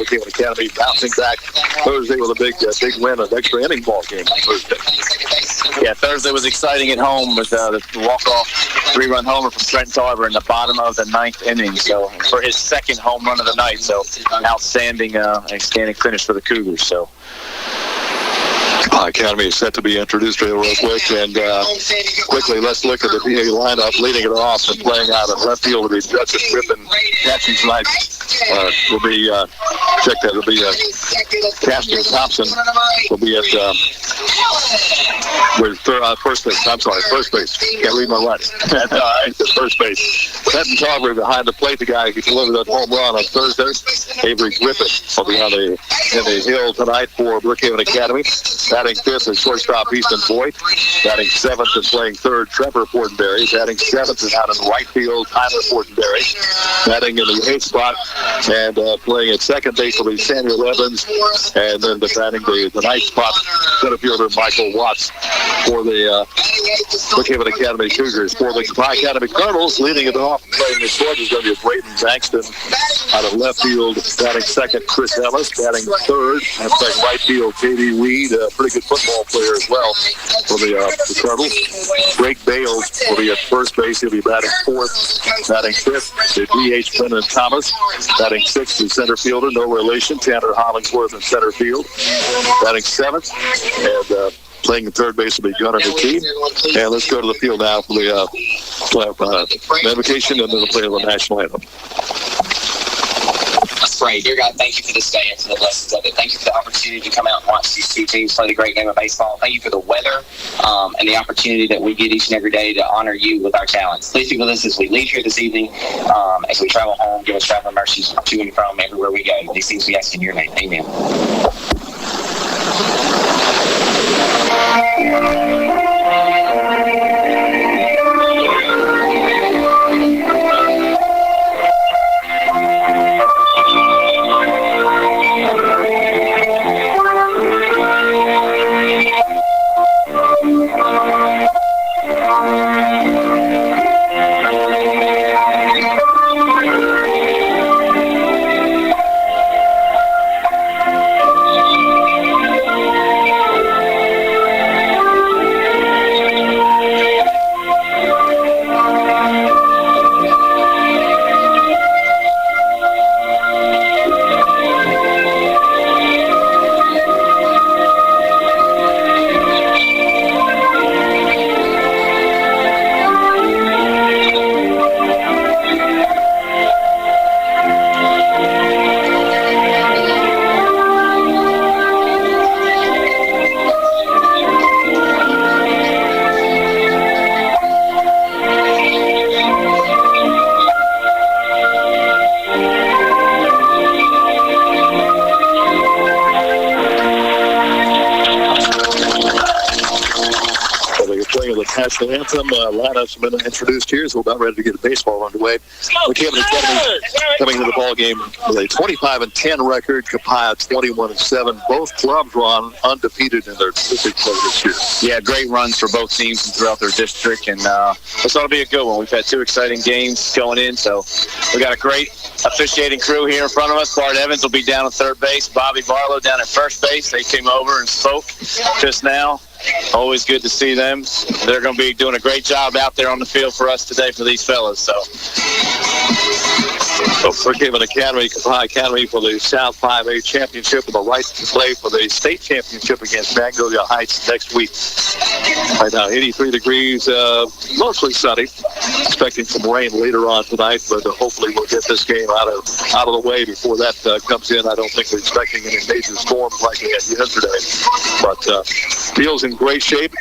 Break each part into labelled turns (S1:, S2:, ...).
S1: Brookhaven Academy bouncing back Thursday with a big win, an extra inning ball game Thursday.
S2: Yeah, Thursday was exciting at home with the walk-off 3-run homer from Trent Tarver in the bottom of the 9th inning. So for his second home run of the night, so outstanding finish for the Cougars. So.
S1: Academy is set to be introduced real quick, and quickly let's look at the PA lineup leading it off and playing out of left field will be Justin Griffin. Catching tonight will be check that. It'll be Caston Thompson will be at first base. I'm sorry, first base. Can't read my writing. First base. Trenton Tarver behind the plate. The guy who delivered that home run on Thursday. Avery Griffin will be in the hill tonight for Brookhaven Academy. Batting fifth is shortstop Easton Boyd. Batting seventh and playing third, Trevor Fortenberry. Batting seventh and out in right field, Tyler Fortenberry. Batting in the eighth spot and playing at second base will be Samuel Evans. And then batting the ninth spot, center fielder Michael Watts for the Brookhaven Academy Cougars. For the Copiah Academy Colonels, leading it off and playing the short is going to be Brayden Bankston. Out of left field, batting second, Chris Ellis. Batting third and playing right field, J.D. Weed. Pretty good football player as well for the Colonels. Drake Bales will be at first base. He'll be batting fourth. Batting fifth, the DH Brendan Thomas. Batting sixth, the center fielder, no relation, Tanner Hollingsworth in center field. Batting seventh, and playing at third base will be Gunnar McKee. And let's go to the field now for the invocation, and then we'll play the national anthem.
S3: That's great. Dear God, thank you for this day and for the lessons of it. Thank you for the opportunity to come out and watch these two teams play the great game of baseball. Thank you for the weather and the opportunity that we get each and every day to honor you with our talents. Please be with us as we leave here this evening, as we travel home. Give us traveling mercies to and from everywhere we go. These things we ask in your name. Amen.
S1: National anthem lineups have been introduced here, so we're about ready to get baseball underway. Brookhaven Academy coming into the ball game with a 25-10 record. Copiah 21-7. Both clubs run undefeated in their district play this year.
S2: Yeah, great runs for both teams throughout their district, and this ought to be a good one. We've had two exciting games going in, so we got a great officiating crew here in front of us. Bart Evans will be down at third base. Bobby Barlow down at first base. They came over and spoke just now. Always good to see them. They're going to be doing a great job out there on the field for us today for these fellas. So
S1: Brookhaven Academy, Copiah Academy for the South 5A Championship with the right to play for the state championship against Magnolia Heights next week. Right now, 83 degrees, mostly sunny. Expecting some rain later on tonight, but hopefully we'll get this game out of the way before that comes in. I don't think we're expecting any major storms like we had yesterday. But field's in great shape.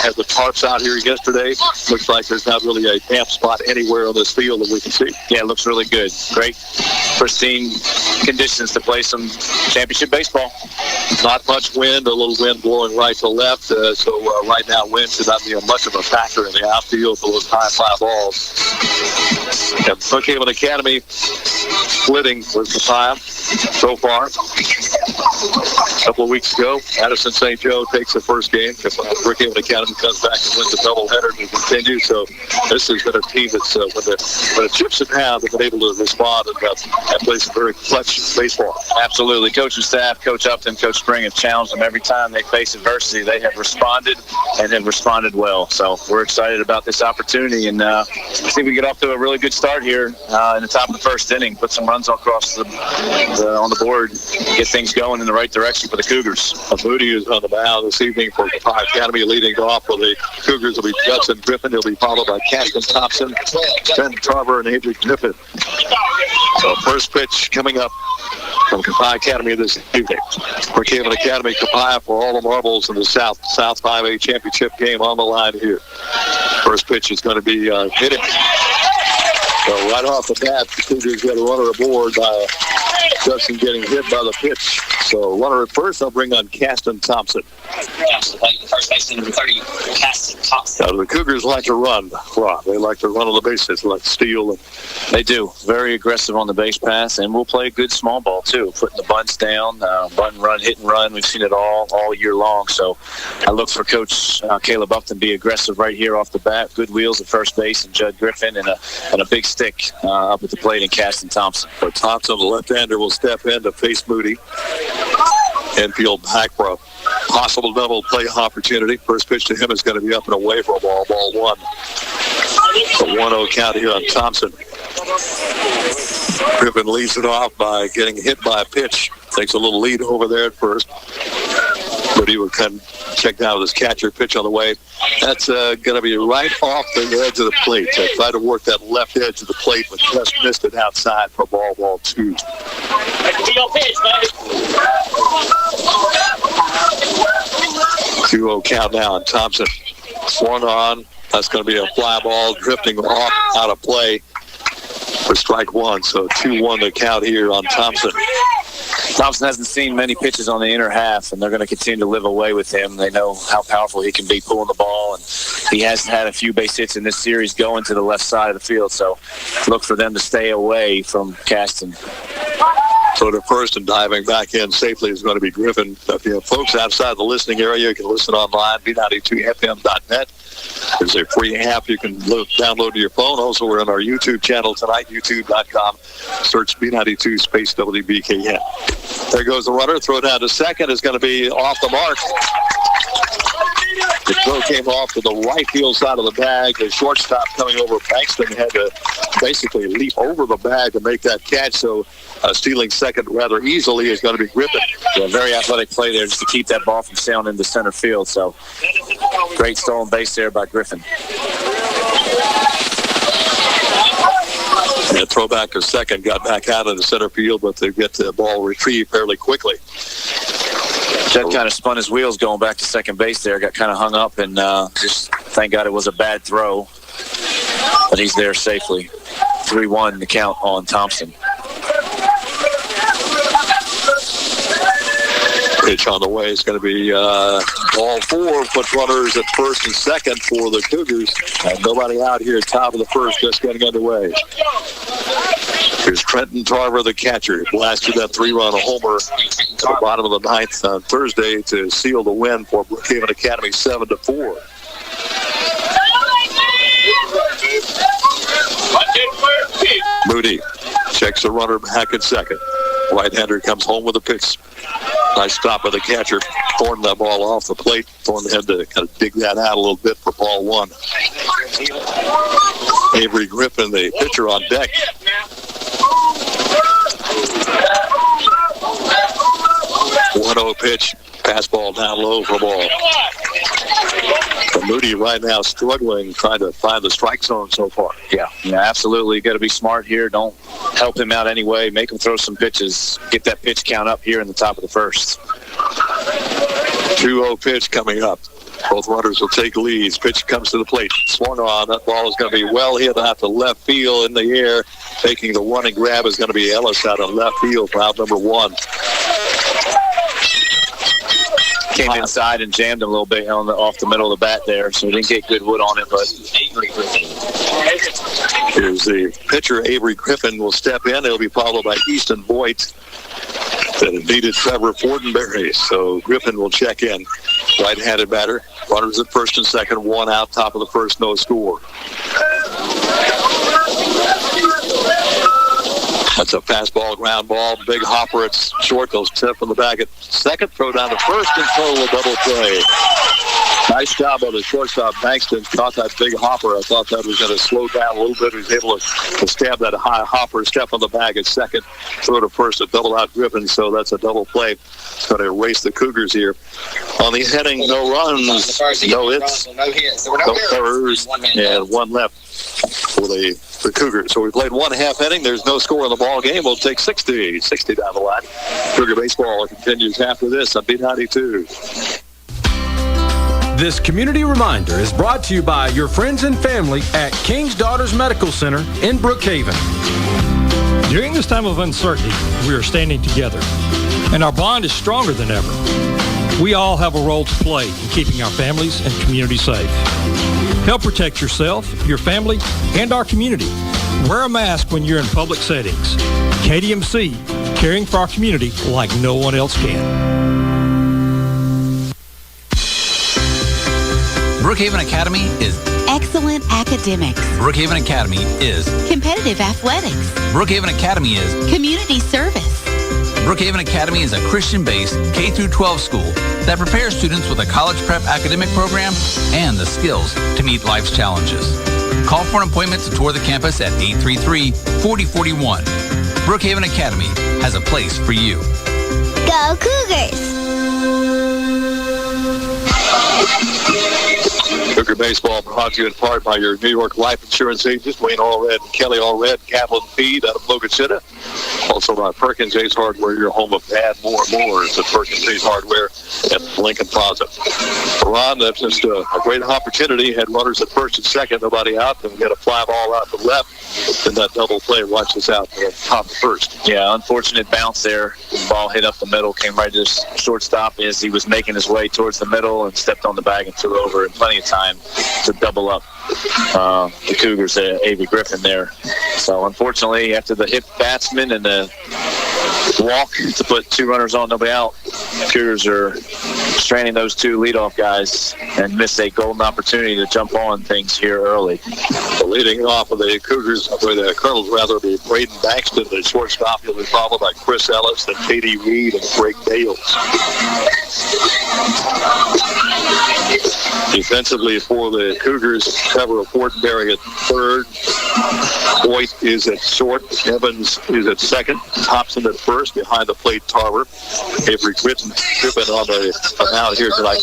S1: Had the tarps out here yesterday. Looks like there's not really a damp spot anywhere on this field that we can see.
S2: Yeah, it looks really good. Great, pristine conditions to play some championship baseball.
S1: Not much wind, a little wind blowing right to left. So right now, wind should not be much of a factor in the outfield for those high fly balls. And Brookhaven Academy splitting with Copiah so far. A couple of weeks ago, Addison St. Joe takes the first game. Brookhaven Academy comes back and wins the doubleheader to continue. So this has been a team that's, when the chips in hand, they've been able to respond and play some very clutch baseball.
S2: Absolutely. Coaching staff, Coach Upton, Coach Spring have challenged them every time they face adversity. They have responded and have responded well. So we're excited about this opportunity and see if we get off to a really good start here in the top of the first inning. Put some runs across on the board and get things going in the right direction for the Cougars.
S1: Moody is on the mound this evening for Copiah Academy, leading off for the Cougars will be Judson Griffin. He'll be followed by Caston Thompson, Ben Tarver, and Avery Griffin. So first pitch coming up from Copiah Academy this evening. Brookhaven Academy, Copiah for all the marbles in the South 5A championship game on the line here. First pitch is going to be hitting. So right off the bat, the Cougars get a runner aboard by Justin getting hit by the pitch. So runner at first, I'll bring on Caston Thompson.
S3: First baseman, number 30, Caston Thompson.
S1: The Cougars like to run. Wow, they like to run on the bases, like steal.
S2: They do. Very aggressive on the base pass, and we'll play a good small ball, too. Putting the bunts down, bunt and run, hit and run. We've seen it all year long. So I look for Coach Caleb Upton to be aggressive right here off the bat. Good wheels at first base, and Judd Griffin, and a big stick up at the plate, and Caston Thompson.
S1: But Thompson, the left-hander, will step in to face Moody. Infield back for a possible double play opportunity. First pitch to him is going to be up and away for a ball one. A 1-0 count here on Thompson. Griffin leads it off by getting hit by a pitch. Takes a little lead over there at first. But he would come check down with his catcher. Pitch on the way. That's going to be right off the edge of the plate. So try to work that left edge of the plate, but just missed it outside for ball two. 2-0 count now on Thompson. Swung on. That's going to be a fly ball drifting off out of play for strike one. So 2-1 the count here on Thompson.
S2: Thompson hasn't seen many pitches on the inner half, and they're going to continue to live away with him. They know how powerful he can be pulling the ball, and he has had a few base hits in this series going to the left side of the field. So look for them to stay away from Caston.
S1: So to first and diving back in safely is going to be Griffin. If you have folks outside the listening area, you can listen online, B92FM.net. There's a free app you can download to your phone. Also, we're on our YouTube channel tonight, youtube.com. Search B92 space WBKN. There goes the runner. Throw down to second is going to be off the mark. The throw came off to the right field side of the bag. The shortstop coming over Bankston had to basically leap over the bag to make that catch. So stealing second rather easily is going to be Griffin.
S2: Yeah, very athletic play there just to keep that ball from sailing into center field. So great stolen base there by Griffin.
S1: And throw back to second, got back out of the center field, but they get the ball retrieved fairly quickly.
S2: Judd kind of spun his wheels going back to second base there, got kind of hung up, and just thank God it was a bad throw. But he's there safely. 3-1 the count on Thompson.
S1: Pitch on the way is going to be ball four. Put runners at first and second for the Cougars. And nobody out here, top of the first, just getting underway. Here's Trenton Tarver, the catcher. Blasted that 3-run homer at the bottom of the ninth on Thursday to seal the win for Brookhaven Academy 7-4. Moody checks the runner back at second. Right-hander comes home with a pitch. Nice stop of the catcher. Thornton that ball off the plate. Thornton had to kind of dig that out a little bit for ball one. Avery Griffin, the pitcher, on deck. One-0 pitch. Fastball down low for ball. But Moody right now struggling, trying to find the strike zone so far.
S2: Yeah, absolutely. You got to be smart here. Don't help him out anyway. Make him throw some pitches. Get that pitch count up here in the top of the first.
S1: 2-0 pitch coming up. Both runners will take leads. Pitch comes to the plate. Swung on. That ball is going to be well hit out to left field in the air. Taking the running grab is going to be Ellis out of left field for out number one.
S2: Came inside and jammed him a little bit off the middle of the bat there, so he didn't get good wood on it. But
S1: here's the pitcher, Avery Griffin, will step in. He'll be followed by Easton Boyd. that it needed Trevor Fortenberry. So Griffin will check in. Right-handed batter. Runners at first and second. One out. Top of the first. No score. That's a fastball, ground ball. Big hopper at short. Goes tip from the bag at second. Throw down to first and total a double play. Nice job on the shortstop. Bankston caught that big hopper. I thought that was going to slow down a little bit. He was able to stab that high hopper, step on the bag at second, throw to first, a double out Griffin. So that's a double play. It's going to erase the Cougars here. On the heading, no runs, no hits, no errors, and one left for the Cougars. So we played 1.5 inning. There's no score in the ball game. We'll take 60 down the line. Cougar baseball continues after this on B92.
S4: This community reminder is brought to you by your friends and family at King's Daughters Medical Center in Brookhaven.
S5: During this time of uncertainty, we are standing together, and our bond is stronger than ever. We all have a role to play in keeping our families and community safe. Help protect yourself, your family, and our community. Wear a mask when you're in public settings. KDMC, caring for our community like no one else can.
S6: Brookhaven Academy is
S7: excellent academics.
S6: Brookhaven Academy is
S7: competitive athletics.
S6: Brookhaven Academy is
S7: community service.
S6: Brookhaven Academy is a Christian-based K-12 school that prepares students with a college prep academic program and the skills to meet life's challenges. Call for an appointment to tour the campus at 833-4041. Brookhaven Academy has a place for you.
S7: Go Cougars!
S1: Cougar baseball brought to you in part by your New York life insurance agents, Wayne Allred and Kelly Allred, Kaplan Feed out of Logan. Also by Perkins Ace Hardware, your home of Add More and More. It's at Perkins Ace Hardware at Lincoln Plaza. Ron, that's just a great opportunity. Had runners at first and second, nobody out. Then we got a fly ball out to left. And that double play watches out at top of first.
S2: Yeah, unfortunate bounce there. The ball hit up the middle, came right to his shortstop as he was making his way towards the middle and stepped on the bag and threw over in plenty of time to double up the Cougars, Avery Griffin there. So unfortunately, after the hit batsman and the walk to put two runners on, nobody out, Cougars are straining those two leadoff guys and miss a golden opportunity to jump on things here early.
S1: So leading off of the Cougars, or the Colonels rather, be Braden Baxton, the shortstop. He'll be followed by Chris Ellis, then Katie Reed, and Greg Bales. Defensively for the Cougars, Trevor Fortenberry at third. Boyd is at short. Evans is at second. Thompson at first. Behind the plate, Tarver. Avery Griffin on the mound here tonight.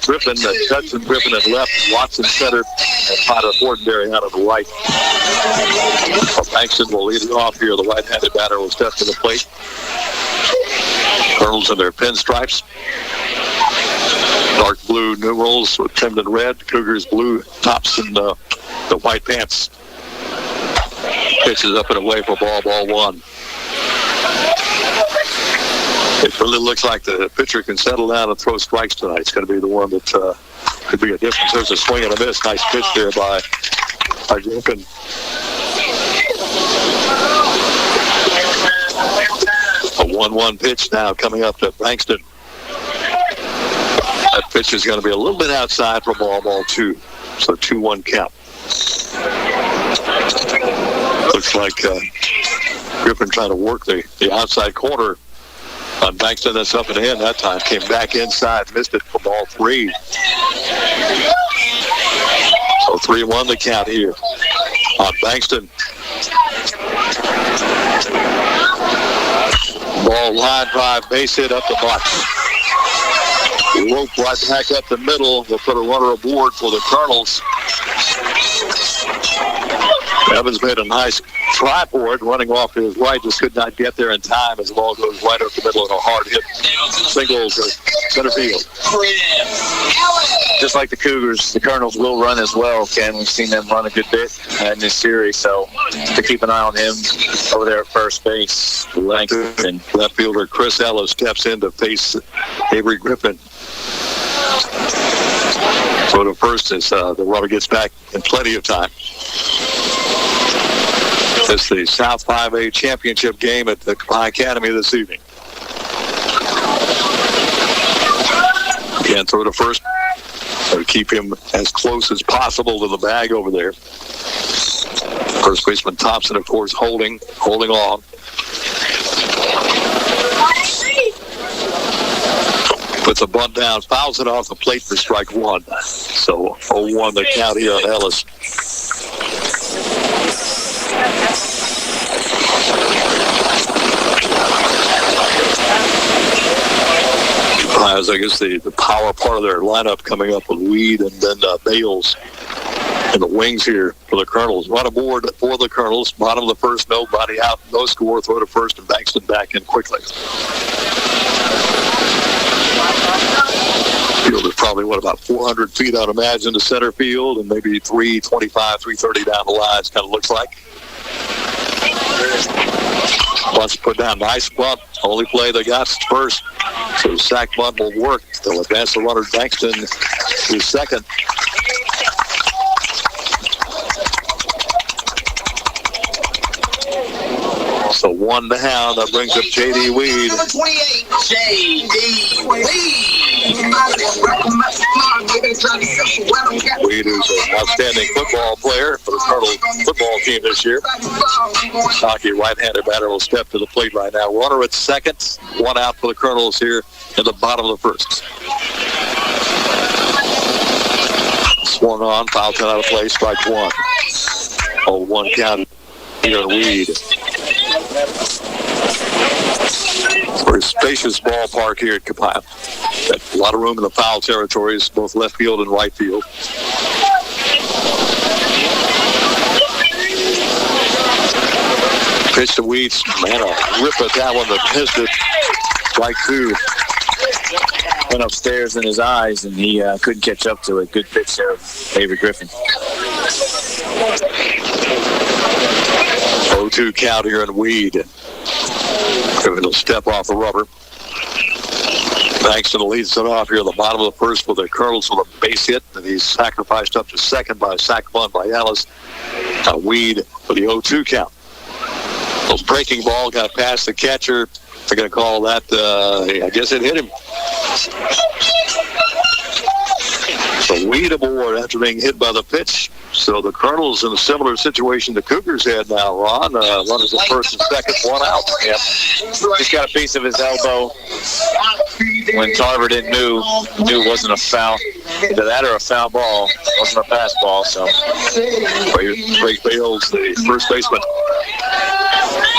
S1: Griffin, Judson Griffin at left. Watson center. And Potter Fortenberry out of the right. Bankston will lead it off here. The right-handed batter will step to the plate. Colonels in their pinstripes. Dark blue numerals with trimmed in red. Cougars blue tops and the white pants. Pitches up and away for ball one. It really looks like the pitcher can settle down and throw strikes tonight. It's going to be the one that could be a difference. There's a swing and a miss. Nice pitch there by Griffin. A 1-1 pitch now coming up to Bankston. That pitch is going to be a little bit outside for ball two. So 2-1 count. Looks like Griffin trying to work the outside corner on Bankston. That's up and in that time. Came back inside, missed it for ball three. So 3-1 the count here on Bankston. Ball line drive, base hit up the box. Rope right back up the middle. They'll put a runner aboard for the Colonels. Evans made a nice try for it, running off to his right, just could not get there in time as the ball goes right up the middle and a hard hit. Single to center field.
S2: Just like the Cougars, the Colonels will run as well, Ken. We've seen them run a good bit in this series, so to keep an eye on him over there at first base.
S1: Left fielder Chris Ellis steps in to face Avery Griffin. So to first as the runner gets back in plenty of time. It's the South 5A championship game at the Copiah Academy this evening. Can't throw to first. So keep him as close as possible to the bag over there. First baseman Thompson, of course, holding on. Puts a bunt down, fouls it off the plate for strike one. So 0-1 the count here on Ellis. I guess the power part of their lineup coming up with Weed and then Bales in the wings here for the Colonels. Run aboard for the Colonels. Bottom of the first, nobody out, no score. Throw to first, and Bankston back in quickly. Field is probably, about 400 feet, I'd imagine, to center field, and maybe 325, 330 down the lines, kind of looks like. Bunt's put down, nice bunt. Only play they got first. So sack bunt will work. They'll advance the runner Bankston to second. So one down. That brings up J.D. Weed.
S8: Number 28, J.D. Weed.
S1: Weed, who's an outstanding football player for the Colonel football team this year. Hockey right-handed batter will step to the plate right now. Runner at second. One out for the Colonels here in the bottom of the first. Swung on, foul out of play, strike one. 0-1 count here in Weed. Very spacious ballpark here at Copiah. Got a lot of room in the foul territories, both left field and right field. Pitch to Weeds. Man, a rip at that one that missed it. Strike two.
S2: Went upstairs in his eyes, and he couldn't catch up to it. Good pitch there, Avery Griffin.
S1: 0-2 count here in Weed. Griffin will step off the rubber. Bankston leads it off here at the bottom of the first with the Colonels with a base hit, and he's sacrificed up to second by a sac bunt by Ellis. Weed for the 0-2 count. Those breaking ball got past the catcher. They're going to call that, I guess it hit him. So Weed aboard after being hit by the pitch. So the Colonels in a similar situation the Cougars had now, Ron. Runners at first and second, one out.
S2: Yep. Just got a piece of his elbow when Tarver knew it wasn't a foul. Either that or a foul ball. It wasn't a pass ball, so.
S1: Drake Bales, the first baseman.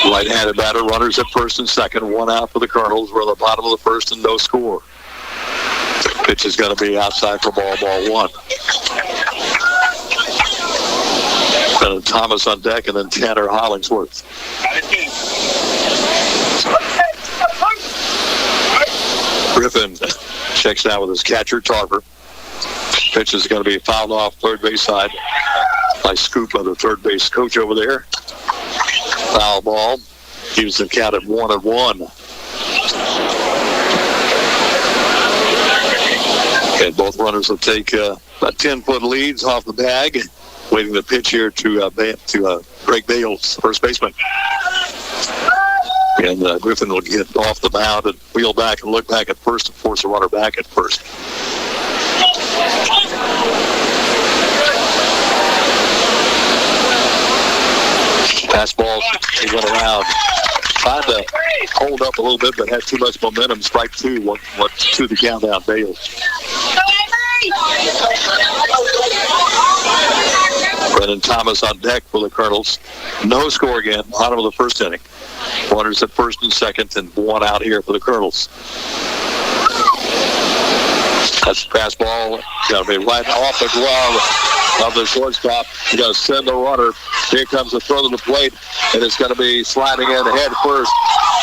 S1: Right-handed batter, runners at first and second, one out for the Colonels. We're at the bottom of the first and no score. Pitch is going to be outside for ball one. And Thomas on deck, and then Tanner Hollingsworth. Griffin checks down with his catcher, Tarver. Pitch is going to be fouled off third base side by Scoop, the third base coach over there. Foul ball. Keeps the count at 1-1. And both runners will take about 10-foot leads off the bag. Waiting the pitch here to Greg Bales, first baseman. And Griffin will get off the mound and wheel back and look back at first and force the runner back at first. Pass ball, he went around. Tried to hold up a little bit, but had too much momentum. Strike two, one to the count down Bales. Brennan Thomas on deck for the Colonels. No score again, bottom of the first inning. Runners at first and second, and one out here for the Colonels. That's the pass ball. Got to be right off the glove of the shortstop. You got to send the runner. Here comes the throw to the plate, and it's going to be sliding in head first.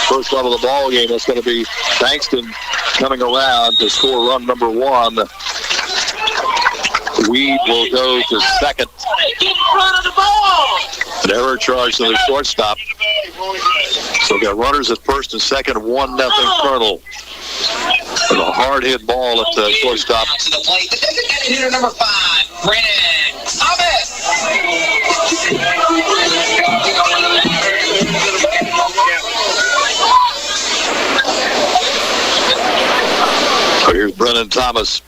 S1: First run of the ball game. It's going to be Bankston coming around to score run number one. Weed will go to second. An error charge to the shortstop. So we got runners at first and second, 1-0 Colonel. And a hard hit ball at the shortstop.
S3: To the plate, the designated hitter number 5, Brennan Thomas.
S1: So here's Brennan Thomas,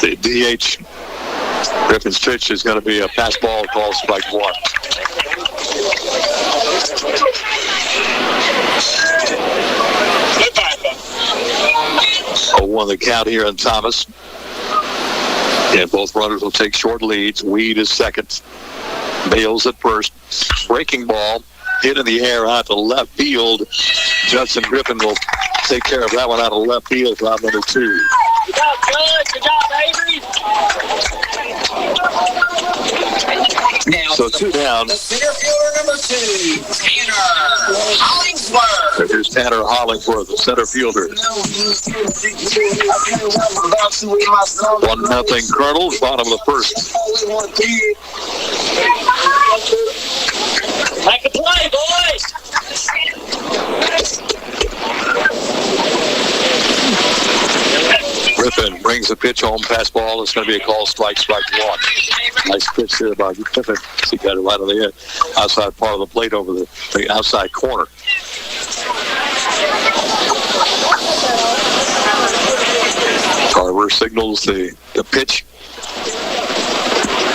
S1: the DH. Griffin's pitch is going to be a pass ball called strike one. 0-1 the count here on Thomas. And both runners will take short leads. Weed is second. Bales at first. Breaking ball. Hit in the air out to left field. Judson Griffin will take care of that one out of left field for out number 2.
S8: Good job, Bud. Good job, Avery.
S3: Now,
S1: So 2 down.
S3: the center fielder number 2, Tanner Hollingsworth.
S1: Here's Tanner Hollingsworth, the center fielder. 1-0 Colonels, bottom of the first.
S8: Make a play, boys.
S1: Griffin brings the pitch home, pass ball. It's going to be a call, strike one. Nice pitch there by Griffin. He got it right on the outside part of the plate over the outside corner. Carver signals the pitch.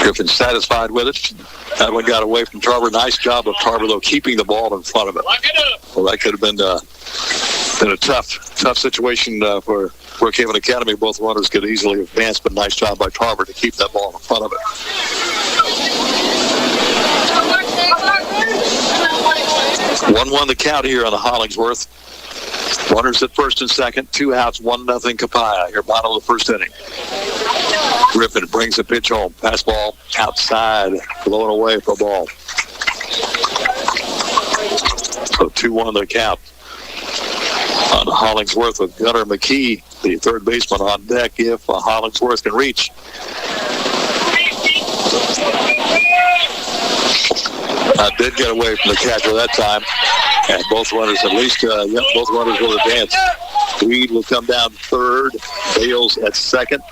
S1: Griffin satisfied with it. That one got away from Tarver. Nice job of Tarver, though, keeping the ball in front of it. Well, that could have been a tough situation for Brookhaven Academy. Both runners could easily advance, but nice job by Tarver to keep that ball in front of it. 1-1 the count here on the Hollingsworth. Runners at first and second, 2 outs, 1-0 Copiah here, bottom of the first inning. Griffin brings the pitch home. Pass ball outside, blowing away for a ball. So 2-1 the count on Hollingsworth with Gunnar McKee, the third baseman, on deck if Hollingsworth can reach. Did get away from the catcher that time. And both runners, both runners will advance. Weed will come down third. Bales at second.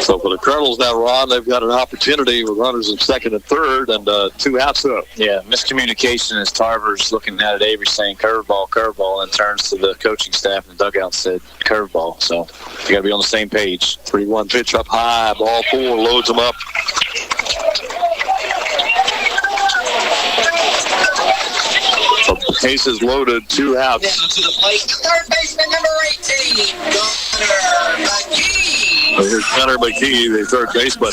S1: So for the Colonels now, Ron, they've got an opportunity with runners in second and third and 2 outs up.
S2: Yeah, miscommunication as Tarver's looking at it. Avery saying curveball, and turns to the coaching staff in the dugout and said curveball. So you got to be on the same page.
S1: 3-1 pitch up high. Ball 4 loads them up. So bases loaded, 2 outs.
S3: Down to the plate, third baseman number 18, Gunnar McKee.
S1: So here's Gunnar McKee, the third baseman.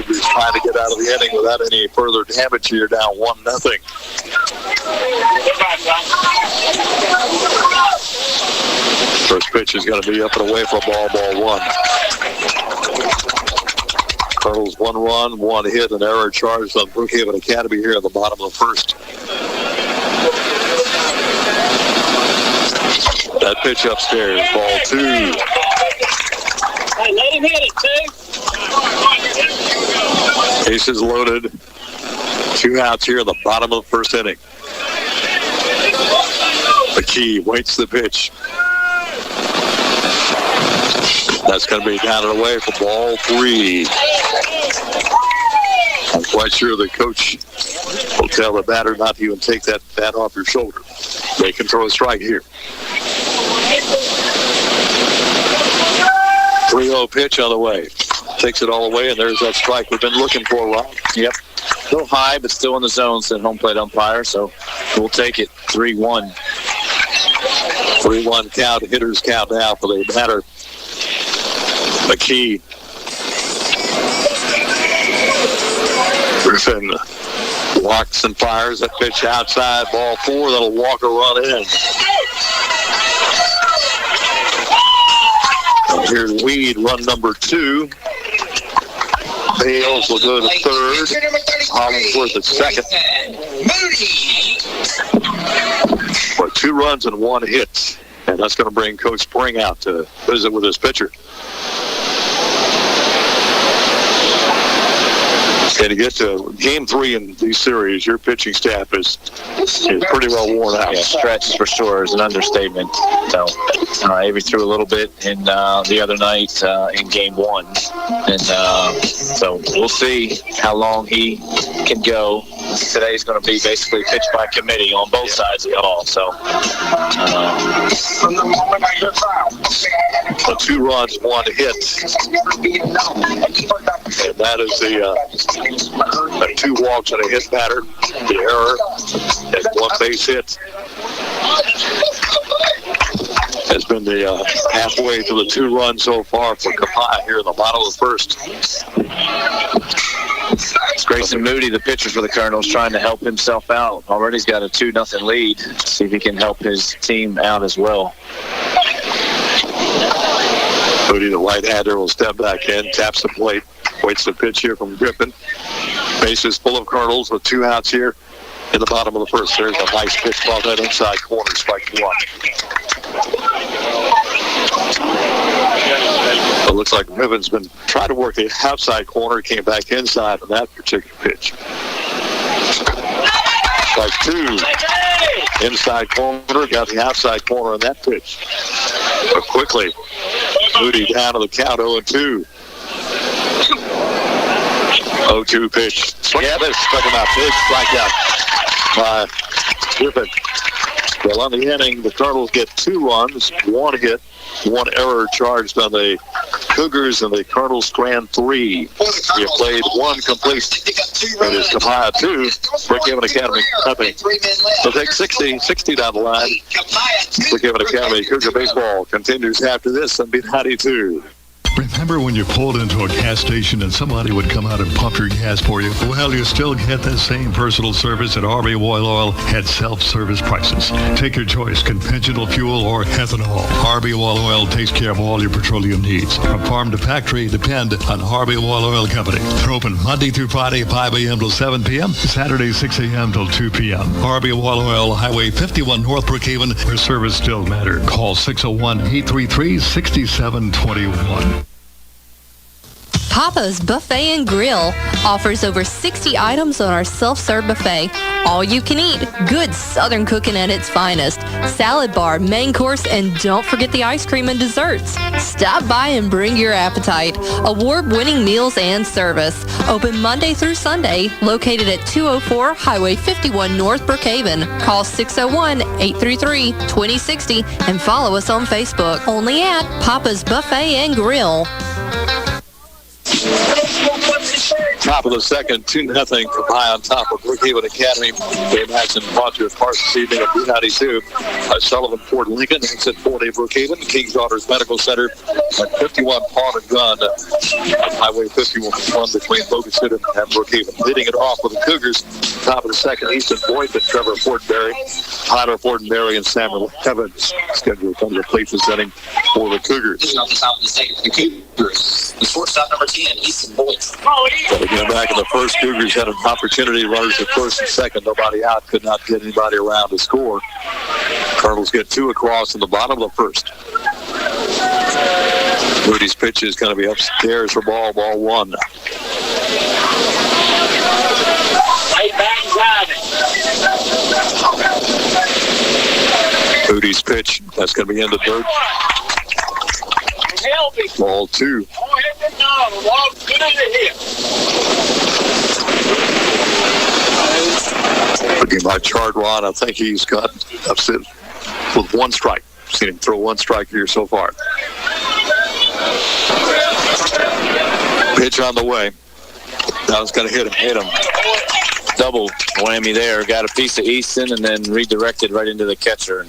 S1: He's trying to get out of the inning without any further damage here, down 1-0. First pitch is going to be up and away for a ball 1. Colonels 1 run, 1 hit, an error charged on Brookhaven Academy here at the bottom of the first. That pitch upstairs, ball 2.
S8: Hey, let him hit it, too.
S1: Bases loaded. 2 outs here at the bottom of the first inning. McKee waits the pitch. That's going to be down and away for ball 3. I'm quite sure the coach will tell the batter not to even take that bat off your shoulder. They can throw a strike here. 3-0 pitch on the way. Takes it all the way, and there's that strike we've been looking for, Ron.
S2: Yep. A little high, but still in the zone, said home plate umpire, so we'll take it. 3-1.
S1: 3-1 count, hitters count now for the batter. McKee. Griffin walks and fires that pitch outside, ball 4. That'll walk a run in. Here's Weed, run number 2. Bales will go to third. Hollingsworth at second. For 2 runs and 1 hit. And that's going to bring Coach Spring out to visit with his pitcher. And to get to game 3 in these series, your pitching staff is pretty well worn out.
S2: Yeah, stretches for sure is an understatement. So Avery threw a little bit in the other night in game 1. And so we'll see how long he can go. Today's going to be basically pitch by committee on both sides of the ball. So
S1: 2 runs, 1 hit. And that is the 2 walks and a hit batter. The error and 1 base hit has been the halfway to the 2 runs so far for Copiah here in the bottom of the first.
S2: Grayson Moody, the pitcher for the Colonels, trying to help himself out. Already he's got a 2-0 lead. See if he can help his team out as well.
S1: Moody, the right-hander, will step back in, taps the plate, waits the pitch here from Griffin. Bases full of Colonels with 2 outs here in the bottom of the first. There's a nice pitch ball that inside corner, strike 1. It looks like Griffin's been trying to work the outside corner, came back inside on that particular pitch. Strike 2. Inside corner, got the outside corner on that pitch. But quickly, Moody down to the count, 0-2. 0-2 pitch. Yeah, that's struck him out. Big strikeout by Griffin. Well, on the inning, the Colonels get 2 runs, 1 hit, 1 error charged on the Cougars, and the Colonels strand 3. We have played 1 complete. It is Copiah 2, Brookhaven Academy nothing. So take 60 down the line. Brookhaven Academy Cougar baseball continues after this on B92.
S9: Remember when you pulled into a gas station and somebody would come out and pump your gas for you? Well, you still get that same personal service at RB Oil at self-service prices. Take your choice, conventional fuel or ethanol. RB Oil takes care of all your petroleum needs. From farm to factory, depend on RB Oil Company. They're open Monday through Friday, 5 a.m. till 7 p.m., Saturday, 6 a.m. till 2 p.m. RB Oil, Highway 51, North Brookhaven, where service still matters. Call 601-833-6721.
S10: Papa's Buffet and Grill offers over 60 items on our self-serve buffet. All you can eat, good Southern cooking at its finest. Salad bar, main course, and don't forget the ice cream and desserts. Stop by and bring your appetite. Award-winning meals and service. Open Monday through Sunday, located at 204 Highway 51 North Brookhaven. Call 601-833-2060 and follow us on Facebook. Only at Papa's Buffet and Grill.
S1: Top of the second, 2-0 Copiah on top of Brookhaven Academy. Game action brought to us part this evening at B92. Sullivan Ford Lincoln, exit 40 Brookhaven. King's Daughters Medical Center at 51 Pawn and Gun on Highway 51 between Bogasit and Brookhaven. Leading it off with the Cougars. Top of the second, Easton Boyd and Trevor Fortenberry. Tyler Fortenberry and Samuel Evans scheduled to come to the plate presenting for the Cougars.
S3: Off the top of the second for the Cougars. The shortstop number 10, Easton Boyd.
S1: But again, back in the first, Cougars had an opportunity. Runners at first and second, nobody out, could not get anybody around to score. Colonels get 2 across in the bottom of the first. Moody's pitch is going to be upstairs for ball 1. Moody's pitch, that's going to be into dirt. Ball 2. Looking by Chardwan, I think he's got upset with 1 strike. Seen him throw 1 strike here so far. Pitch on the way. Now it's going to hit him.
S2: Double whammy there. Got a piece of Easton and then redirected right into the catcher.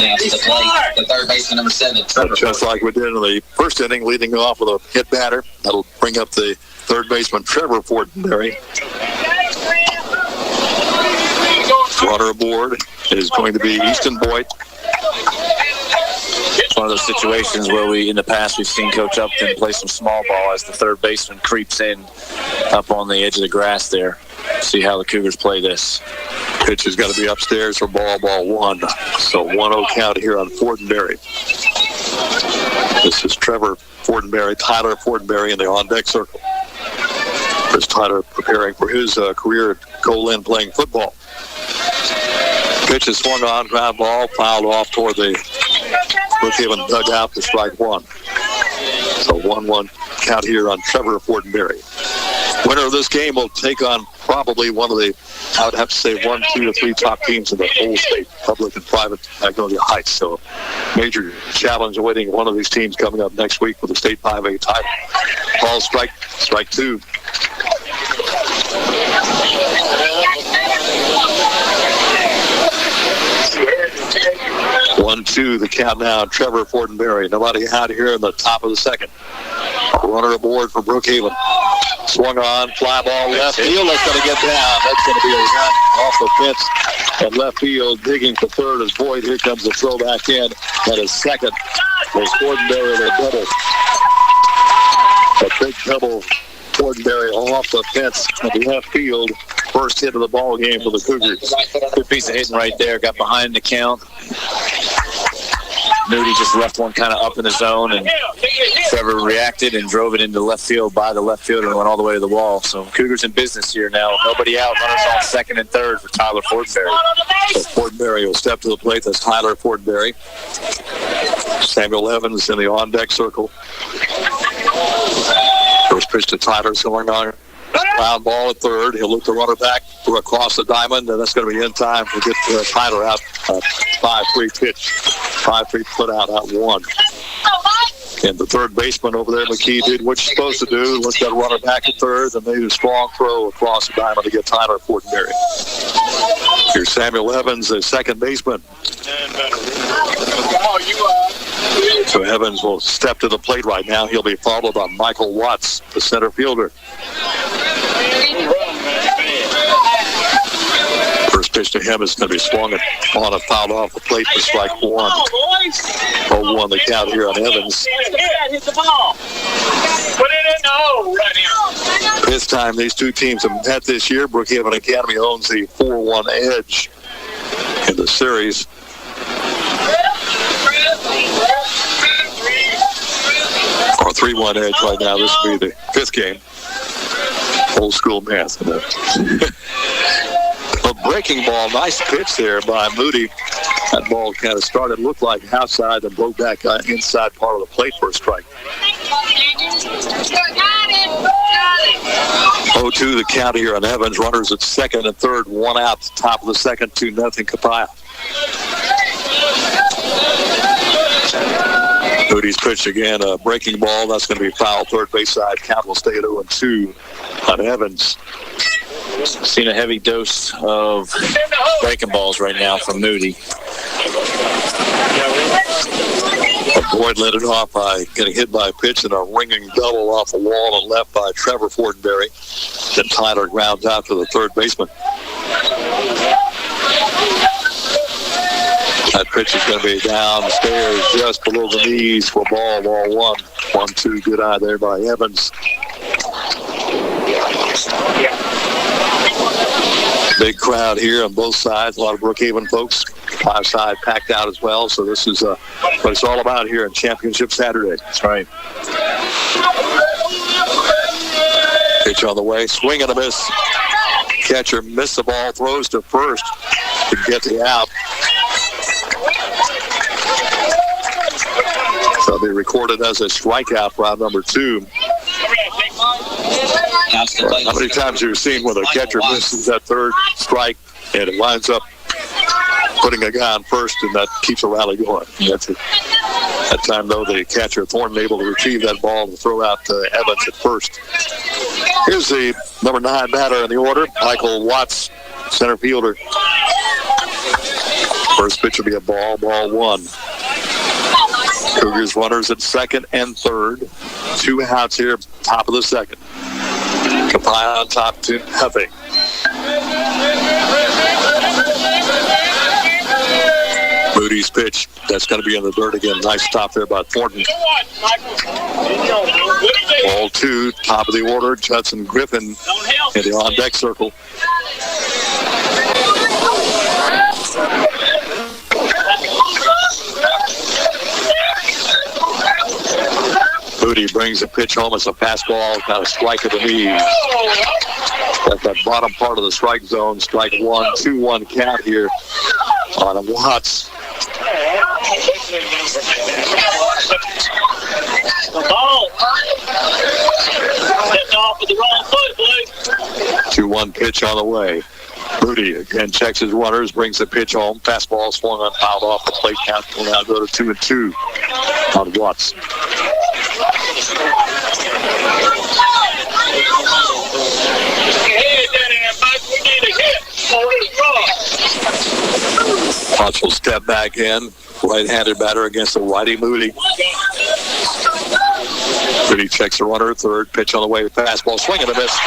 S3: Now to the plate, the third baseman number 7.
S1: Just like we did in the first inning, leading off with a hit batter. That'll bring up the third baseman, Trevor Fortenberry. Runner aboard is going to be Easton Boyd.
S2: It's one of those situations where in the past, we've seen Coach Upton play some small ball as the third baseman creeps in up on the edge of the grass there. See how the Cougars play this.
S1: Pitch has got to be upstairs for ball 1. So 1-0 count here on Fortenberry. This is Trevor Fortenberry, Tyler Fortenberry in the on-deck circle. Chris Tyler preparing for his career at Colin playing football. Pitch is swung on, ground ball, fouled off toward the Brookhaven dugout to strike 1. So 1-1 count here on Trevor Fortenberry. Winner of this game will take on probably one of the, I would have to say, 1, 2, or 3 top teams in the whole state, public and private Magnolia Heights. So major challenge awaiting one of these teams coming up next week for the state 5A title. Ball strike 2. One, two, the count now. Trevor Fortenberry. Nobody out here in the top of the second. Runner aboard for Brookhaven. Swung on, fly ball left field. That's going to get down. That's going to be a run off the fence at left field. Digging for third is Boyd. Here comes the throw back in. That is second. Was Fortenberry the double. A big double. Fortenberry off the fence at left field. First hit of the ball game for the Cougars.
S2: Good piece of hitting right there. Got behind the count. Moody just left one kind of up in the zone, and Trevor reacted and drove it into left field by the left fielder and went all the way to the wall. So Cougars in business here now. Nobody out. Runners on second and third for Tyler Fortenberry.
S1: So Fortenberry will step to the plate. That's Tyler Fortenberry. Samuel Evans in the on-deck circle. First pitch to Tyler's going on. Ground ball at third. He'll look the runner back for across the diamond, and that's going to be in time to get Tyler out. 5-3 pitch. 5-3 put out one. And the third baseman over there, McKee, did what you're supposed to do. Let's get a runner back at third, and made a strong throw across the diamond to get Tyler Fortenberry. Here's Samuel Evans, the second baseman. So Evans will step to the plate right now. He'll be followed by Michael Watts, the center fielder. First pitch to him is going to be swung on and fouled off the plate for strike 1. 0-1 the count here on Evans.
S8: Hit the ball. Put it in the hole right here.
S1: This time these two teams have met this year. Brookhaven Academy owns the 4-1 edge in the series. Or 3-1 edge right now. This will be the fifth game. Old school math. A breaking ball. Nice pitch there by Moody. That ball kind of started, looked like outside, and broke back inside part of the plate for a strike. 0-2 the count here on Evans. Runners at second and third. One out. Top of the second. 2-0 Copiah. Moody's pitch again, a breaking ball. That's going to be foul third base side. Count will stay at 0-2 on Evans.
S2: Seen a heavy dose of breaking balls right now from Moody.
S1: Boyd led it off by getting hit by a pitch and a ringing double off the wall and left by Trevor Fortenberry. Then Tyler grounds out to the third baseman. That pitch is going to be downstairs just below the knees for ball 1. 1-2, good eye there by Evans. Big crowd here on both sides. A lot of Brookhaven folks. 5 side packed out as well. So this is what it's all about here in Championship Saturday.
S2: That's right.
S1: Pitch on the way. Swing and a miss. Catcher missed the ball. Throws to first to get the out. So it'll be recorded as a strikeout, round number 2. How many times have you seen when a catcher misses that third strike and it winds up putting a guy on first, and that keeps a rally going? That's it. That time, though, the catcher, Thornton, able to retrieve that ball and throw out Evans at first. Here's the number 9 batter in the order, Michael Watts, center fielder. First pitch will be a ball 1. Cougars runners at second and third. 2 outs here, top of the second. Copiah on top, 2-0. Moody's pitch. That's going to be in the dirt again. Nice stop there by Thornton. Ball 2, top of the order. Judson Griffin in the on-deck circle. Moody brings the pitch home. It's a fastball, kind of strike of the knee. At that bottom part of the strike zone. Strike 1, 2-1 count here on Watts.
S8: The ball. Stepped off with the wrong foot, Blue.
S1: 2-1 pitch on the way. Moody again checks his runners, brings the pitch home. Fastball swung on, fouled off the plate count. Will now go to 2-2 on Watts. Watts will step back in. Right-handed batter against the Whitey Moody. Moody checks the runner, third pitch on the way. Fastball swing and a miss.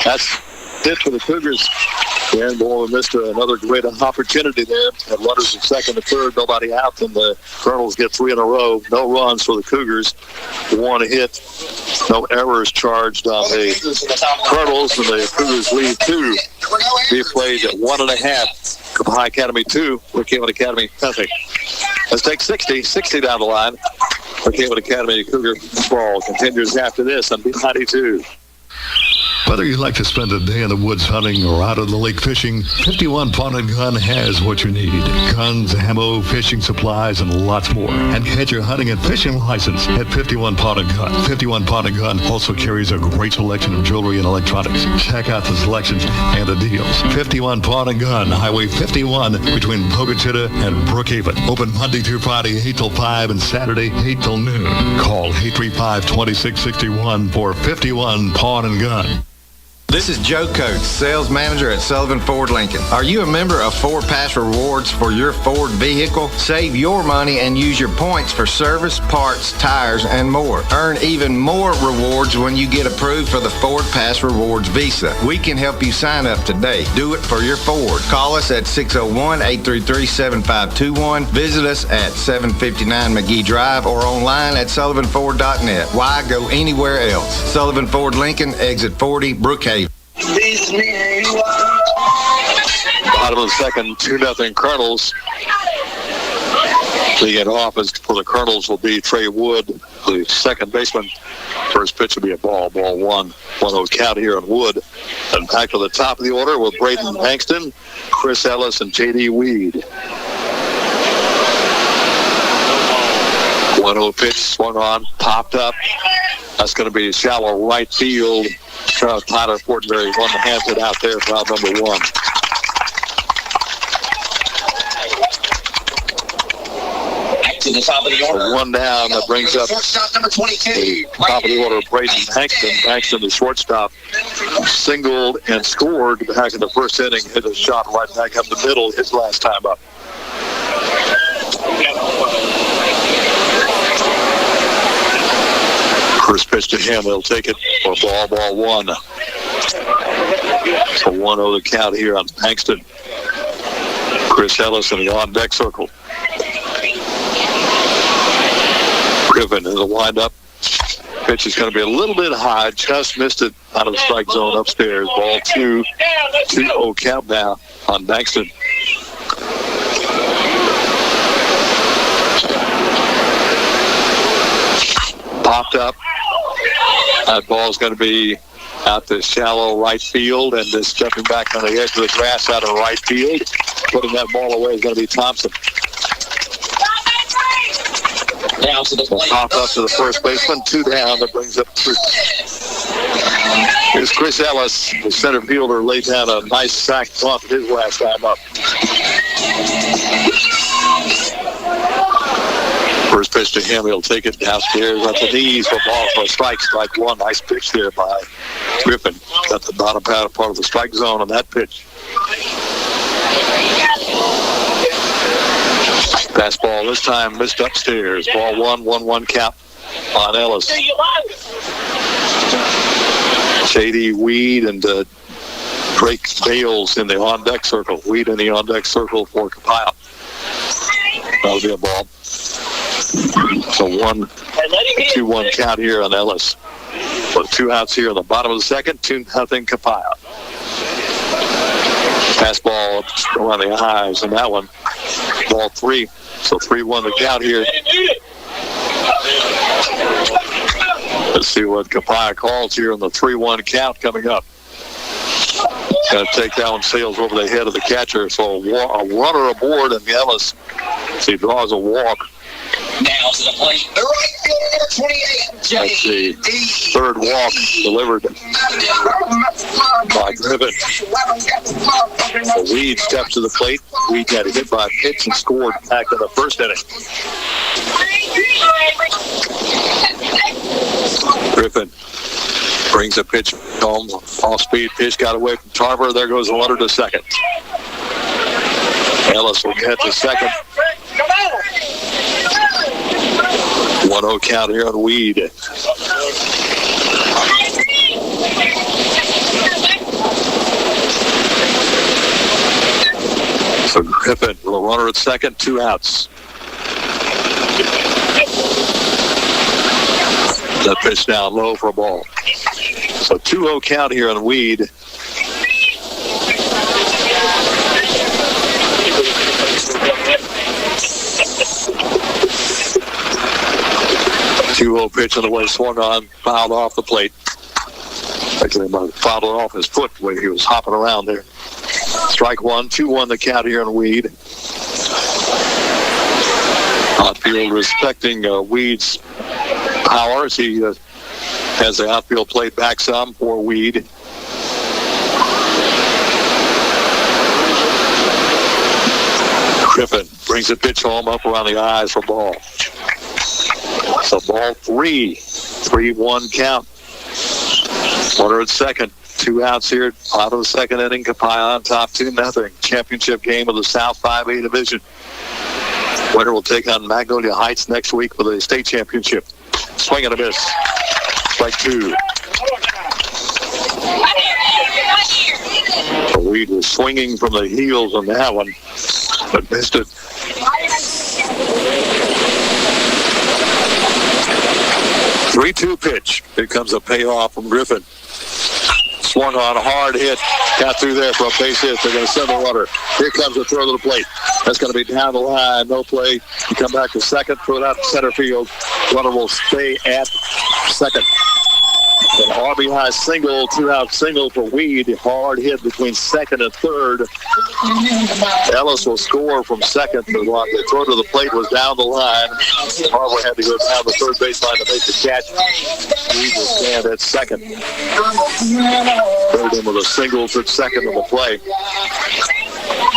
S1: That's it for the Cougars. Dan Boyle missed another great opportunity there. Had runners at second and third, nobody out, and the Colonels get 3 in a row. No runs for the Cougars. 1 hit, no errors charged on the Colonels, and the Cougars lead 2. Be played at 1.5. Copiah Academy 2, Brookhaven Academy nothing. Let's take 60 down the line. Brookhaven Academy Cougar ball continues after this on B92.
S9: Whether you like to spend a day in the woods hunting or out on the lake fishing, 51 Pawn & Gun has what you need. Guns, ammo, fishing supplies, and lots more. And get your hunting and fishing license at 51 Pawn & Gun. 51 Pawn & Gun also carries a great selection of jewelry and electronics. Check out the selections and the deals. 51 Pawn & Gun, Highway 51 between Pocatello and Brookhaven. Open Monday through Friday, 8 till 5, and Saturday, 8 till noon. Call 835-2661 for 51 Pawn & Gun.
S11: This is Joe Coates, sales manager at Sullivan Ford Lincoln. Are you a member of Ford Pass Rewards for your Ford vehicle? Save your money and use your points for service, parts, tires, and more. Earn even more rewards when you get approved for the Ford Pass Rewards Visa. We can help you sign up today. Do it for your Ford. Call us at 601-833-7521. Visit us at 759 McGee Drive or online at sullivanford.net. Why go anywhere else? Sullivan Ford Lincoln, exit 40, Brookhaven.
S1: Bottom of the second, 2-0 Colonels. Leading it off for the Colonels will be Trey Wood, the second baseman. First pitch will be a ball 1. 1-0 count here on Wood. And back to the top of the order with Braden Bankston, Chris Ellis, and J.D. Weed. 1-0 pitch swung on, popped up. That's going to be shallow right field. Tyler Fortenberry won the hands it out there for out number 1.
S3: To the top of the order.
S1: 1 down, that brings up
S3: number 22.
S1: Top of the order, Braden Bankston. Bankston, the shortstop, singled and scored back in the first inning. Hit a shot right back up the middle his last time up. First pitch to him, he'll take it for ball 1. So 1-0 the count here on Bankston. Chris Ellis in the on-deck circle. Griffin in the windup. Pitch is going to be a little bit high. Just missed it out of the strike zone upstairs. Ball 2. 2-0 count now on Bankston. Popped up. That ball's going to be out to shallow right field, and just stepping back on the edge of the grass out of right field. Putting that ball away is going to be Thompson.
S3: Down to the plate.
S1: Pop up to the first baseman. 2 down. That brings up 3. Here's Chris Ellis, the center fielder, laid down a nice sack bunt his last time up. First pitch to him, he'll take it downstairs at the knees for ball for a strike. Strike 1. Nice pitch there by Griffin. Got the bottom part of the strike zone on that pitch. Fastball this time missed upstairs. Ball 1-1 count on Ellis. J.D. Weed and Drake Bales in the on-deck circle. Weed in the on-deck circle for Copiah. That'll be a ball. So 1-2-1 count here on Ellis. With 2 outs here in the bottom of the second, 2-0 Copiah. Fastball around the eyes in that one. Ball 3. So 3-1 the count here. Let's see what Copiah calls here in the 3-1 count coming up. Going to take that one, sails over the head of the catcher. So a runner aboard, and Ellis, he draws a walk.
S3: Now to the plate, the right fielder, number 28,
S1: That's the third walk delivered by Griffin. So Weed steps to the plate. Weed got hit by a pitch and scored back in the first inning. Griffin brings a pitch home. Off-speed pitch got away from Tarver. There goes the runner to second. Ellis will get to second. 1-0 count here on Weed. So Griffin, the runner at second, 2 outs. That pitch down low for a ball. So 2-0 count here on Weed. Two-0 pitch on the way, swung on, fouled off the plate. Actually, fouled it off his foot the way he was hopping around there. Strike one, 2-1 the count here on Weed. Outfield respecting Weed's power as he has the outfield played back some for Weed. Griffin brings a pitch home up around the eyes for ball. So ball 3-1 count. Runner at second. 2 outs here. Out of the second inning. Copiah on top 2-0. Championship game of the South 5A Division. Winner will take on Magnolia Heights next week for the state championship. Swing and a miss. Strike 2. Weed was swinging from the heels on that one, but missed it. Three-two pitch. Here comes a payoff from Griffin. Swung on a hard hit. Got through there for a base hit. They're going to send the runner. Here comes the throw to the plate. That's going to be down the line. No play. You come back to second. Throw it out to center field. Runner will stay at second. An RBI single, 2-out single for Weed. Hard hit between second and third. Ellis will score from second. The throw to the plate was down the line. Harvard had to go down the third baseline to make the catch. Weed will stand at second. Third in with a single, took second on the play.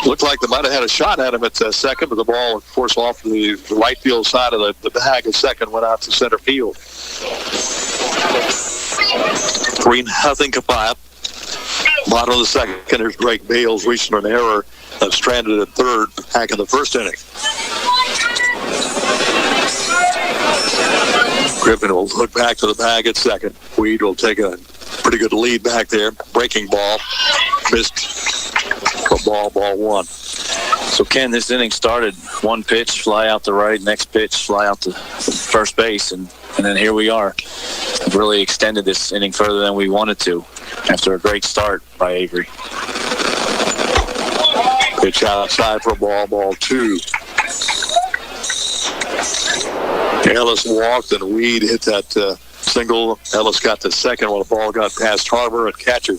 S1: Looked like they might have had a shot at him at second, but the ball, of course, off the right field side of the bag at second went out to center field. 3-0 Copiah. Bottom of the second, there's Greg Bales reaching an error that's stranded at third back in the first inning. Griffin will look back to the bag at second. Weed will take a pretty good lead back there. Breaking ball. Missed for ball 1.
S2: So, Ken, this inning started one pitch, fly out to right, next pitch, fly out to first base, and then here we are. We've really extended this inning further than we wanted to after a great start by Avery.
S1: Pitch outside for ball 2. Ellis walked and Weed hit that single. Ellis got to second when the ball got past Harbor and catcher.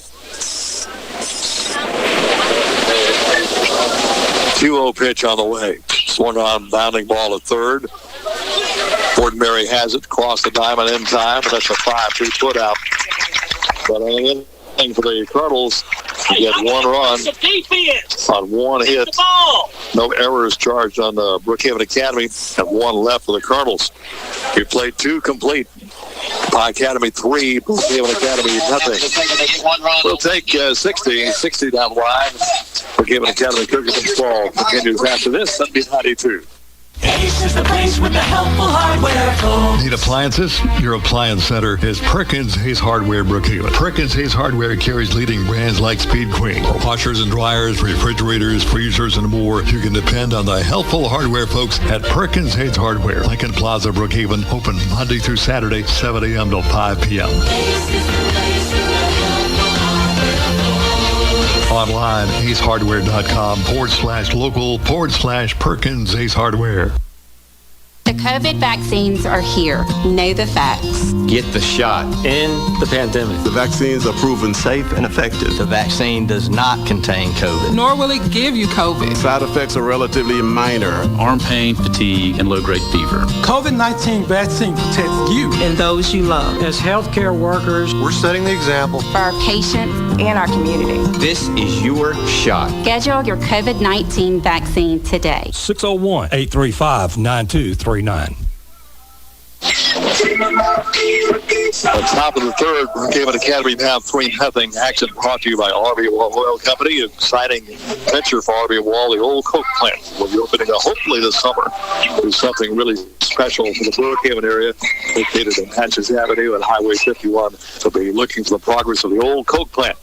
S1: 2-0 pitch on the way. Swung on, bounding ball at third. Fortenberry has it, cross the diamond in time, and that's a 5-2 put out. But anything for the Colonels, you get 1 run on 1 hit. No errors charged on the Brookhaven Academy, and 1 left for the Colonels. We played 2 complete. Pie Academy 3, Brookhaven Academy nothing. We'll take 60 down the line. Brookhaven Academy Cooking Ball continues after this on B92.
S12: Ace is the place with the helpful hardware.
S9: Need appliances? Your appliance center is Perkins Hayes Hardware Brookhaven. Perkins Hayes Hardware carries leading brands like Speed Queen. For washers and dryers, refrigerators, freezers, and more, you can depend on the helpful hardware folks at Perkins Hayes Hardware. Lincoln Plaza, Brookhaven, open Monday through Saturday, 7 a.m. till 5 p.m. Online, acehardware.com /local /Perkins Ace Hardware.
S10: At
S13: COVID vaccines are here. Know the facts.
S14: Get the shot.
S15: End the pandemic.
S16: The vaccines are proven safe and effective.
S14: The vaccine does not contain COVID.
S17: Nor will it give you COVID.
S16: Side effects are relatively minor.
S18: Arm pain, fatigue, and low-grade fever.
S19: COVID-19 vaccine protects you
S17: and those you love.
S19: As healthcare workers,
S16: we're setting the example
S13: for our patients and our community.
S14: This is your shot.
S13: Schedule your COVID-19 vaccine today.
S5: 601-835-9239.
S1: On top of the third, Brookhaven Academy now 3-0 action brought to you by RV Wall Oil Company. Exciting venture for RV Wall. The old Coke plant will be opening up hopefully this summer. There's something really special for the Brookhaven area located in Hatches Avenue and Highway 51. So be looking for the progress of the old Coke plant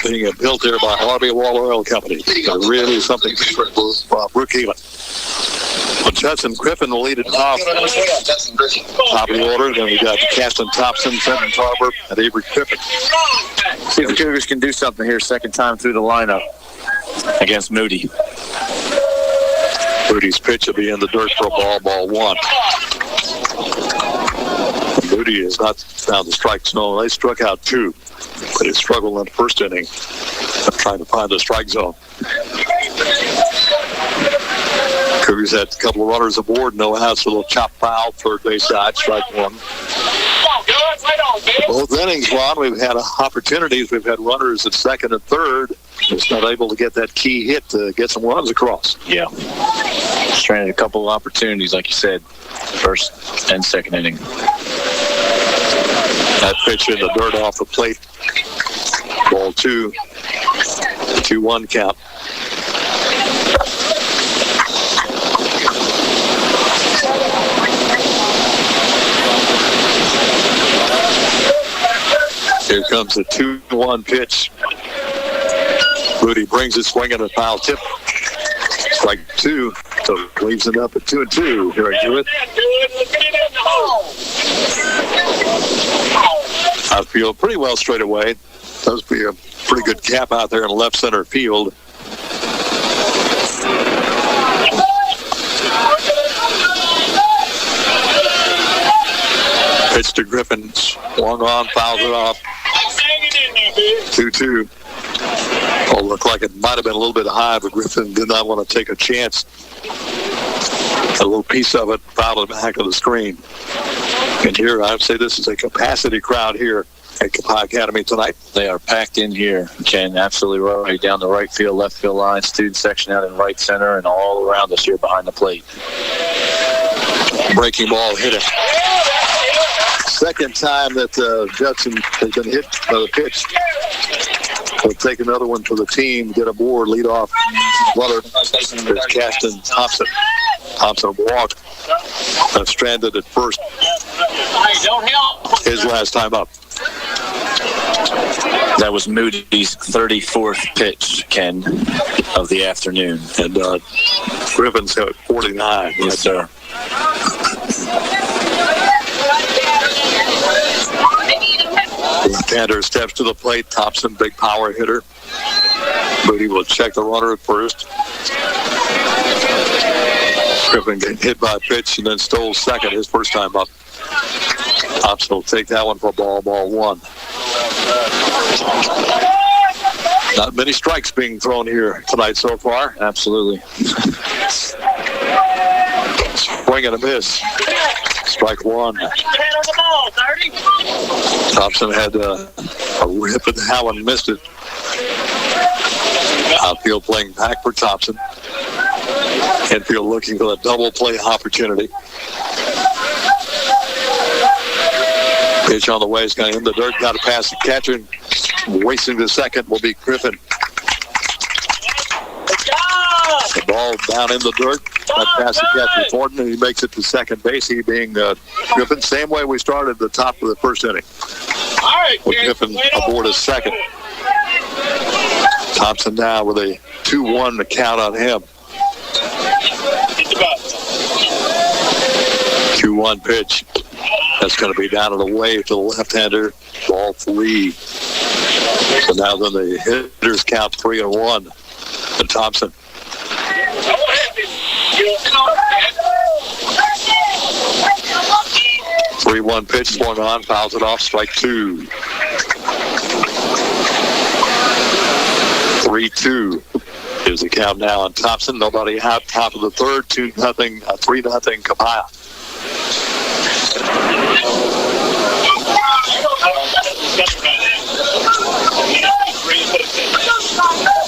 S1: being built there by RV Wall Oil Company. So really something different for Brookhaven. But Judson Griffin will lead it off. Top of the order. Then we got Caston Thompson, Trenton Tarver, and Avery Griffin.
S2: See if the Cougars can do something here second time through the lineup against Moody.
S1: Moody's pitch will be in the dirt for a ball one. Moody has not found the strike zone. They struck out 2, but he struggled in the first inning trying to find the strike zone. Cougars had a couple of runners aboard, no outs, a little chop foul, third base side, strike 1. Both innings, Ron, we've had opportunities. We've had runners at second and third. Just not able to get that key hit to get some runs across.
S2: Yeah. Stranded a couple of opportunities, like you said, first and second inning.
S1: That pitch in the dirt off the plate. Ball 2. 2-1 count. Here comes the 2-1 pitch. Moody brings it swinging a foul tip. Strike 2, so leaves it up at 2-2. Here I do it. Outfield pretty well straight away. Does be a pretty good gap out there in left center field. Pitch to Griffin, swung on, fouls it off. 2-2. Oh, looked like it might have been a little bit high, but Griffin did not want to take a chance. A little piece of it fouled the back of the screen. And here, I would say this is a capacity crowd here at Copiah Academy tonight.
S2: They are packed in here, Ken. Absolutely right down the right field, left field line, student section out in right center, and all around us here behind the plate.
S1: Breaking ball hit it. Second time that Judson has been hit by the pitch. We'll take another one for the team, get aboard, lead off runner. There's Caston Thompson. Thompson walked. Stranded at first. His last time up.
S2: That was Moody's 34th pitch, Ken, of the afternoon.
S1: And Griffin's at 49.
S2: Yes, sir.
S1: Left-hander steps to the plate. Thompson, big power hitter. Moody will check the runner at first. Griffin getting hit by a pitch and then stole second his first time up. Thompson will take that one for ball 1. Not many strikes being thrown here tonight so far.
S2: Absolutely.
S1: Swing and a miss. Strike 1. Thompson had a rip and Howland missed it. Outfield playing back for Thompson. Infield looking for a double play opportunity. Pitch on the way is going in the dirt. Got to pass the catcher. Racing the second will be Griffin. The ball down in the dirt. Got past the catcher Thornton, and he makes it to second base. He being Griffin. Same way we started the top of the first inning. With Griffin aboard as second. Thompson now with a 2-1 to count on him. 2-1 pitch. That's going to be down and away to the left-hander. Ball 3. So now then the hitters count 3-1 to Thompson. 3-1 pitch swung on, fouls it off, strike 2. 3-2 is the count now on Thompson. Nobody out, top of the third, 2-0, 3-0 Copiah.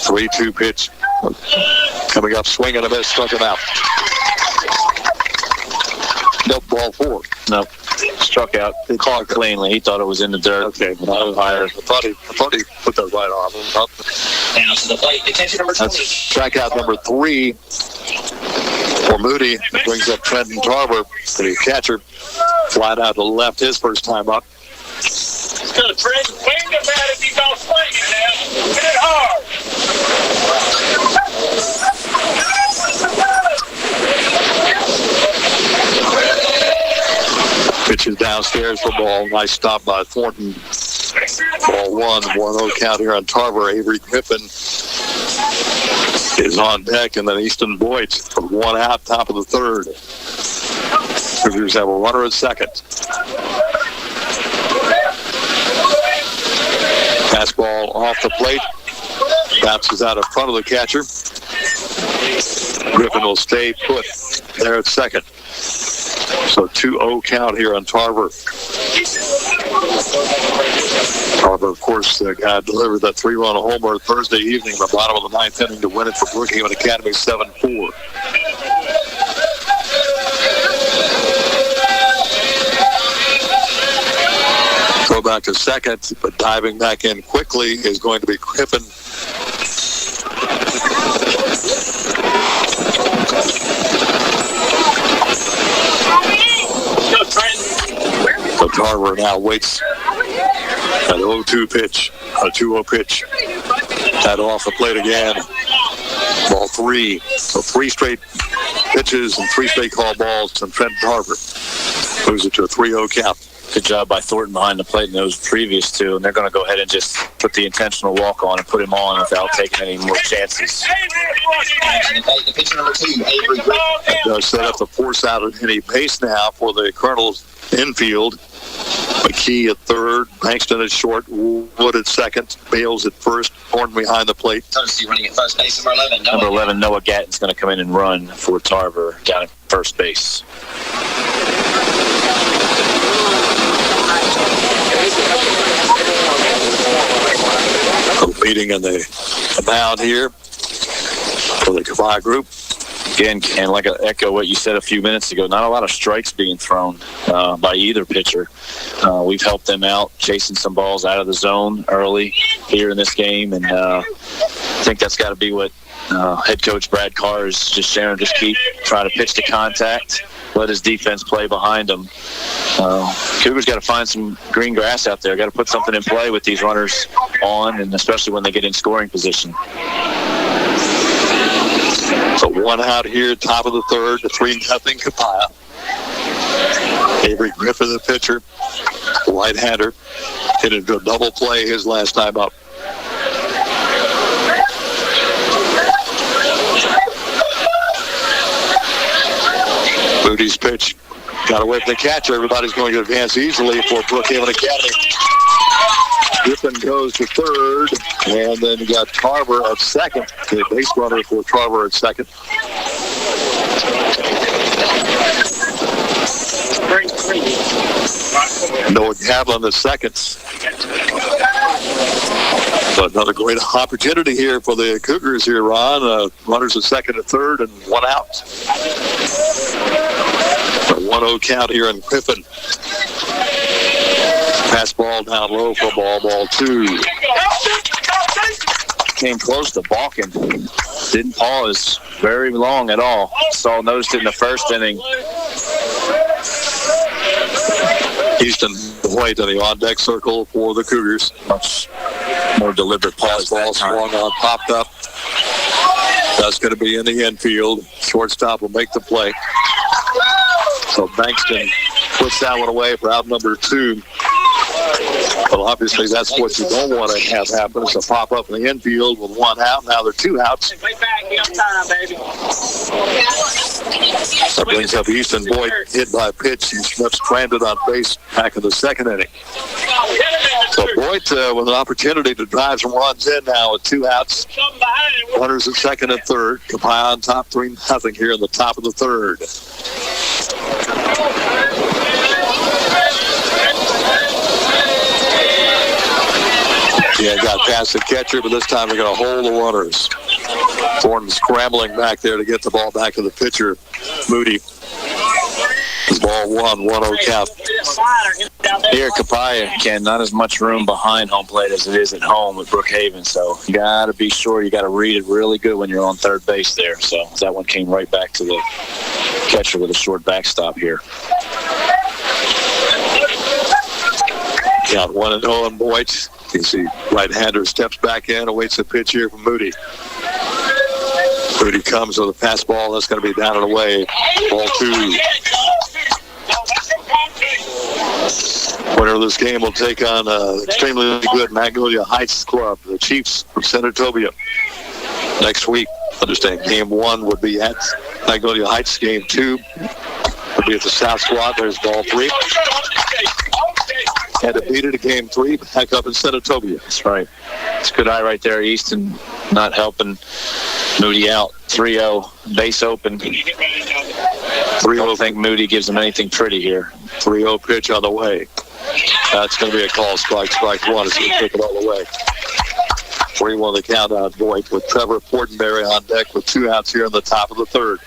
S1: 3-2 pitch. Coming up, swinging a miss, struck him out. Nope, ball 4.
S2: Nope. Struck out. He caught cleanly. He thought it was in the dirt.
S1: Okay, I thought he put that right arm up.
S3: Down to the plate. Attention number 20.
S1: That's strikeout number 3 for Moody. Brings up Trenton Tarver, the catcher. Flat out to the left his first time up.
S8: It's going to Trent. Swing the bat if he's all swinging now. Hit it hard.
S1: Pitches downstairs for ball. Nice stop by Thornton. Ball 1-0 count here on Tarver. Avery Griffin is on deck, and then Easton Boyd from 1 out, top of the third. Cougars have a runner at second. Fastball off the plate. Bounces out in front of the catcher. Griffin will stay put there at second. So 2-0 count here on Tarver. Tarver, of course, the guy delivered that 3-run homer Thursday evening in the bottom of the 9th inning to win it for Brookhaven Academy 7-4. Throw back to second, but diving back in quickly is going to be Griffin. So Tarver now waits an 0-2 pitch, a 2-0 pitch. That off the plate again. Ball 3. So 3 straight pitches and 3 straight call balls to Trent Tarver. Moves it to a 3-0 count.
S2: Good job by Thornton behind the plate in those previous two, and they're going to go ahead and just put the intentional walk on and put him on without taking any more chances.
S3: The pitcher number 2, Avery Griffin.
S1: Does set up the force out at any base now for the Colonels infield. McKee at third, Bankston at short, Wood at second, Bales at first, Thornton behind the plate.
S3: Courtesy running at first base, number 11.
S2: Number 11, Noah Gatton's going to come in and run for Tarver down at first base.
S1: Meeting in the mound here for the Copiah group.
S2: Again, and like I echo what you said a few minutes ago, not a lot of strikes being thrown by either pitcher. We've helped them out, chasing some balls out of the zone early here in this game, and I think that's got to be what head coach Brad Carr is just sharing. Just keep trying to pitch to contact, let his defense play behind him. Cougars got to find some green grass out there. Got to put something in play with these runners on, and especially when they get in scoring position.
S1: So 1 out here, top of the third, 3-0 Copiah. Avery Griffin, the pitcher, right-hander, hit into a double play his last time up. Moody's pitch got away from the catcher. Everybody's going to advance easily for Brookhaven Academy. Griffin goes to third, and then you got Tarver at second. The base runner for Tarver at second. Noah Gavlin at second. So another great opportunity here for the Cougars here, Ron. Runners at second and third, and 1 out. A 1-0 count here in Griffin. Fastball down low for ball 2.
S2: Came close to balking. Didn't pause very long at all. Noticed it in the first inning.
S1: Houston White in the on-deck circle for the Cougars.
S2: Much more deliberate pause.
S1: Ball swung on, popped up. That's going to be in the infield. Shortstop will make the play. So Bankston puts that one away for out number 2. Well, obviously, that's what you don't want to have happen, is a pop up in the infield with 1 out. Now there are 2 outs.
S8: Way back, be on time, baby.
S1: So Brings up Easton. Boyd hit by a pitch. He stranded on base back in the second inning. So Boyd with an opportunity to drive some runs in now with 2 outs. Runners at second and third. Copiah on top 3-0 here in the top of the third. Yeah, got past the catcher, but this time they're going to hold the runners. Thornton scrambling back there to get the ball back to the pitcher, Moody. Ball 1-0 count.
S2: Here at Copiah, Ken, not as much room behind home plate as it is at home with Brookhaven. So you got to be sure you got to read it really good when you're on third base there. So that one came right back to the catcher with a short backstop here.
S1: Count 1-0 on Boyd. You see right-hander steps back in, awaits the pitch here from Moody. Moody comes with a fastball. That's going to be down and away. Ball 2. Winner of this game will take on extremely good Magnolia Heights club, the Chiefs from Senatobia. Next week, understand, game 1 would be at Magnolia Heights. Game 2 would be at the South Squad. There's ball 3. Had to beat it at game 3, back up in Senatobia.
S2: That's right. It's a good eye right there. Easton not helping Moody out. 3-0, base open. 3-0. Don't think Moody gives him anything pretty here.
S1: 3-0 pitch on the way. That's going to be a call. Strike 1. It's going to take it all the way. 3-1 the count on Boyd with Trevor Fortenberry on deck with 2 outs here in the top of the third.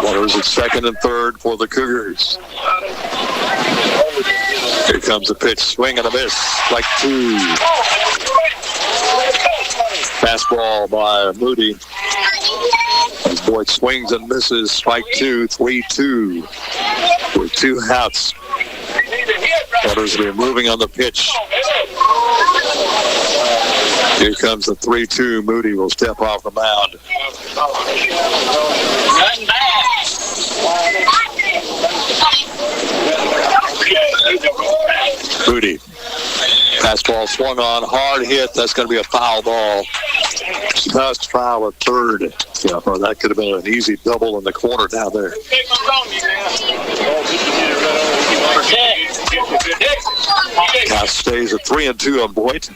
S1: Runners at second and third for the Cougars. Here comes the pitch. Swing and a miss. Strike 2. Fastball by Moody. As Boyd swings and misses. Strike 2. 3-2 with 2 outs. Runners will be moving on the pitch. Here comes the 3-2. Moody will step off the mound. Moody. Fastball swung on. Hard hit. That's going to be a foul ball. Just foul at third. Yeah, well, that could have been an easy double in the corner down there. Count stays at 3-2 on Boyd.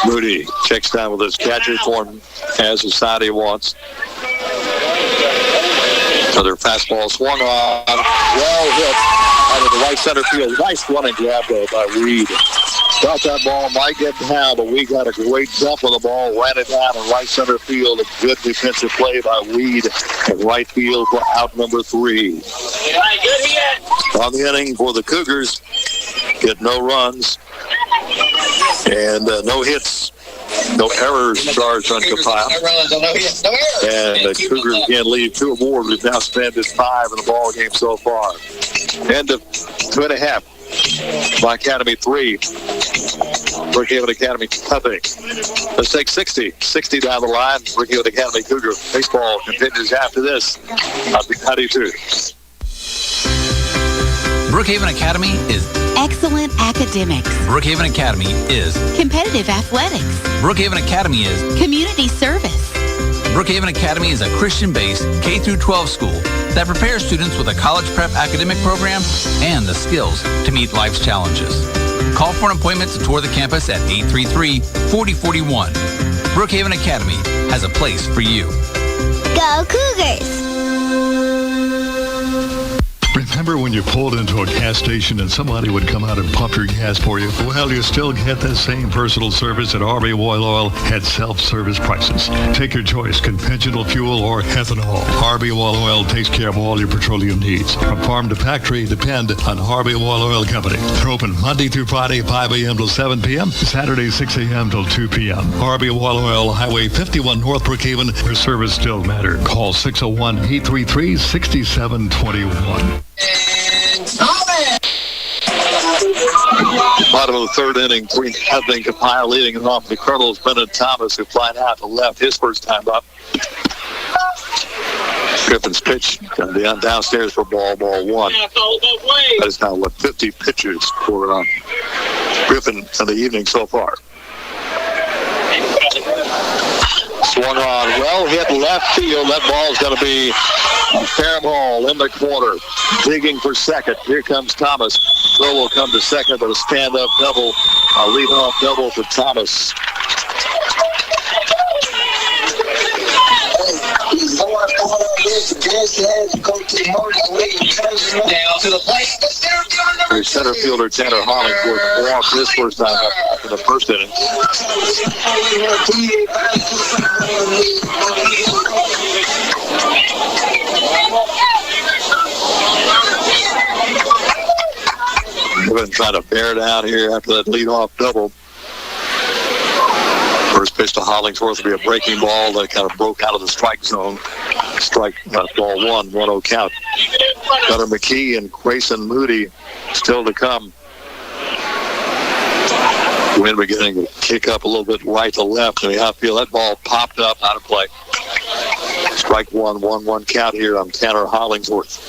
S1: Moody checks down with his catcher. Thornton has the side he wants. Another fastball swung on. Well hit out of the right center field. Nice running grab though by Reed. Thought that ball might get down, but we got a great dump of the ball, ran it down in right center field. A good defensive play by Weed in right field for out number 3. On the inning for the Cougars, get no runs and no hits. No errors charged on Copiah. And the Cougars again lead 2 or more. We've now spent 5 in the ball game so far. End of 2.5. By Academy 3. Brookhaven Academy nothing. Let's take 60. 60 down the line. Brookhaven Academy Cougar baseball continues after this. On B92.
S6: Brookhaven Academy is
S7: excellent academics.
S6: Brookhaven Academy is
S7: competitive athletics.
S6: Brookhaven Academy is
S7: community service.
S6: Brookhaven Academy is a Christian-based K-12 school that prepares students with a college prep academic program and the skills to meet life's challenges. Call for an appointment to tour the campus at 833-4041. Brookhaven Academy has a place for you.
S7: Go Cougars!
S9: Remember when you pulled into a gas station and somebody would come out and pump your gas for you? Well, you still get that same personal service at RB Oil Oil at self-service prices. Take your choice, conventional fuel or ethanol. RB Oil Oil takes care of all your petroleum needs. From farm to factory, depend on RB Oil Oil Company. They're open Monday through Friday, 5 a.m. till 7 p.m., Saturday, 6 a.m. till 2 p.m. RB Oil Oil, Highway 51, North Brookhaven. Their service still matters. Call 601-833-6721.
S1: Bottom of the third inning, 3-0 Copiah leading it off. The Colonels, Brendan Thomas, who flying out to left his first time up. Griffin's pitch downstairs for ball 1. That is now 50 pitches for Griffin in the evening so far. Swung on, well hit left field. That ball's going to be a fair ball in the corner. Digging for second. Here comes Thomas. Throw will come to second, but a stand-up double, a lead-off double for Thomas. Your center fielder, Tanner Hollingsworth, walked this first time in the first inning. We've been trying to bear down here after that leadoff double. First pitch to Hollingsworth will be a breaking ball that kind of broke out of the strike zone. Strike ball 1-0 count. Gunnar McKee and Grayson Moody still to come. Wind beginning to kick up a little bit right to left in the outfield. That ball popped up out of play. Strike 1-1 count here on Tanner Hollingsworth.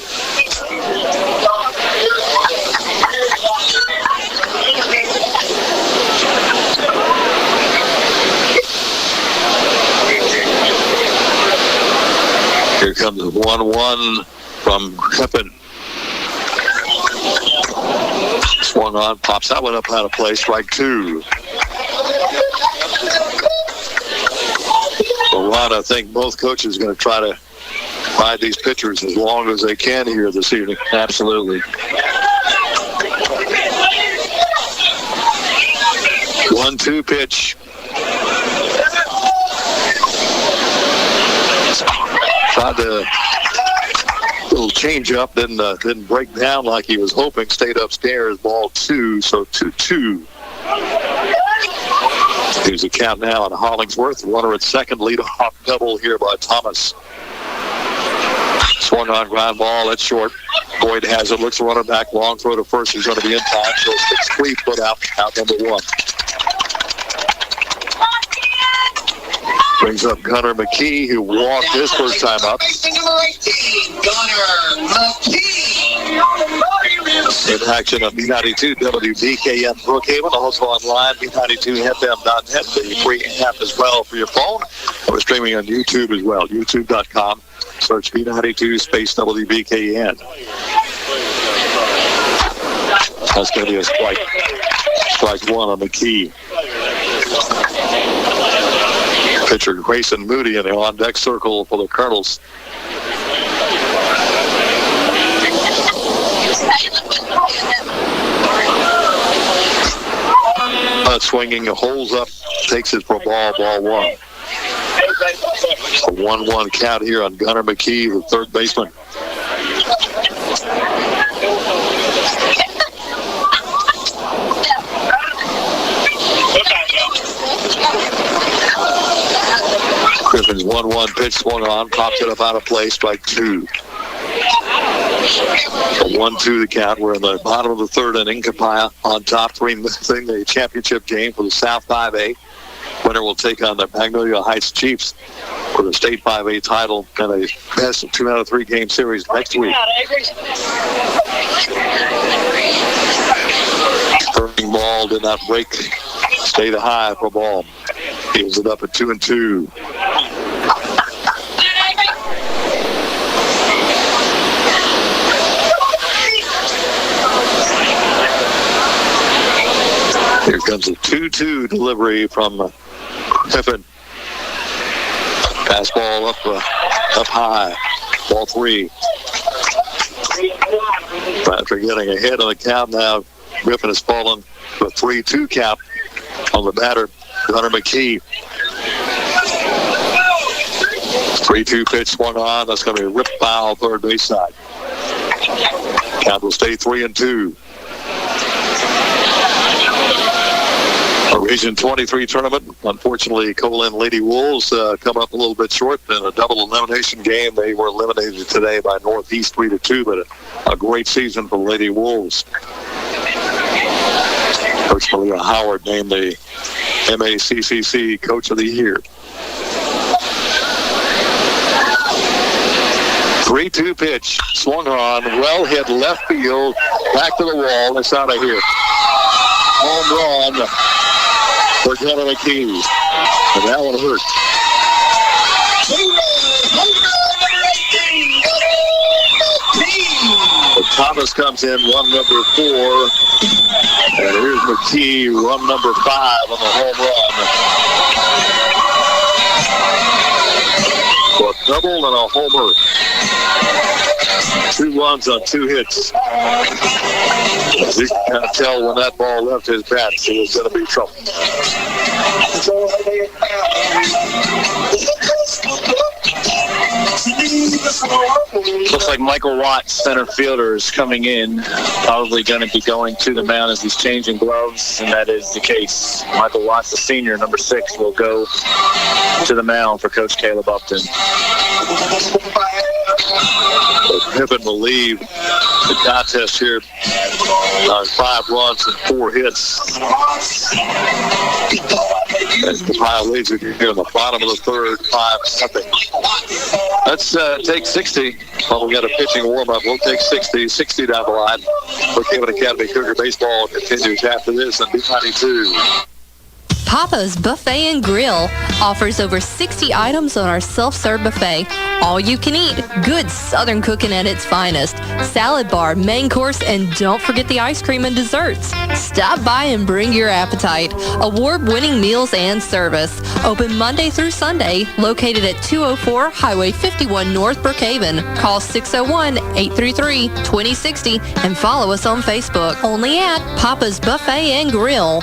S1: Here comes the 1-1 from Griffin. Swung on, pops that one up out of play. Strike 2. Well, Ron, I think both coaches are going to try to ride these pitchers as long as they can here this evening.
S2: Absolutely.
S1: 1-2 pitch. Tried to little change up, didn't break down like he was hoping. Stayed upstairs. Ball 2, so 2-2. Here's the count now on Hollingsworth. Runner at second, lead off double here by Thomas. Swung on ground ball. That's short. Boyd has it. Looks the runner back. Long throw to first. He's going to be in time. So 6-3 put out number 1. Brings up Gunnar McKee, who walked his first time up. In action on B92 WBKN Brookhaven, also online B92FM.net, the free app as well for your phone. We're streaming on YouTube as well, youtube.com. Search B92 space WBKN. That's going to be a strike 1 on McKee. Pitcher Grayson Moody in the on-deck circle for the Colonels. Swinging, holds up, takes it for ball 1. A 1-1 count here on Gunnar McKee, the third baseman. Griffin's 1-1 pitch swung on, pops it up out of play, strike 2. A 1-2 the count. We're in the bottom of the third inning. Copiah on top, 3-0, the championship game for the South 5A. Winner will take on the Magnolia Heights Chiefs for the state 5A title and a best of 2 out of 3 game series next week. Turning ball did not break. Stayed high for ball. Gives it up at 2-2. Here comes a 2-2 delivery from Griffin. Fastball up high. Ball 3. After getting ahead on the count now, Griffin has fallen to a 3-2 count on the batter, Gunnar McKee. 3-2 pitch swung on. That's going to be a rip foul third base side. Count will stay 3-2. A Region 23 tournament. Unfortunately, Colin Lady Wolves come up a little bit short in a double elimination game. They were eliminated today by Northeast 3-2, but a great season for Lady Wolves. Coach Malia Howard named the MACCC Coach of the Year. 3-2 pitch, swung on, well hit left field, back to the wall. It's out of here. Home run for Gunnar McKee. And that one hurt. But Thomas comes in, run number 4. And here's McKee, run number 5 on the home run. So a double and a homer. 2 runs on 2 hits. As you can kind of tell when that ball left his bat, it was going to be trouble.
S2: Looks like Michael Watts, center fielder, is coming in. Probably going to be going to the mound as he's changing gloves, and that is the case. Michael Watts, the senior, number 6, will go to the mound for Coach Caleb Upton.
S1: Pippen will leave the contest here on 5 runs and 4 hits. And Copiah leads it here in the bottom of the 3rd, 5-0. Let's take 60. Well, we got a pitching warm-up. We'll take 60 down the line. Brookhaven Academy Cougar Baseball continues after this on B92.
S10: Papa's Buffet and Grill offers over 60 items on our self-serve buffet. All you can eat, good Southern cooking at its finest. Salad bar, main course, and don't forget the ice cream and desserts. Stop by and bring your appetite. Award-winning meals and service. Open Monday through Sunday, located at 204 Highway 51 North Brookhaven. Call 601-833-2060 and follow us on Facebook. Only at Papa's Buffet and Grill.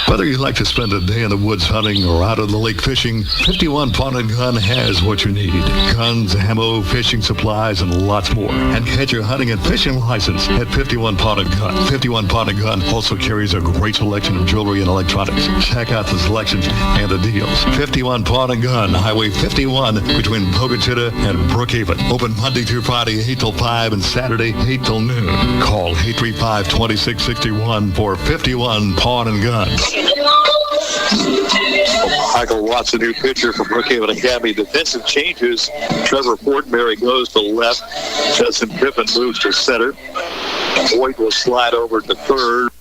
S9: Whether you like to spend a day in the woods hunting or out on the lake fishing, 51 Pawn & Gun has what you need. Guns, ammo, fishing supplies, and lots more. And get your hunting and fishing license at 51 Pawn & Gun. 51 Pawn & Gun also carries a great selection of jewelry and electronics. Check out the selections and the deals. 51 Pawn & Gun, Highway 51 between Pocatello and Brookhaven. Open Monday through Friday, 8 till 5, and Saturday, 8 till noon. Call 835-2661 for 51 Pawn & Gun.
S1: Michael Watts, a new pitcher from Brookhaven Academy. Defensive changes. Trevor Fortenberry goes to left. Justin Pippen moves to center. Boyd will slide over to third.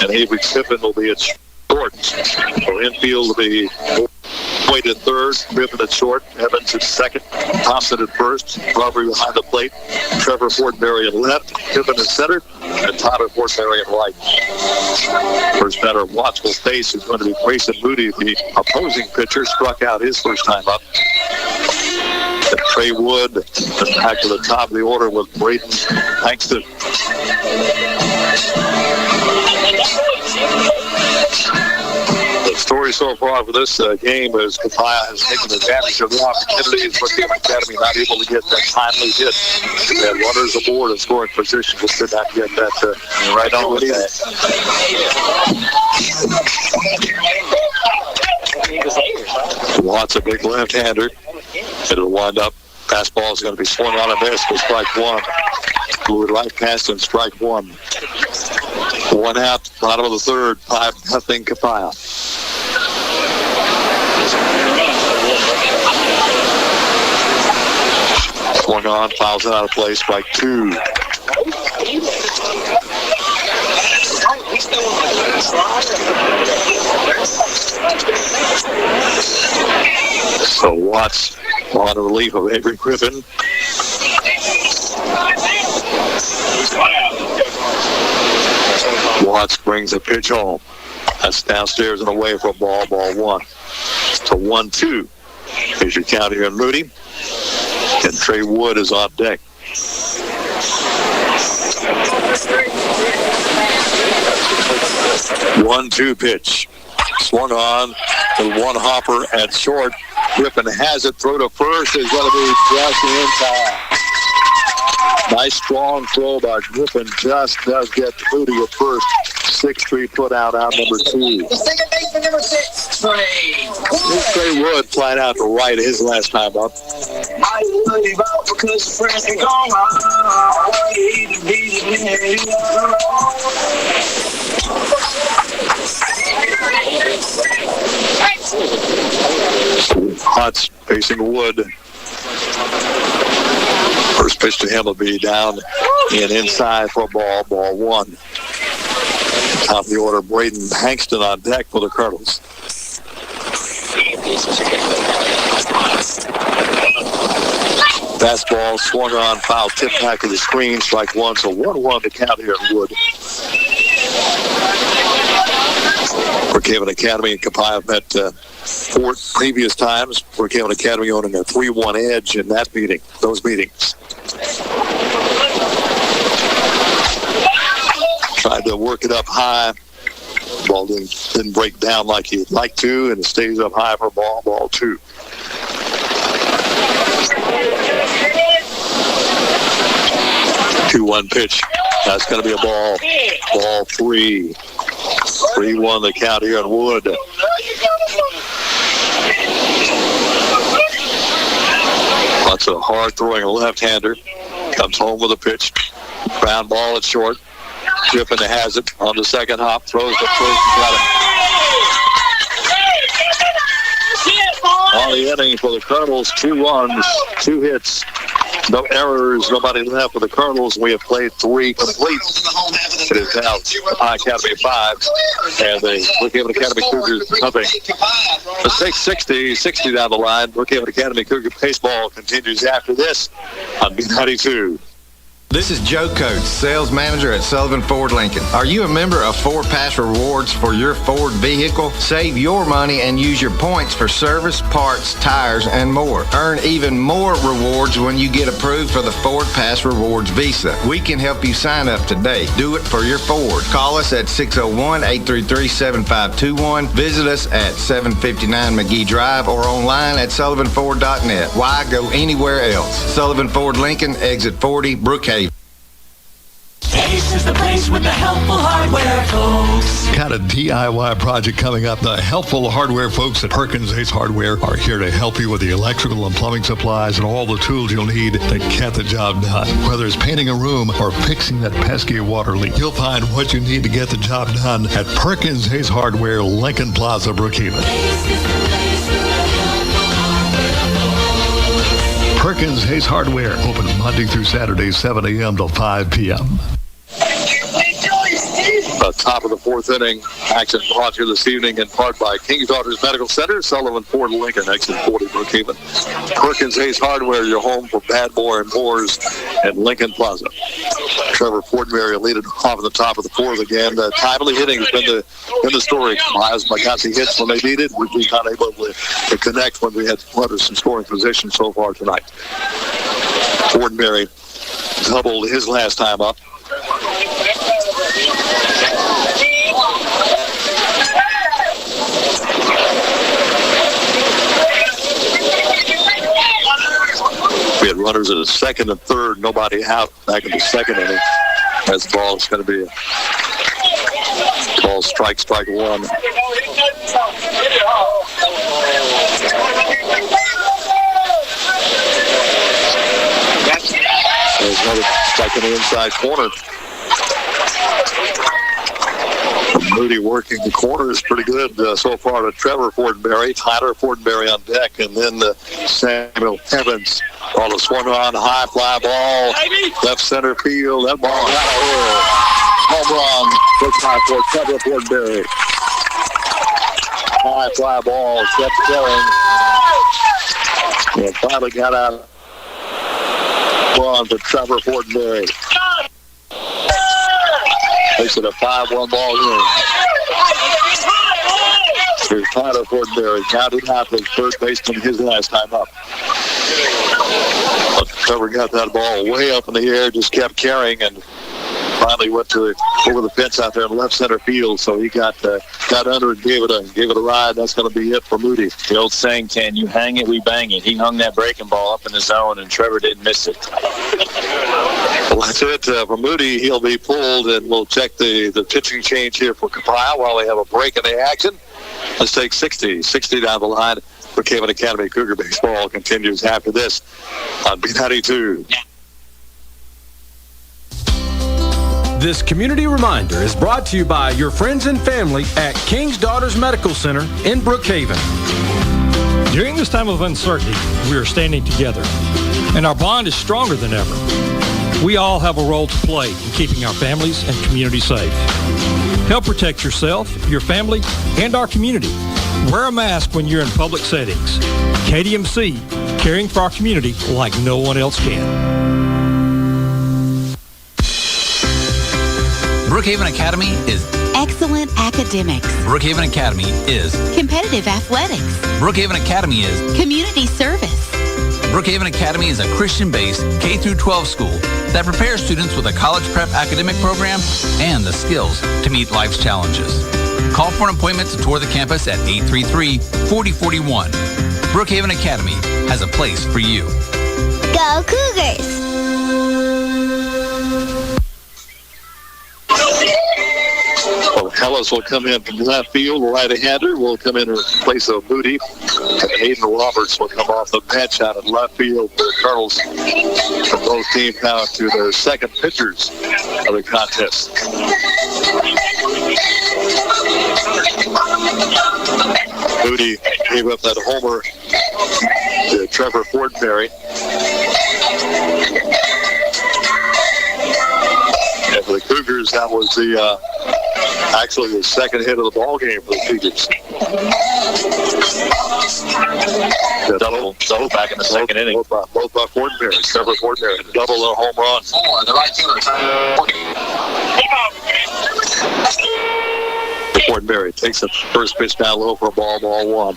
S1: And Avery Pippen will be at short. So infield will be Boyd at third, Pippen at short, Evans at second, Thompson at first, Robbery behind the plate, Trevor Fortenberry at left, Pippen at center, and Tyler Fortenberry at right. First batter Watts will face is going to be Grayson Moody, the opposing pitcher, struck out his first time up. And Trey Wood back to the top of the order with Braden Langston. The story so far for this game is Copiah has taken advantage of the opportunities, but the Academy not able to get that timely hit. They had runners aboard in scoring position, but did not get that right on with that. Watts, a big left-hander. It'll wind up. Fastball is going to be swung on a miss for strike 1. Fluid right past and strike 1. 1 out, bottom of the 3rd, 5-0 Copiah. Swung on, fouls it out of play, strike 2. So Watts on relief of Avery Griffin. Watts brings a pitch home. That's downstairs and away for ball 1. So 1-2. Here's your count here in Moody. And Trey Wood is on deck. 1-2 pitch. Swung on to one hopper at short. Griffin has it. Throw to first is going to be just in time. Nice strong throw by Griffin. Just does get Moody at first. 6-3 put out number 2.
S12: Second baseman number 6, Trey.
S1: Trey Wood flying out to right his last time up. Watts facing Wood. First pitch to him will be down and inside for ball 1. Top of the order, Braden Hankston on deck for the Colonels. Fastball swung on, foul tip back of the screen, strike one, so 1-1 to count here at Wood. Brookhaven Academy and Copiah met 4 previous times. Brookhaven Academy owning a 3-1 edge in those meetings. Tried to work it up high. Ball didn't break down like he'd like to, and it stays up high for ball 2. Two-one pitch. That's going to be a ball. Ball 3. 3-1 the count here on Wood. Lots of hard-throwing left-hander. Comes home with a pitch. Ground ball at short. Griffin has it on the second hop. Throws the first. Got it. On the inning for the Colonels, 2 runs, 2 hits. No errors, nobody left for the Colonels. We have played 3 complete. It is now Copiah Academy 5, and the Brookhaven Academy Cougars nothing. The 60 down the line. Brookhaven Academy Cougar baseball continues after this on B92.
S11: This is Joe Coates, sales manager at Sullivan Ford Lincoln. Are you a member of Ford Pass Rewards for your Ford vehicle? Save your money and use your points for service, parts, tires, and more. Earn even more rewards when you get approved for the Ford Pass Rewards Visa. We can help you sign up today. Do it for your Ford. Call us at 601-833-7521. Visit us at 759 McGee Drive or online at sullivanford.net. Why go anywhere else? Sullivan Ford Lincoln, exit 40, Brookhaven.
S12: Ace is the place with the helpful hardware, folks.
S9: Got a DIY project coming up. The helpful hardware folks at Perkins Ace Hardware are here to help you with the electrical and plumbing supplies and all the tools you'll need to get the job done. Whether it's painting a room or fixing that pesky water leak, you'll find what you need to get the job done at Perkins Ace Hardware, Lincoln Plaza, Brookhaven. Perkins Hayes Hardware, open Monday through Saturday, 7 a.m. till 5 p.m.
S1: Top of the 4th inning, action brought here this evening in part by King's Daughters Medical Center, Sullivan Ford Lincoln, exit 40, Brookhaven. Perkins Hayes Hardware, your home for Bad Boy and Moores and Lincoln Plaza. Trevor Fortenberry lead it off at the top of the 4th again. Timely hitting has been the story. Miles Makasi hits when they needed. We've been not able to connect when we had runners in scoring position so far tonight. Fortenberry doubled his last time up. We had runners at the 2nd and 3rd, nobody out back in the 2nd inning. As the ball is going to be a ball strike one. There's another strike in the inside corner. Moody working the corner is pretty good so far to Trevor Fortenberry, Tyler Fortenberry on deck, and then Samuel Evans. Ball is swung on, high fly ball, left center field. That ball out of here. Home run, first time for Trevor Fortenberry. High fly ball, kept going. And finally got out. Run for Trevor Fortenberry. Makes it a 5-1 ball game. Here's Tyler Fortenberry, counted out as first baseman his last time up. But Trevor got that ball way up in the air, just kept carrying, and finally went over the fence out there in left center field. So he got under and gave it a ride. That's going to be it for Moody.
S2: The old saying, Ken, you hang it, we bang it. He hung that breaking ball up in the zone, and Trevor didn't miss it.
S1: Well, that's it for Moody. He'll be pulled, and we'll check the pitching change here for Copiah while they have a break in the action. Let's take 60 down the line. Brookhaven Academy Cougar baseball continues after this on B92.
S4: This community reminder is brought to you by your friends and family at King's Daughters Medical Center in Brookhaven.
S5: During this time of uncertainty, we are standing together, and our bond is stronger than ever. We all have a role to play in keeping our families and community safe. Help protect yourself, your family, and our community. Wear a mask when you're in public settings. KDMC, caring for our community like no one else can.
S6: Brookhaven Academy is
S7: excellent academics.
S6: Brookhaven Academy is
S7: Competitive athletics.
S6: Brookhaven Academy is
S7: Community service.
S6: Brookhaven Academy is a Christian-based K-12 school that prepares students with a college prep academic program and the skills to meet life's challenges. Call for an appointment to tour the campus at 833-4041. Brookhaven Academy has a place for you.
S7: Go Cougars!
S1: Well, Hellas will come in from left field. The right-hander will come in place of Moody. And Hayden Roberts will come off the bench out in left field for the Cardinals. And both teams now to their second pitchers of the contest. Moody gave up that homer to Trevor Fortenberry. And for the Cougars, that was actually the second hit of the ball game for the Cougars. Double back in the second inning. Both by Fortenberry. Trevor Fortenberry. Double and a home run. Fortenberry takes the first pitch down low for a ball 1.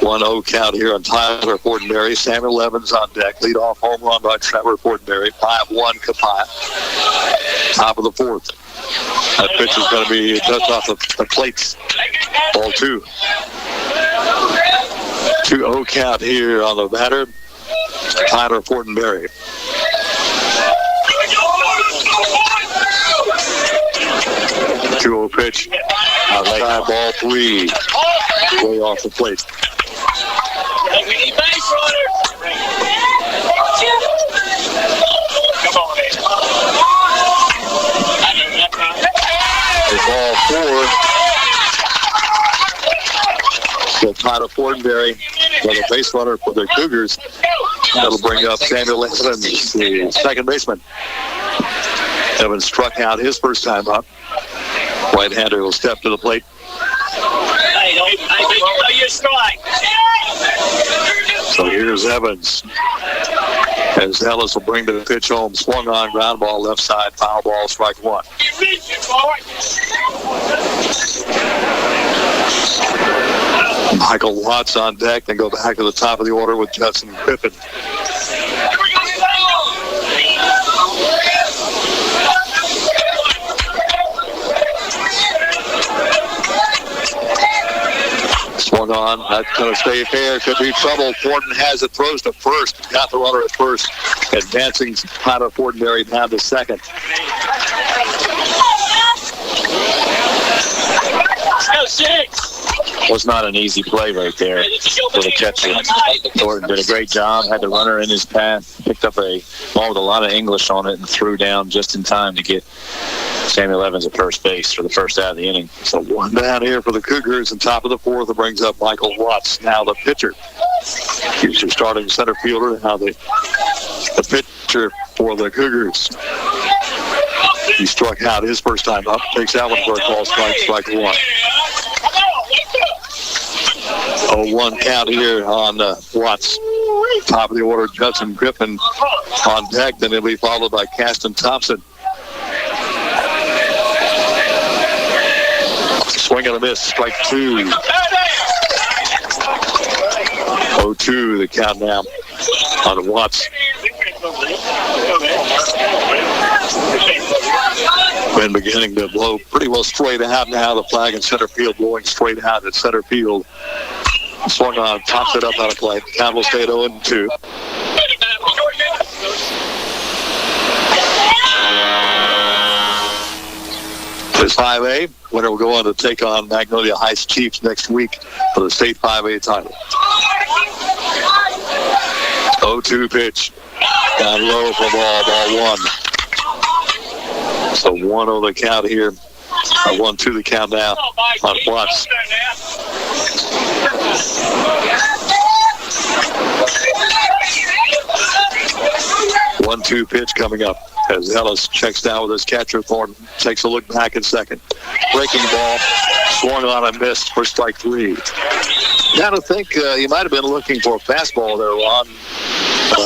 S1: 1-0 count here on Tyler Fortenberry. Samuel Evans on deck. Leadoff home run by Trevor Fortenberry. 5-1 Copiah. Top of the fourth. That pitch is going to be just off the plates. Ball 2. 2-0 count here on the batter. Tyler Fortenberry. 2-0 pitch. Outside ball 3. Way off the plate. Ball 4. So Tyler Fortenberry, the base runner for the Cougars. That'll bring up Samuel Evans, the second baseman. Evans struck out his first time up. Right-hander will step to the plate. So here's Evans. As Ellis will bring the pitch home. Swung on, ground ball left side, foul ball, strike 1. Michael Watts on deck, then go back to the top of the order with Judson Griffin. Swung on, that's going to stay fair, could be trouble. Fortin has it, throws to first, got the runner at first, advancing Tyler Fortenberry down to second.
S2: Was not an easy play right there for the catcher. Thornton did a great job, had the runner in his path, picked up a ball with a lot of English on it and threw down just in time to get Samuel Evans at first base for the first out of the inning.
S1: So one down here for the Cougars, and top of the fourth, it brings up Michael Watts, now the pitcher. He's your starting center fielder, now the pitcher for the Cougars. He struck out his first time up, takes that one for a call strike 1. 0-1 count here on Watts. Top of the order, Judson Griffin on deck. Then he'll be followed by Caston Thompson. Swing and a miss, strike 2. 0-2 the count now on Watts. Wind beginning to blow pretty well straight out now. The flag in center field blowing straight out at center field. Swung on, tops it up out of play. Count will stay at 0-2. This 5A. Winner will go on to take on Magnolia Heights Chiefs next week for the state 5A title. 0-2 pitch. Down low for ball 1. So 1-0 the count here. 1-2 the count now on Watts. 1-2 pitch coming up as Ellis checks down with his catcher. Thornton takes a look back in second. Breaking ball, swung on and missed for strike 3. Got to think he might have been looking for a fastball there, Ron.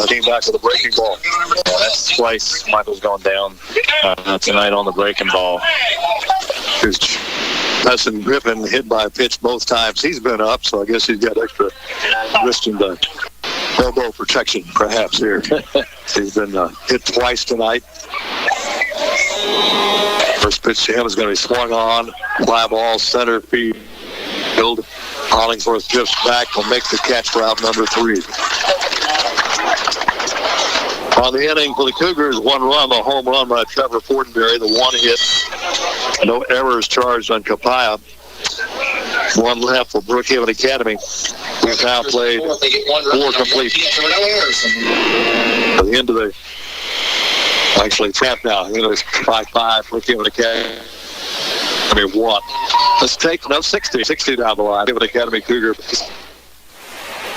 S1: Came back with a breaking ball.
S2: That's twice Michael's gone down tonight on the breaking ball.
S1: Dustin Griffin hit by a pitch both times. He's been up, so I guess he's got extra wrist and elbow protection, perhaps, here. He's been hit twice tonight. First pitch to him is going to be swung on. Fly ball, center field. Hollingsworth drifts back, will make the catch for out number 3. On the inning for the Cougars, 1 run, the home run by Trevor Fortenberry, the 1 hit. No errors charged on Copiah. 1 left for Brookhaven Academy. We've now played 4 complete. At the end of the, actually, trap now. You know, it's 5-5, Brookhaven Academy. 1. Let's take 60 down the line. Brookhaven Academy Cougar.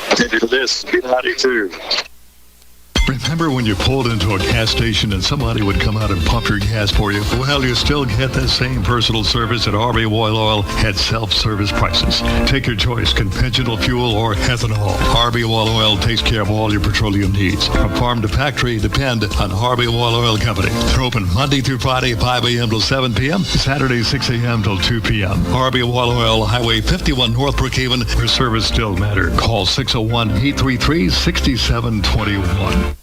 S1: Continue to this, B92.
S9: Remember when you pulled into a gas station and somebody would come out and pump your gas for you? Well, you still get that same personal service at RB Oil Oil at self-service prices. Take your choice, conventional fuel or ethanol. RB Oil Oil takes care of all your petroleum needs. From farm to factory, depend on RB Oil Oil Company. They're open Monday through Friday, 5 a.m. till 7 p.m., Saturday, 6 a.m. till 2 p.m. RB Oil Oil, Highway 51, North Brookhaven, where service still matters. Call 601-833-6721.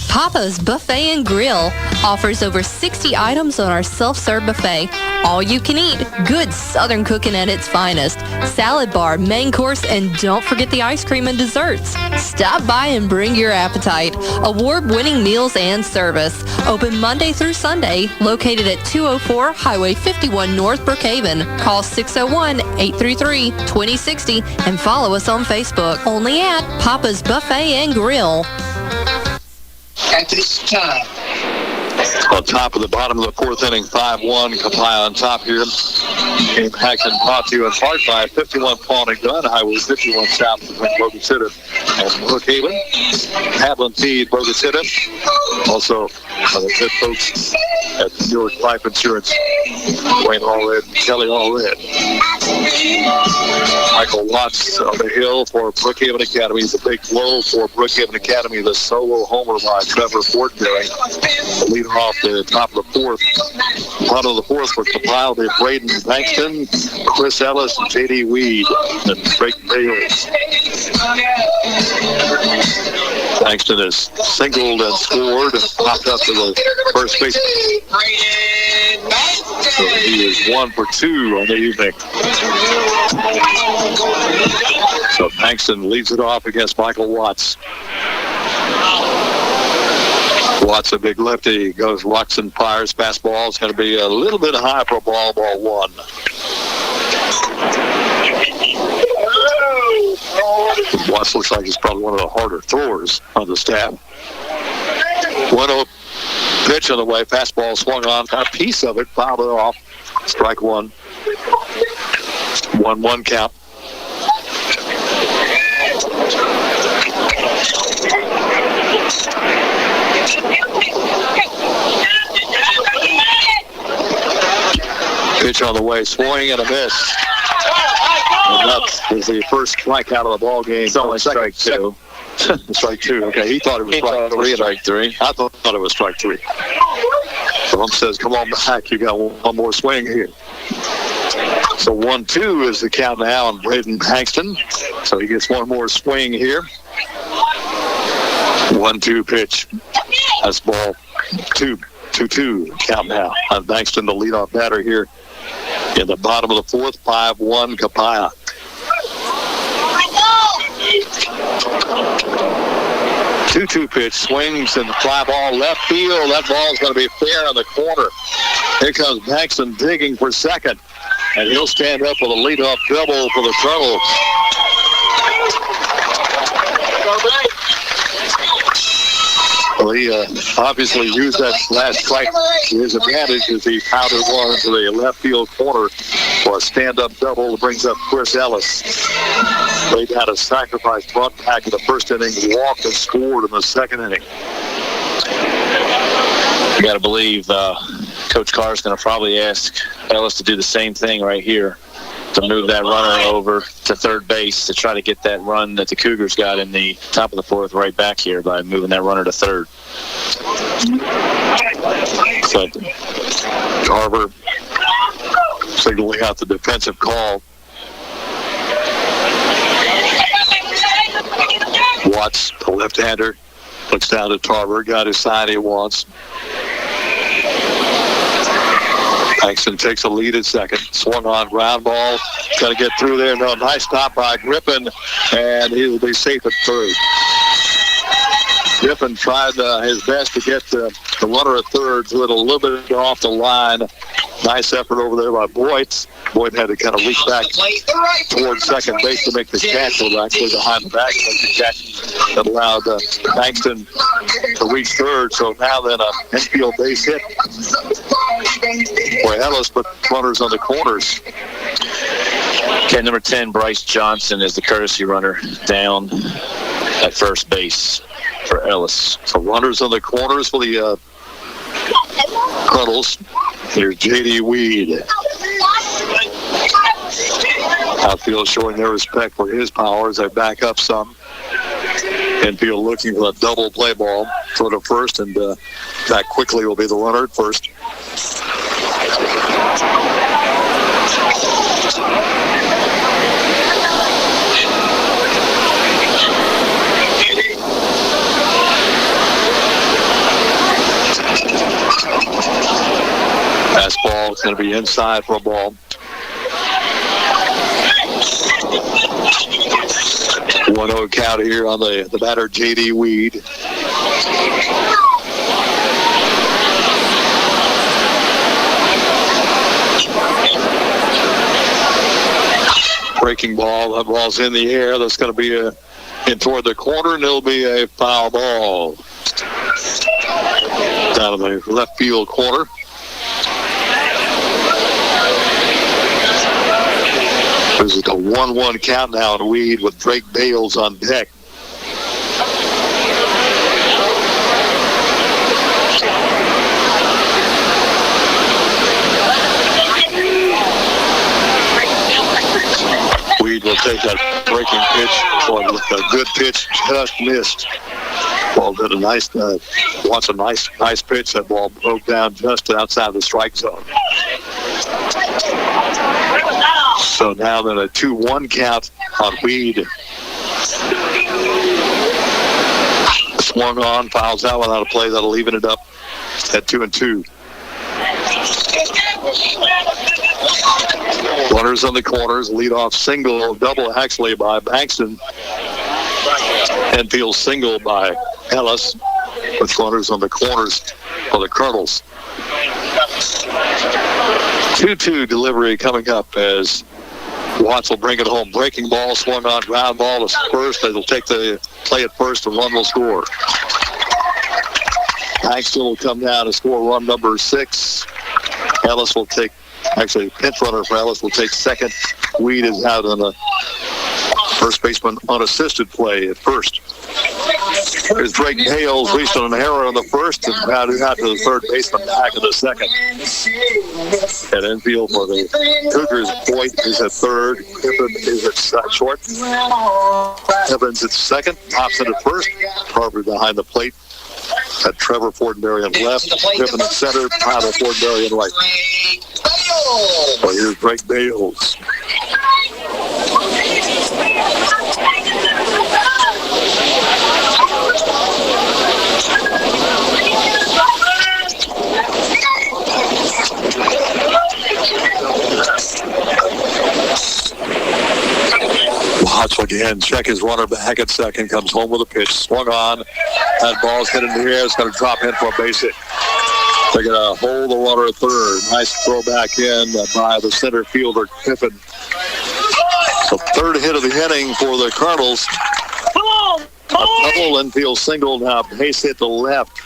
S10: Papa's Buffet and Grill offers over 60 items on our self-serve buffet. All you can eat, good Southern cooking at its finest. Salad bar, main course, and don't forget the ice cream and desserts. Stop by and bring your appetite. Award-winning meals and service. Open Monday through Sunday, located at 204 Highway 51 North Brookhaven. Call 601-833-2060 and follow us on Facebook. Only at Papa's Buffet and Grill.
S1: At this time. On top of the bottom of the 4th inning, 5-1. Copiah on top here. Game Hackson brought to you in part by 51 Pawn and Gun, Highway 51 South between Boca City and Brookhaven. Hadlin Feed, Boca City. Also, the good folks at New York Life Insurance, Wayne Allred and Kelly Allred. Michael Watts on the hill for Brookhaven Academy. The big blow for Brookhaven Academy. The solo homer by Trevor Fortenberry. Lead off the top of the 4th. Bottom of the 4th for Copiah, the Braden Bankston, Chris Ellis, and J.D. Weed, and Drake Bailey. Bankston has singled and scored, popped up to the first base. So he is 1 for 2 on the evening. So Bankston leads it off against Michael Watts. Watts, a big lefty, goes, rocks and fires. Fastball is going to be a little bit high for ball 1. Watts looks like he's probably one of the harder throwers on the staff. 1-0 pitch on the way. Fastball swung on. A piece of it, fouled it off. Strike 1. 1-1 count. Pitch on the way, swing and a miss. And that is the first strikeout of the ball game.
S2: It's only strike 2.
S1: Strike 2. Okay, he thought it was strike 3. I thought it was strike 3. So says, "Come on back. You got one more swing here." So 1-2 is the count now on Braden Bankston. So he gets one more swing here. 1-2 pitch. That's ball 2-2 count now on Bankston, the leadoff batter here in the bottom of the 4th. 5-1 Copiah. Two pitch, swings and fly ball left field. That ball is going to be fair in the corner. Here comes Bankston digging for second, and he'll stand up with a leadoff double for the Turtles. Well, he obviously used that last strike to his advantage as he pounded one into the left field corner for a stand-up double that brings up Chris Ellis. They had a sacrifice bunt back in the first inning, walked and scored in the second inning.
S2: You got to believe Coach Carr is going to probably ask Ellis to do the same thing right here, to move that runner over to third base to try to get that run that the Cougars got in the top of the fourth right back here by moving that runner to third.
S1: But Tarver signaling out the defensive call. Watts, the left-hander, looks down to Tarver, got his sign he wants. Langston takes a lead at second. Swung on, ground ball. Got to get through there. No, nice stop by Griffin, and he will be safe at third. Griffin tried his best to get the runner at third, threw it a little bit off the line. Nice effort over there by Boyd. Boyd had to kind of reach back towards second base to make the catch. It was actually behind the back to make the catch that allowed Langston to reach third. So now then an infield base hit for Ellis, but runners on the corners.
S2: Okay, number 10, Bryce Johnson is the courtesy runner down at first base for Ellis.
S1: So runners on the corners for the Cuddles. Here's J.D. Weed. Outfield showing their respect for his power as they back up some. Infield looking for a double play ball. Throw to first, and back quickly will be the runner at first. Fastball is going to be inside for a ball. 1-0 count here on the batter, J.D. Weed. Breaking ball. That ball's in the air. That's going to be in toward the corner, and it'll be a foul ball. Down in the left field corner. This is a 1-1 count now in Weed with Drake Bales on deck. Weed will take that breaking pitch, or a good pitch, just missed. Ball did a nice, wants a nice pitch. That ball broke down just outside the strike zone. So now then a 2-1 count on Weed. Swung on, fouls out without a play. That'll even it up at 2-2. Runners on the corners, leadoff single, double actually by Bankston. Infield single by Ellis, with runners on the corners for the Colonels. 2-2 delivery coming up as Watts will bring it home. Breaking ball, swung on, ground ball to first. They'll take the play at first and run will score. Bankston will come down to score run number 6. Ellis will take, actually pinch runner for Ellis will take second. Weed is out on the first baseman unassisted play at first. There's Drake Hales reached on an error on the first and out to the third baseman back in the second. At infield for the Cougars, Boyd is at third. Griffin is at short. Evans at second. Thompson at first. Harvard behind the plate. At Trevor Fortenberry on left. Griffin at center. Tyler Fortenberry on right. Well, here's Drake Bales. Watts again, check his runner back at second, comes home with a pitch, swung on. That ball's hit in the air, it's going to drop in for a base hit. They're going to hold the runner at third. Nice throw back in by the center fielder, Kiffin. So third hit of the inning for the Colonels.
S8: Come on,
S1: A double infield single now. Base hit to left.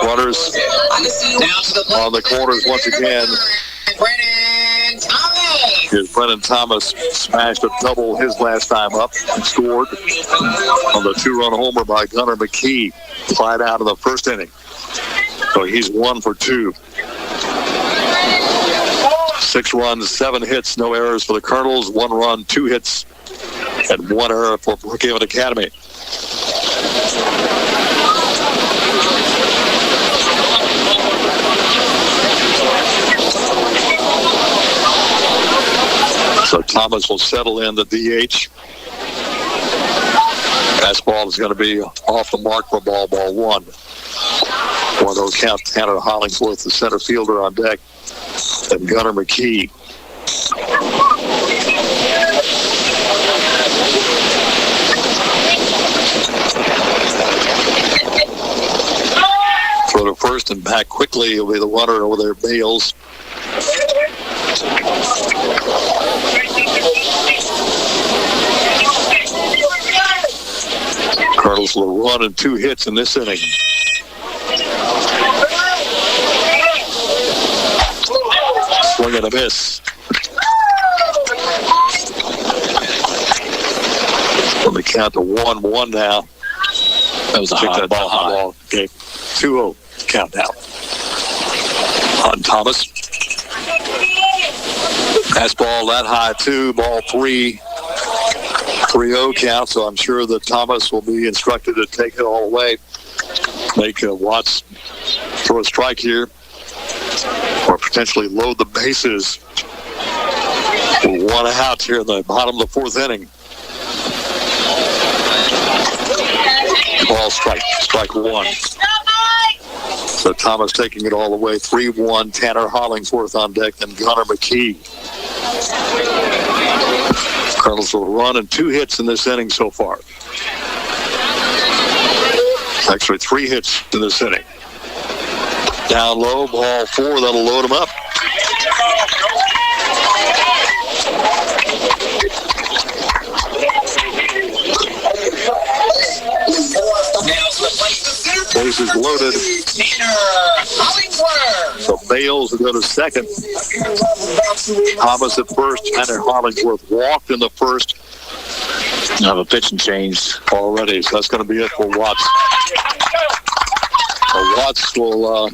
S1: Runners on the corners once again. Here's Brennan Thomas, smashed a double his last time up and scored on the 2-run homer by Gunnar McKee. Flied out in the first inning. So he's 1 for 2. 6 runs, 7 hits, no errors for the Colonels. 1 run, 2 hits, and 1 error for Brookhaven Academy. So Thomas will settle in the DH. Fastball is going to be off the mark for ball 1. 1-0 count. Tanner Hollingsworth, the center fielder, on deck. And Gunnar McKee. Throw to first and back quickly. Will be the runner over there, Bales. Colonels will run and 2 hits in this inning. Swing and a miss. From the count to 1-1 now.
S18: That was a high ball.
S1: Okay, 2-0 count now. On Thomas. Fastball that high too. Ball 3. 3-0 count, so I'm sure that Thomas will be instructed to take it all away. Make Watts throw a strike here, or potentially load the bases. With 1 out here in the bottom of the 4th inning. Ball strike 1. So Thomas taking it all the way. 3-1. Tanner Hollingsworth on deck, and Gunnar McKee. Colonels will run and 2 hits in this inning so far. Actually 3 hits in this inning. Down low, ball 4, that'll load him up. Bases loaded. So Bales will go to second. Thomas at first. Tanner Hollingsworth walked in the first. Now the pitching changed already, so that's going to be it for Watts. So Watts will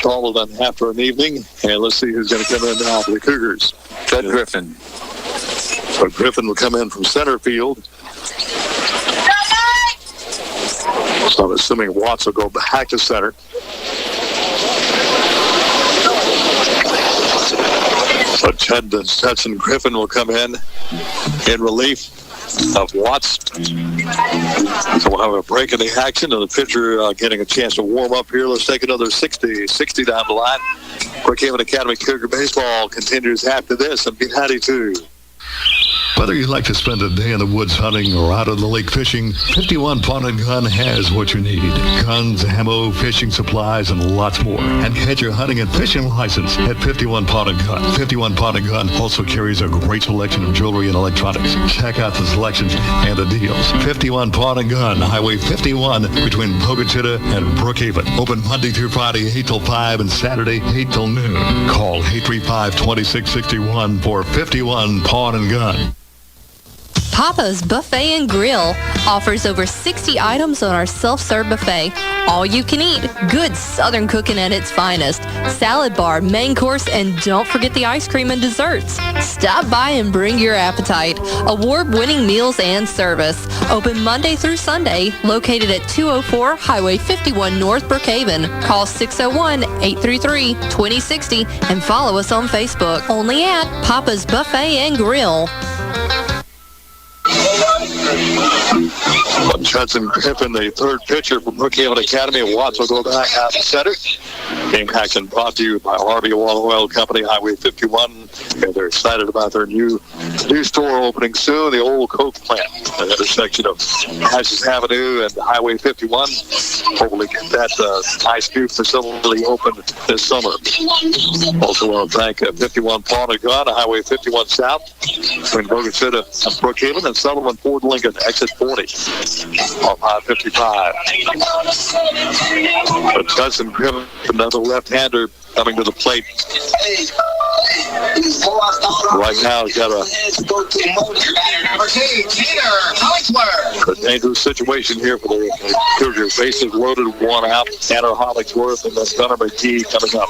S1: call it then after an evening, and let's see who's going to come in now for the Cougars.
S2: Ted Griffin.
S1: So Griffin will come in from center field. So I'm assuming Watts will go back to center. So Ted Stetson Griffin will come in relief of Watts. So we'll have a break in the action, and the pitcher getting a chance to warm up here. Let's take another 60 down the line. Brookhaven Academy Cougar Baseball continues after this on B92.
S9: Whether you like to spend a day in the woods hunting or out on the lake fishing, 51 Pawn & Gun has what you need. Guns, ammo, fishing supplies, and lots more. And get your hunting and fishing license at 51 Pawn & Gun. 51 Pawn & Gun also carries a great selection of jewelry and electronics. Check out the selections and the deals. 51 Pawn & Gun, Highway 51 between Pocatello and Brookhaven. Open Monday through Friday, 8 till 5, and Saturday, 8 till noon. Call 835-2661 for 51 Pawn & Gun.
S10: Papa's Buffet and Grill offers over 60 items on our self-serve buffet. All you can eat, good Southern cooking at its finest. Salad bar, main course, and don't forget the ice cream and desserts. Stop by and bring your appetite. Award-winning meals and service. Open Monday through Sunday, located at 204 Highway 51 North Brookhaven. Call 601-833-2060 and follow us on Facebook. Only at Papa's Buffet and Grill.
S1: Judson Griffin, the third pitcher from Brookhaven Academy. Watts will go back out to center. Game action brought to you by RB Oil Company, Highway 51. And they're excited about their new store opening soon, the old Coke plant, the intersection of Ashes Avenue and Highway 51. Hopefully get that nice new facility open this summer. Also want to thank 51 Pawn and Gun, Highway 51 South, between Bogota and Brookhaven, and Sullivan Ford Lincoln, exit 40 off I-55. But Judson Griffin, another left-hander, coming to the plate. Right now, he's got a dangerous situation here for the Cougars. Bases loaded, one out. Tanner Hollingsworth and then Gunnar McGee coming up.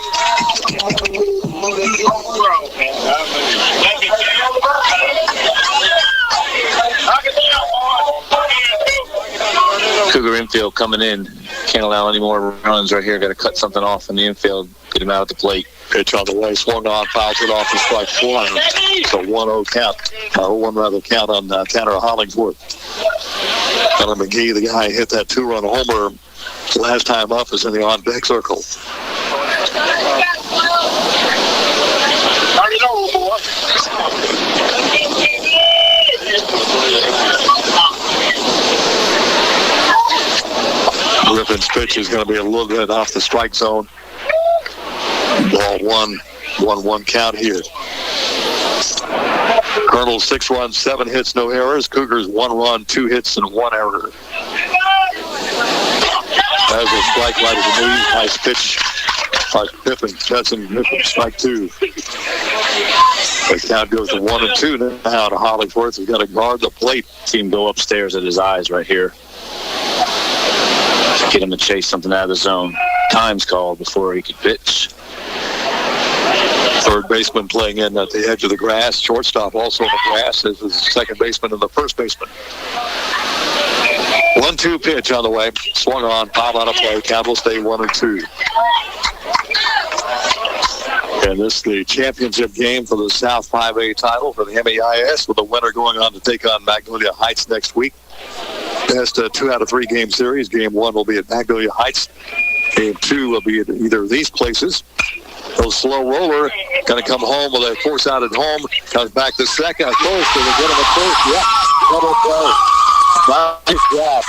S2: Cougar infield coming in. Can't allow any more runs right here. Got to cut something off in the infield. Get him out at the plate.
S1: Pitch on the way, swung on, fouls it off and strike one. So 1-0 count, 0-1 count on Tanner Hollingsworth. Gunnar McGee, the guy hit that 2-run homer last time up, is in the on-deck circle. Griffin's pitch is going to be a little bit off the strike zone. Ball 1-1 count here. Colonel 6 runs, 7 hits, no errors. Cougars 1 run, 2 hits, and 1 error. There's a strike right at the knee. Nice pitch by Griffin. Judson Griffin, strike 2. The count goes to 1-2 now to Hollingsworth. He's got to guard the plate.
S2: See him go upstairs at his eyes right here. Get him to chase something out of the zone. Time's called before he could pitch.
S1: Third baseman playing in at the edge of the grass. Shortstop also in the grass. This is the second baseman and the first baseman. 1-2 pitch on the way. Swung on, foul on a play. Count will stay 1-2. And this is the championship game for the South 5A title for the MEIS, with the winner going on to take on Magnolia Heights next week. Best 2 out of 3 game series. Game 1 will be at Magnolia Heights. Game 2 will be at either of these places. So slow roller, going to come home with a force out at home. Comes back to second. Close to the get him at first. Yep. Double play. Nice job.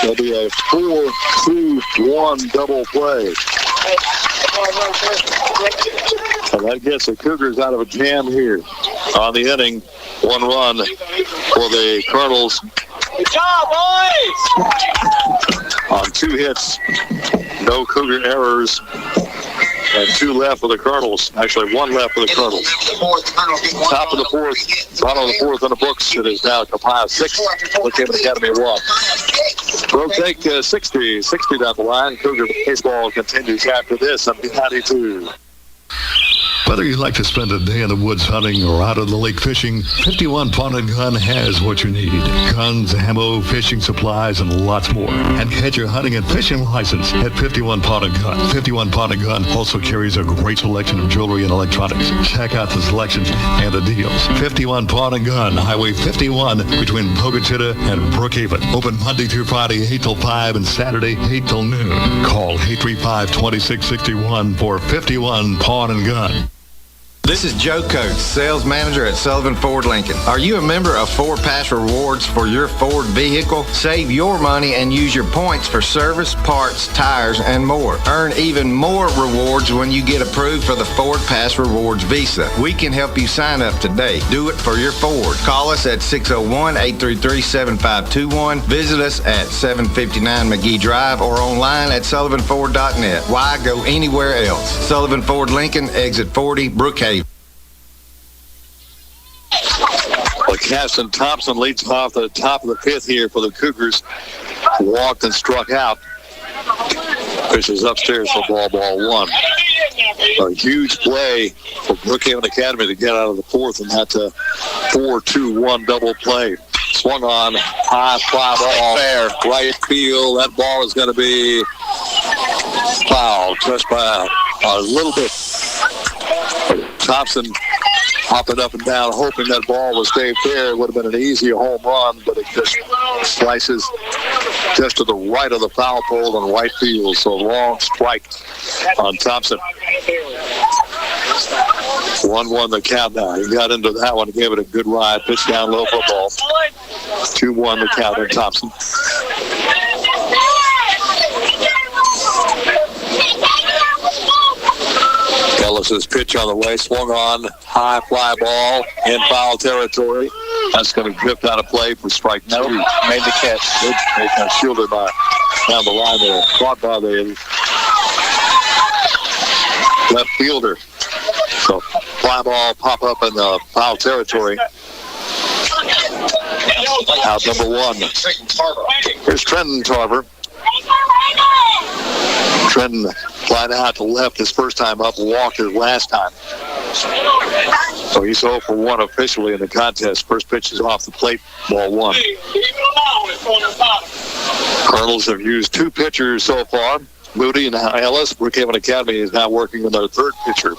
S1: There'll be a 4-2-1 double play. And that gets the Cougars out of a jam here on the inning. 1 run for the Colonels.
S8: Good job, boys!
S1: On 2 hits, no Cougar errors, and 2 left for the Colonels. Actually, 1 left for the Colonels. Top of the 4th, bottom of the 4th in the books. It is now Copiah 6, Brookhaven Academy 1. We'll take 60 down the line. Cougar baseball continues after this on B92.
S9: Whether you like to spend a day in the woods hunting or out on the lake fishing, 51 Pawn and Gun has what you need. Guns, ammo, fishing supplies, and lots more. And get your hunting and fishing license at 51 Pawn and Gun. 51 Pawn and Gun also carries a great selection of jewelry and electronics. Check out the selections and the deals. 51 Pawn and Gun, Highway 51, between Bogota and Brookhaven. Open Monday through Friday, 8 till 5, and Saturday, 8 till noon. Call 835-2661 for 51 Pawn and Gun.
S11: This is Joe Coates, sales manager at Sullivan Ford Lincoln. Are you a member of Ford Pass Rewards for your Ford vehicle? Save your money and use your points for service, parts, tires, and more. Earn even more rewards when you get approved for the Ford Pass Rewards Visa. We can help you sign up today. Do it for your Ford. Call us at 601-833-7521. Visit us at 759 McGee Drive or online at sullivanford.net. Why go anywhere else? Sullivan Ford Lincoln, exit 40, Brookhaven.
S1: Well, Casson Thompson leads off the top of the 5th here for the Cougars. Walked and struck out. Pitches upstairs for ball 1. A huge play for Brookhaven Academy to get out of the 4th, and that's a 4-2-1 double play. Swung on, high fly ball, fair, right field. That ball is going to be fouled, just by a little bit. Thompson hopping up and down, hoping that ball would stay fair. It would have been an easy home run, but it just slices just to the right of the foul pole in right field. So long strike on Thompson. 1-1 the count now. He got into that one, gave it a good ride, pitched down low for a ball. 2-1 the count on Thompson. Ellis's pitch on the way, swung on, high fly ball in foul territory. That's going to drift out of play for strike two.
S2: Nope, made the catch.
S1: Shielded by down the line there, caught by the left fielder. So fly ball pop up in the foul territory. Out number one. Here's Trenton Tarver. Trenton flying out to left his first time up, walked his last time. So he's 0 for 1 officially in the contest. First pitch is off the plate, ball one. Colonels have used 2 pitchers so far. Moody and Ellis. Brookhaven Academy is now working on their 3rd pitcher.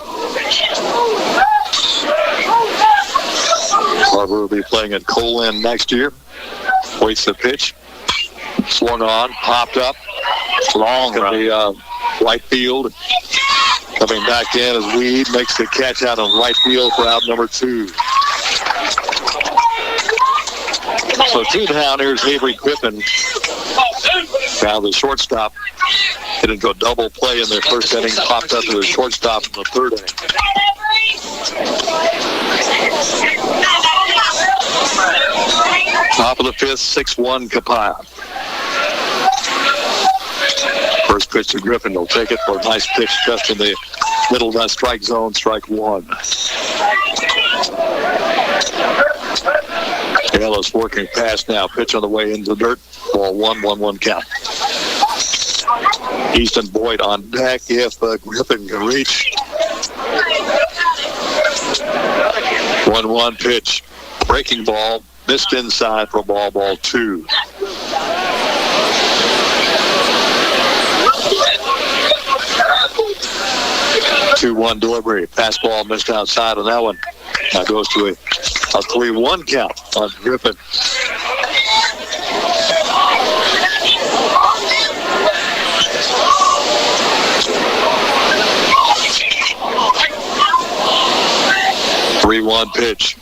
S1: Tarver will be playing at Colin next year. Waits the pitch. Swung on, popped up. Long to the right field. Coming back in as Weed makes the catch out on right field for out number 2. So 2 down. Here's Avery Griffin. Now the shortstop hit into a double play in their first inning. Popped up to the shortstop in the 3rd inning. Top of the 5th, 6-1 Copiah. First pitch to Griffin. He'll take it for a nice pitch just in the middle of that strike zone, strike 1. Ellis working past now. Pitch on the way into the dirt. Ball 1-1 count. Easton Boyd on deck if Griffin can reach. 1-1 pitch. Breaking ball. Missed inside for ball 2. Two-one delivery. Fastball missed outside on that one. Now goes to a 3-1 count on Griffin. Three-one pitch.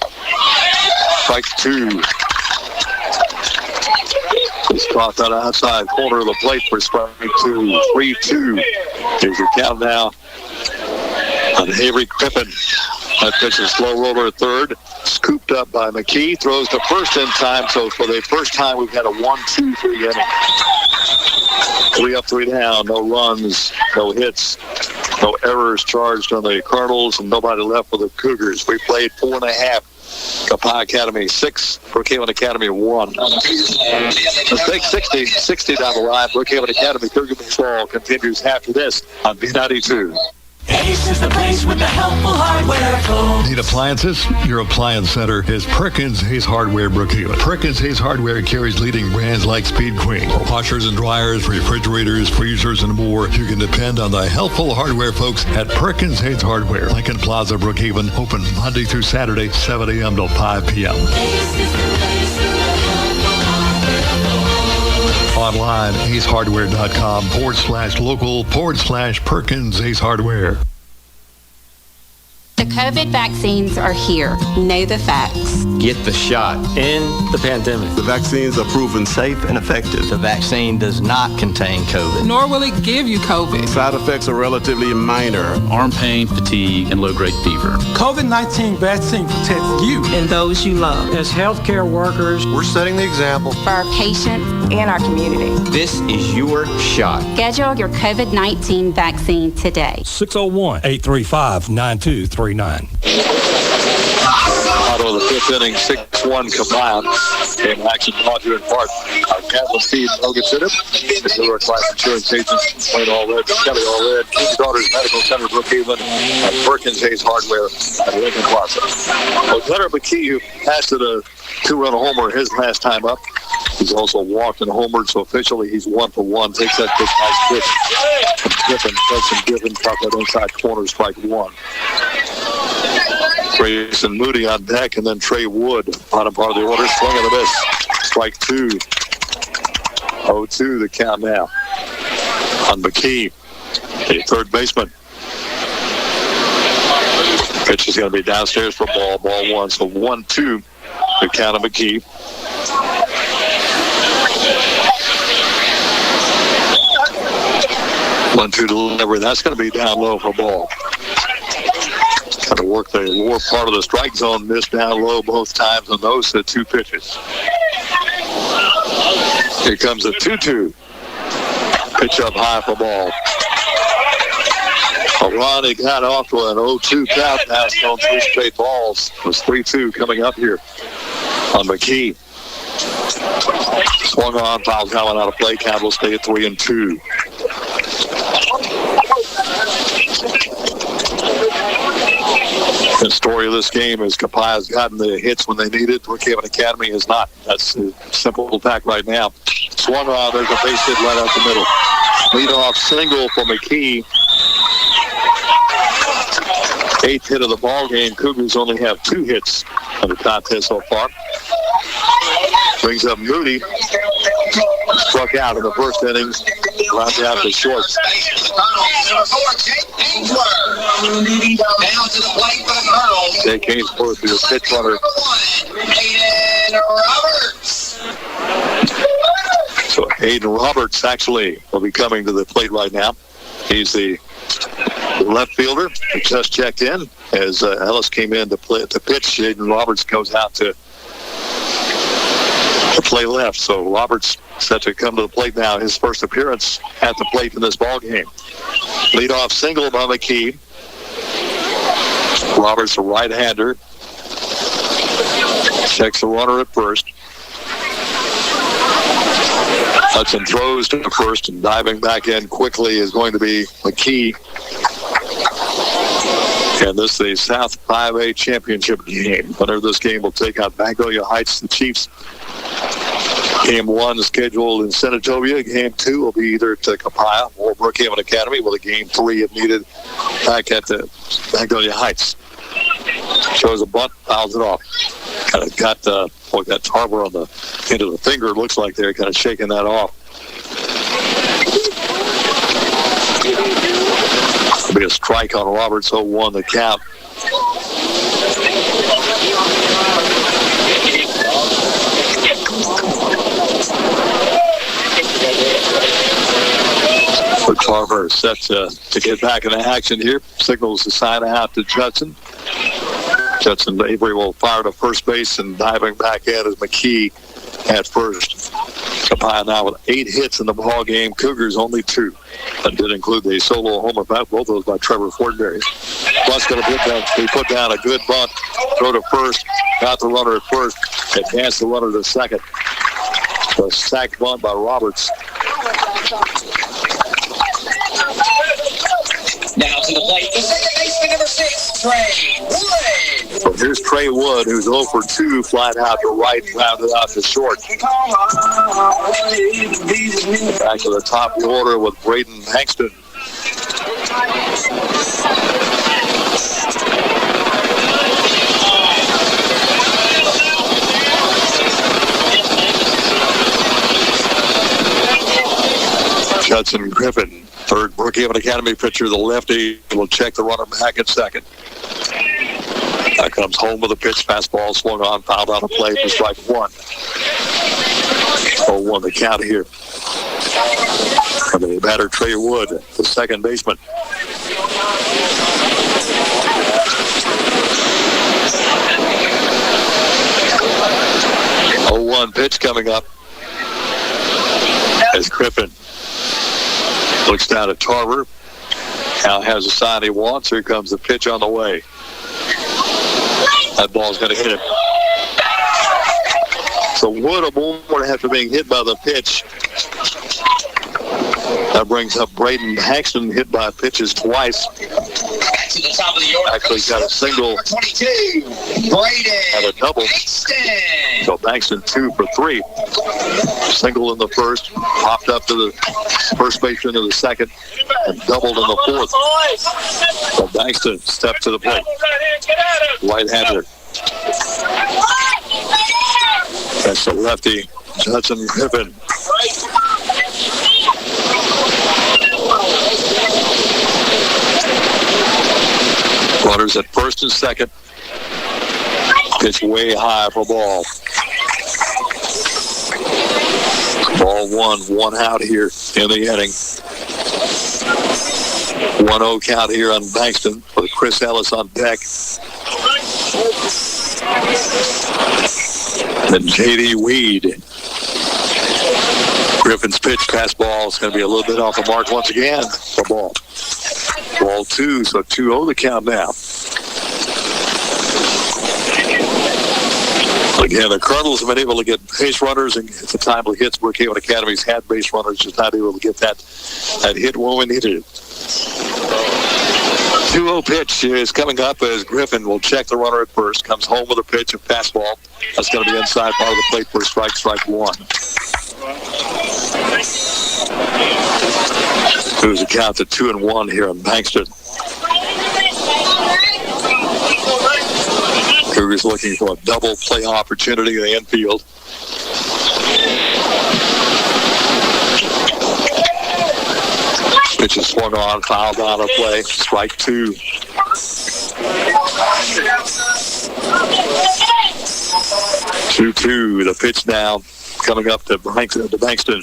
S1: Strike 2. He's caught that outside corner of the plate for strike 2. 3-2. Here's your count now on Avery Griffin. That pitch is slow roller 3rd. Scooped up by McKee. Throws to first in time. So for the first time, we've had a 1-2 for the inning. 3 up, 3 down. No runs, no hits, no errors charged on the Cardinals, and nobody left for the Cougars. We played 4.5. Copiah Academy 6, Brookhaven Academy 1. Let's take 60 down the line. Brookhaven Academy Cougar baseball continues after this on B92.
S12: Ace is the place with the helpful hardware.
S9: Need appliances? Your appliance center is Perkins Hayes Hardware Brookhaven. Perkins Hayes Hardware carries leading brands like Speed Queen. For washers and dryers, refrigerators, freezers, and more, you can depend on the helpful hardware folks at Perkins Hayes Hardware. Lincoln Plaza, Brookhaven, open Monday through Saturday, 7 a.m. till 5 p.m. Online, acehardware.com/local/Perkins Ace Hardware.
S13: The COVID vaccines are here. Know the facts.
S14: Get the shot.
S18: In the pandemic,
S16: The vaccines are proven safe and effective.
S14: The vaccine does not contain COVID.
S17: Nor will it give you COVID.
S16: Side effects are relatively minor.
S18: arm pain, fatigue, and low-grade fever.
S19: COVID-19 vaccine protects you
S17: And those you love.
S19: as healthcare workers.
S16: We're setting the example.
S13: For our patients and our community.
S14: This is your shot.
S13: Schedule your COVID-19 vaccine today.
S5: 601-835-9239.
S1: Out of the 5th inning, 6-1 Copiah. Game action brought to you in part by Catholic Steve Hogan Center. The New York Life Insurance Agents, Plain All Red, Kelly All Red, King's Daughters Medical Center, Brookhaven, and Perkins Hayes Hardware at Lincoln Plaza. Well, Leonard McKee, who passed it a 2-run homer his last time up. He's also walked and homered, so officially he's 1 for 1. Takes that big nice pitch. Griffin, caught that inside corner, strike 1. Grayson Moody on deck, and then Trey Wood, bottom part of the order, swing and a miss. Strike two. 0-2 the count now on McKee, the third baseman. Pitch is going to be downstairs for ball one. So 1-2 the count of McKee. One-two delivery. That's going to be down low for ball. Got to work the lower part of the strike zone. Missed down low both times on those two pitches. Here comes a 2-2. Pitch up high for ball. Ronnie got off to an 0-2 count. Now it's on 3 straight balls. It was 3-2 coming up here on McKee. Swung on, foul coming out of play. Count will stay at 3-2. The story of this game is Copiah has gotten the hits when they need it. Brookhaven Academy has not. That's the simple fact right now. Swung on, there's a base hit right out the middle. Leadoff single for McKee. 8th hit of the ball game. Cougars only have 2 hits in the contest so far. Brings up Moody. Struck out in the first innings. Round out to short. Jake Ainsworth is a pitch runner. So Hayden Roberts actually will be coming to the plate right now. He's the left fielder who just checked in as Ellis came in to pitch. Hayden Roberts goes out to play left. So Roberts set to come to the plate now. His first appearance at the plate in this ball game. Leadoff single by McKee. Roberts, a right-hander, checks the runner at first. Hudson throws to first, and diving back in quickly is going to be McKee. And this is the South 5A Championship game. Winner of this game will take out Magnolia Heights, the Chiefs. Game 1 is scheduled in Senatobia. Game 2 will be either to Copiah or Brookhaven Academy, with a Game 3, if needed, back at the Magnolia Heights. Shows a bunt, fouls it off. Kind of got that Tarver on the end of the finger, it looks like they're kind of shaking that off. It'll be a strike on Roberts, 0-1 the count. Tarver set to get back in the action here. Signals the sign out to Judson. Judson Avery will fire to first base, and diving back in is McKee at first. Copiah now with 8 hits in the ball game. Cougars only 2. That did include the solo homer, both of those by Trevor Fordberry. Plus going to put down a good bunt. Throw to first. Got the runner at first. Advance the runner to second. The sack bunt by Roberts.
S3: Now to the plate, the second baseman, number 6, Trey Wood.
S1: So here's Trey Wood, who's 0 for 2, flying out to right, rounded out to short. Back to the top of the order with Braden Hankston. Judson Griffin, third Brookhaven Academy pitcher, the lefty, will check the runner back at second. That comes home with a pitch, fastball swung on, fouled on a play for strike 1. 0-1 the count here. And the batter, Trey Wood, the second baseman. Oh, 0-1 pitch coming up as Griffin looks down at Tarver. Now has a sign he wants. Here comes the pitch on the way. That ball's going to hit him. So Wood a moment after being hit by the pitch. That brings up Braden Hankston, hit by pitches twice.
S3: To the top of the order.
S1: Actually got a single.
S3: 22, Braden
S1: Had a double.
S3: Hankston.
S1: So Bankston 2 for 3. Single in the first, popped up to the first baseman in the second, and doubled in the fourth. So Bankston stepped to the plate. Right-hander. That's the lefty, Judson Griffin. Runners at first and second. Pitch way high for ball. Ball one out here in the inning. 1-0 count here on Bankston with Chris Ellis on deck. And J.D. Weed. Griffin's pitch, pass ball is going to be a little bit off the mark once again for ball. Ball 2, so 2-0 the count now. Again, the Colonels have been able to get base runners, and at the time of the hits, Brookhaven Academy's had base runners, just not able to get that hit when we needed it. 2-0 pitch is coming up as Griffin will check the runner at first, comes home with a pitch, a fastball. That's going to be inside part of the plate for strike one. Moves the count to 2-1 here in Bankston. Cougars looking for a double play opportunity in the infield. Pitch is swung on, fouled out of play. Strike 2. The pitch now coming up to Bankston.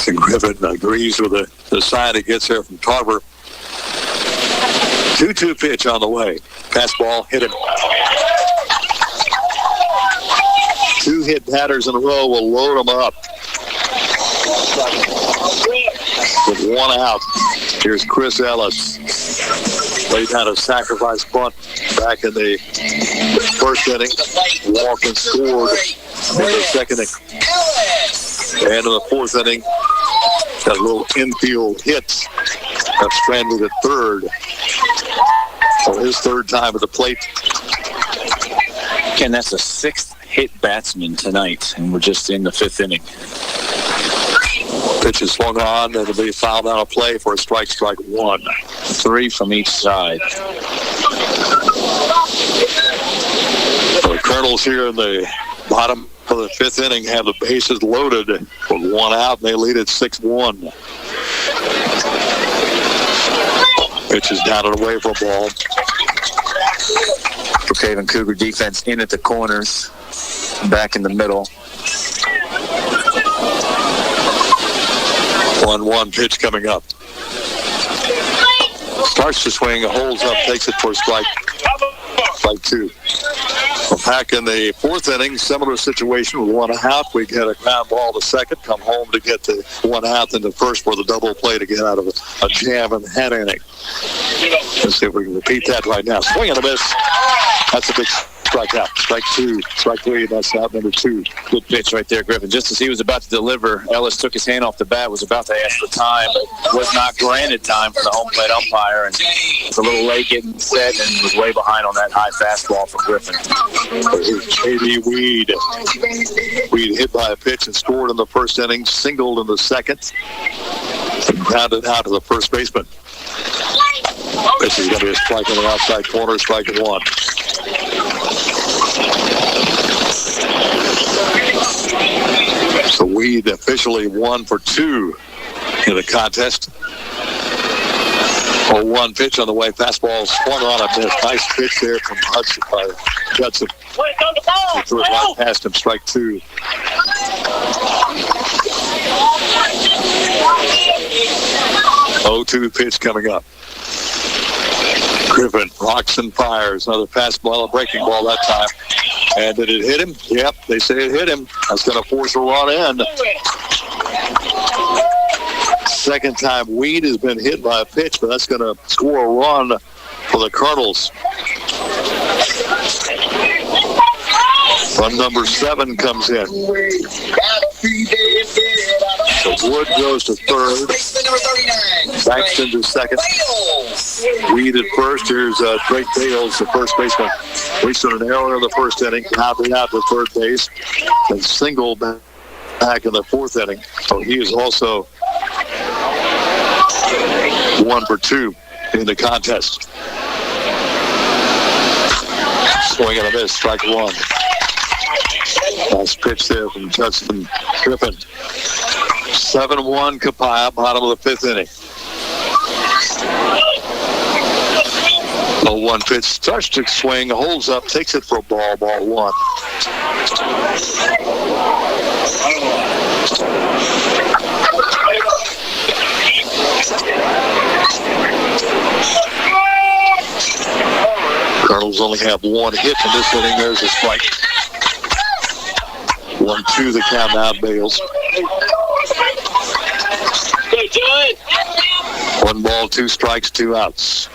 S1: And Griffin agrees with the sign it gets there from Tarver. 2-2 pitch on the way. Fastball hit him. 2 hit batters in a row will load them up. With 1 out, here's Chris Ellis. Laid down a sacrifice bunt back in the first inning. Walking scored in the second inning. And in the fourth inning, that little infield hit got stranded at third. For his third time at the plate.
S2: Ken, that's a 6th hit batsman tonight, and we're just in the 5th inning.
S1: Pitch is swung on, and it'll be fouled out of play for a strike 1.
S2: 3 from each side.
S1: So the Colonels here in the bottom of the 5th inning have the bases loaded with 1 out, and they lead at 6-1. Pitch is down and away for a ball.
S2: Brookhaven Cougar defense in at the corners, back in the middle.
S1: 1-1 pitch coming up. Starts to swing, holds up, takes it for strike 2. Back in the 4th inning, similar situation with 1 out. We get a ground ball to second, come home to get the 1 out, and the first for the double play to get out of a jam in the head inning. Let's see if we can repeat that right now. Swing and a miss. That's a big strikeout. Strike 2, strike 3, that's out number 2.
S2: Good pitch right there, Griffin. Just as he was about to deliver, Ellis took his hand off the bat, was about to ask for time, but was not granted time from the home plate umpire, and was a little late getting set and was way behind on that high fastball from Griffin.
S1: J.D. Weed. Weed hit by a pitch and scored in the first inning, singled in the second, and grounded out to the first baseman. This is going to be a strike in the outside corner, strike 1. So Weed officially 1 for 2 in the contest. 0-1 pitch on the way. Fastball swung on a miss. Nice pitch there from Judson. He threw it right past him. Strike 2. Oh, 2 pitch coming up. Griffin rocks and fires. Another fastball, a breaking ball that time. And did it hit him? Yep, they say it hit him. That's going to force a run in. Second time Weed has been hit by a pitch, but that's going to score a run for the Colonels. Run number 7 comes in. So Wood goes to third. Bankston to second. Reed at first. Here's Drake Bales, the first baseman. Reached an error in the first inning. Grounded out to third base. And singled back in the fourth inning. So he is also 1 for 2 in the contest. Swing and a miss, strike one. Nice pitch there from Justin Griffin. 7-1 Copiah, bottom of the fifth inning. 0-1 pitch, starts to swing, holds up, takes it for a ball one. Cardinals only have one hit in this inning. There's a strike. 1-2 the count now, Bales. 1 ball, 2 strikes, 2 outs.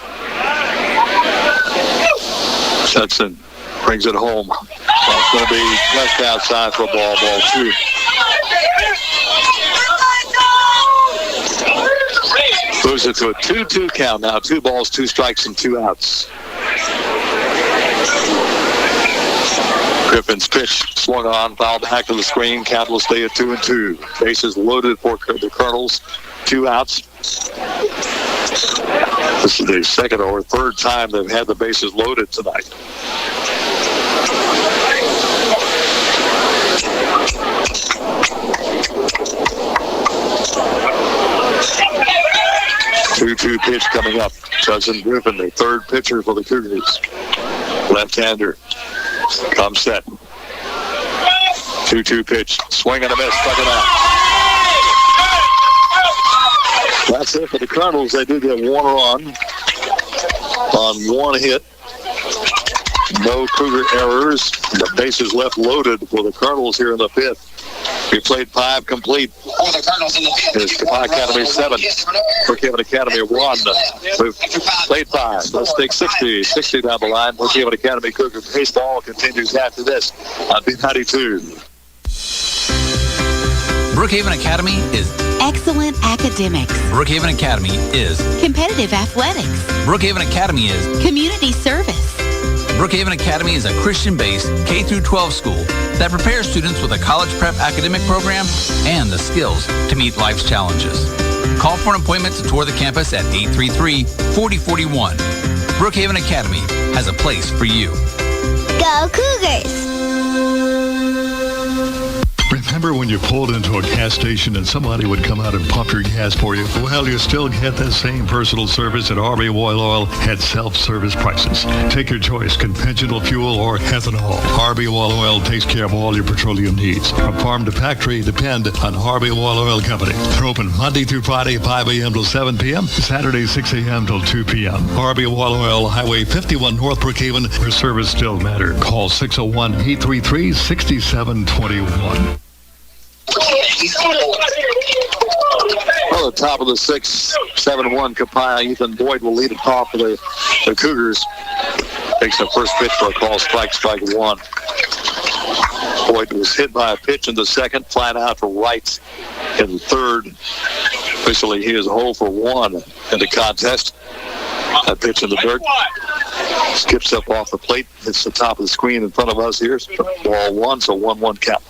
S1: Judson brings it home. It's going to be just outside for ball 2. Moves it to a 2-2 count now. 2 balls, 2 strikes, and 2 outs. Griffin's pitch swung on, fouled back to the screen. Count will stay at 2-2. Bases loaded for the Colonels. 2 outs. This is the second or third time they've had the bases loaded tonight. Two-two pitch coming up. Judson Griffin, the third pitcher for the Cougars. Left-hander. Comes set. 2-2 pitch. Swing and a miss. Struck it out. That's it for the Cardinals. They do get 1 run on 1 hit. No Cougar errors. The bases left loaded for the Cardinals here in the 5th. We played 5 complete. It's Copiah Academy 7. Brookhaven Academy 1. We've played 5. Let's take 60 down the line. Brookhaven Academy Cougar baseball continues after this on B92.
S6: Brookhaven Academy is
S7: excellent academics.
S6: Brookhaven Academy is
S7: competitive athletics.
S6: Brookhaven Academy is
S7: community service.
S6: Brookhaven Academy is a Christian-based K-12 school that prepares students with a college prep academic program and the skills to meet life's challenges. Call for an appointment to tour the campus at 833-4041. Brookhaven Academy has a place for you.
S7: Go Cougars!
S9: Remember when you pulled into a gas station and somebody would come out and pump your gas for you? Well, you still get that same personal service at RB Oil Oil at self-service prices. Take your choice, conventional fuel or ethanol. RB Oil Oil takes care of all your petroleum needs. From farm to factory, depend on RB Oil Oil Company. They're open Monday through Friday, 5 a.m. till 7 p.m., Saturday, 6 a.m. till 2 p.m. RB Oil Oil, Highway 51, North Brookhaven, where service still matters. Call 601-833-6721.
S1: Well, the top of the 6th, 7-1 Copiah. Ethan Boyd will lead it off for the Cougars. Takes the first pitch for a call, strike one. Boyd was hit by a pitch in the second, flat out for right in the third. Officially, he is 0 for 1 in the contest. That pitch in the dirt. Skips up off the plate, hits the top of the screen in front of us here. Ball 1, so 1-1 count.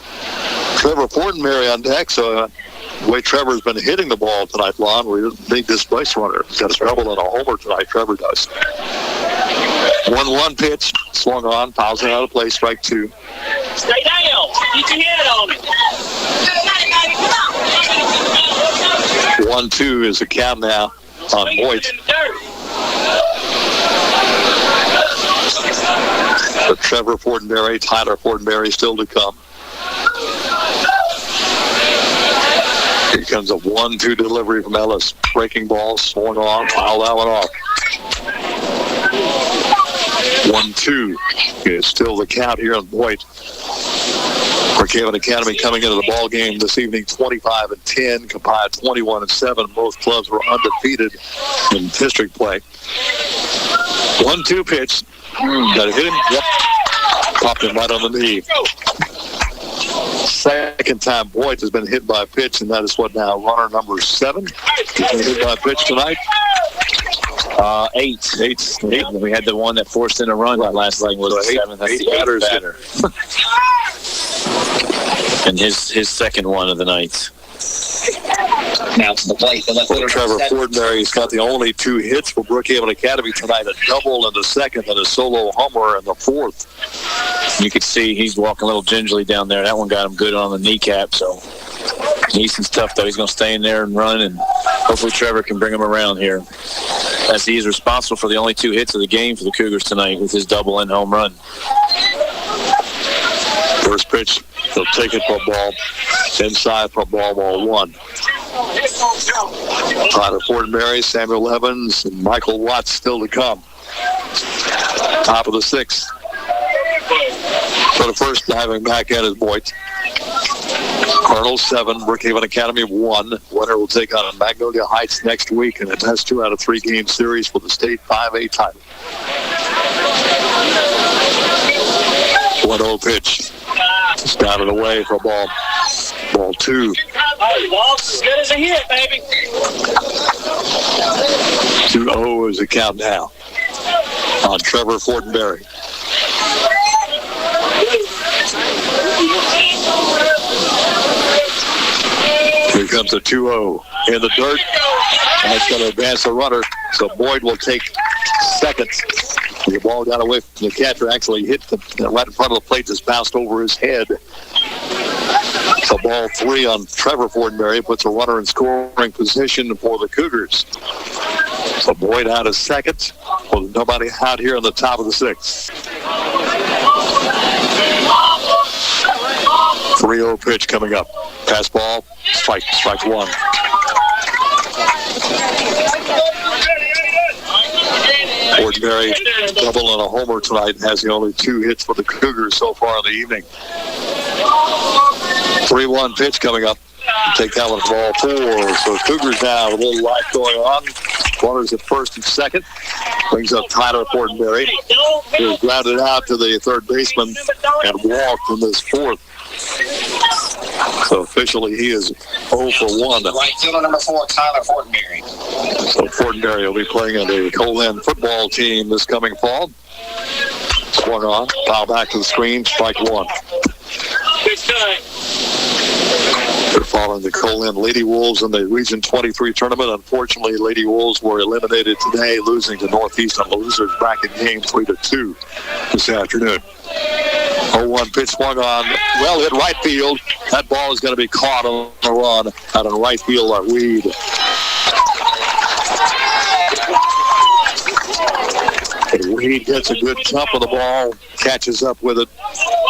S1: Trevor Fortenberry on deck, so the way Trevor's been hitting the ball tonight, Lon, we need this base runner. He's got a trouble and a homer tonight, Trevor does. 1-1 pitch, swung on, fouls it out of play, strike 2.
S8: Stay down. Get your head on it.
S1: 1-2 is the count now on Boyd. But Trevor Fortenberry, Tyler Fortenberry still to come. Here comes a 1-2 delivery from Ellis. Breaking ball, swung on, foul that one off. 1-2 is still the count here on Boyd. Brookhaven Academy coming into the ball game this evening, 25-10. Copiah 21-7. Both clubs were undefeated in district play. 1-2 pitch. Got to hit him. Yep. Popped him right on the knee. Second time Boyd has been hit by a pitch, and that is what now, runner number 7. He's been hit by a pitch tonight.
S2: Eight. We had the one that forced in a run. That last leg was the seventh. That's the eighth batter. And his second one of the night.
S3: Now to the plate.
S1: Trevor Fortenberry's got the only 2 hits for Brookhaven Academy tonight, a double in the second and a solo homer in the fourth.
S2: You could see he's walking a little gingerly down there. That one got him good on the kneecap, so Neeson's tough, though. He's going to stay in there and run, and hopefully Trevor can bring him around here, as he is responsible for the only 2 hits of the game for the Cougars tonight with his double and home run.
S1: First pitch, he'll take it for a ball. Inside for ball 1. Tyler Fortenberry, Samuel Evans, and Michael Watts still to come. Top of the 6th. For the first diving back at is Boyd. Cardinals 7, Brookhaven Academy 1. Winner will take on Magnolia Heights next week in a best 2 out of 3 game series for the state 5A title. 1-0 pitch. It's down and away for a ball 2.
S8: Ball's as good as a hit, baby.
S1: 2-0 is the count now on Trevor Fortenberry. Here comes the 2-0 in the dirt. And it's going to advance the runner, so Boyd will take second. The ball got away from the catcher, actually hit right in front of the plate, just bounced over his head. So ball 3 on Trevor Fortenberry puts a runner in scoring position for the Cougars. So Boyd out of second. Well, nobody out here in the top of the 6th. 3-0 pitch coming up. Pass ball, strike 1. Fortenberry double and a homer tonight, has the only 2 hits for the Cougars so far in the evening. 3-1 pitch coming up. Take that one for ball 4. So Cougars now with a little life going on. Runners at first and second. Brings up Tyler Fortenberry, who grounded out to the third baseman and walked in this fourth. So officially he is 0 for 1.
S3: Right fielder number 4, Tyler Fortenberry.
S1: So Fortenberry will be playing on the Colan football team this coming fall. Swung on, foul back to the screen, strike 1. They're following the Colan Lady Wolves in the Region 23 tournament. Unfortunately, Lady Wolves were eliminated today, losing to Northeastern Losers bracket game 3-2 this afternoon. 0-1 pitch swung on, well hit right field. That ball is going to be caught on the run out of right field at Reed. Reed gets a good jump of the ball, catches up with it,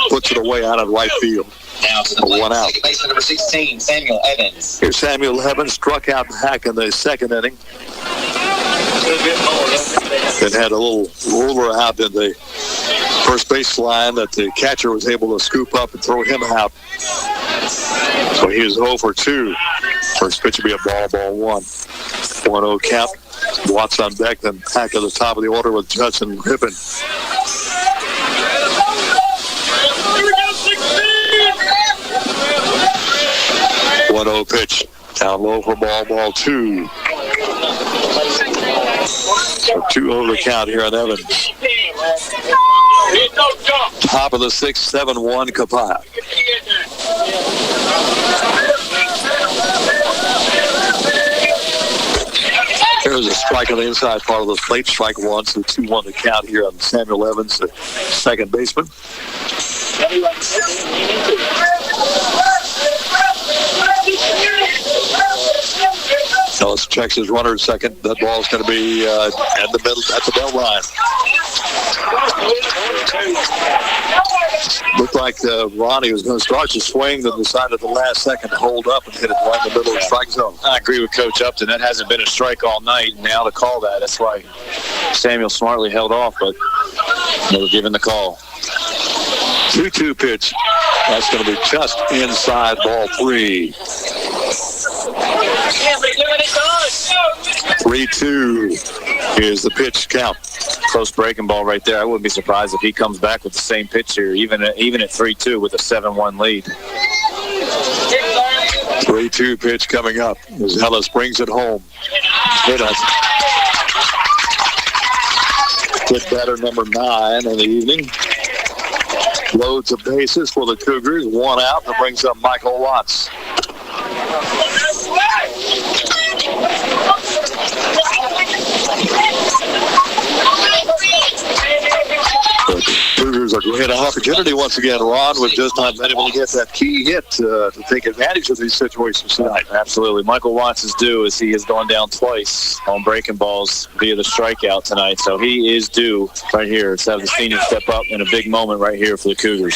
S1: puts it away out of right field.
S3: Now to the plate,
S1: 1 out.
S3: Baseman number 16, Samuel Evans.
S1: Here's Samuel Evans, struck out back in the second inning. It had a little roller out in the first base line that the catcher was able to scoop up and throw him out. So he is 0 for 2. First pitch will be a ball 1. 1-0 count. Watts on deck, then back at the top of the order with Judson Ribbon. 1-0 pitch. Down low for ball 2. So 2-0 the count here on Evans. Top of the 6th, 7-1 Copiah. There's a strike on the inside part of the plate. Strike 1, so 2-1 the count here on Samuel Evans, the second baseman. Ellis checks his runner at second. That ball is going to be in the middle at the bell line. Looked like Ronnie was going to start to swing, then decided at the last second to hold up and hit it right in the middle of the strike zone.
S2: I agree with Coach Upton. That hasn't been a strike all night. Now to call that, that's why Samuel smartly held off, but they were given the call.
S1: 2-2 pitch. That's going to be just inside ball 3. 3-2 is the pitch count.
S2: Close breaking ball right there. I wouldn't be surprised if he comes back with the same pitch here, even at 3-2 with a 7-1 lead.
S1: 3-2 pitch coming up as Ellis brings it home. Hit us. Hit batter number 9 in the evening. Loads of bases for the Cougars. 1 out. That brings up Michael Watts. Cougars are great opportunity once again. Ron would just not been able to get that key hit to take advantage of these situations tonight.
S2: Absolutely. Michael Watts is due as he has gone down twice on breaking balls via the strikeout tonight. So he is due right here. Let's have the senior step up in a big moment right here for the Cougars.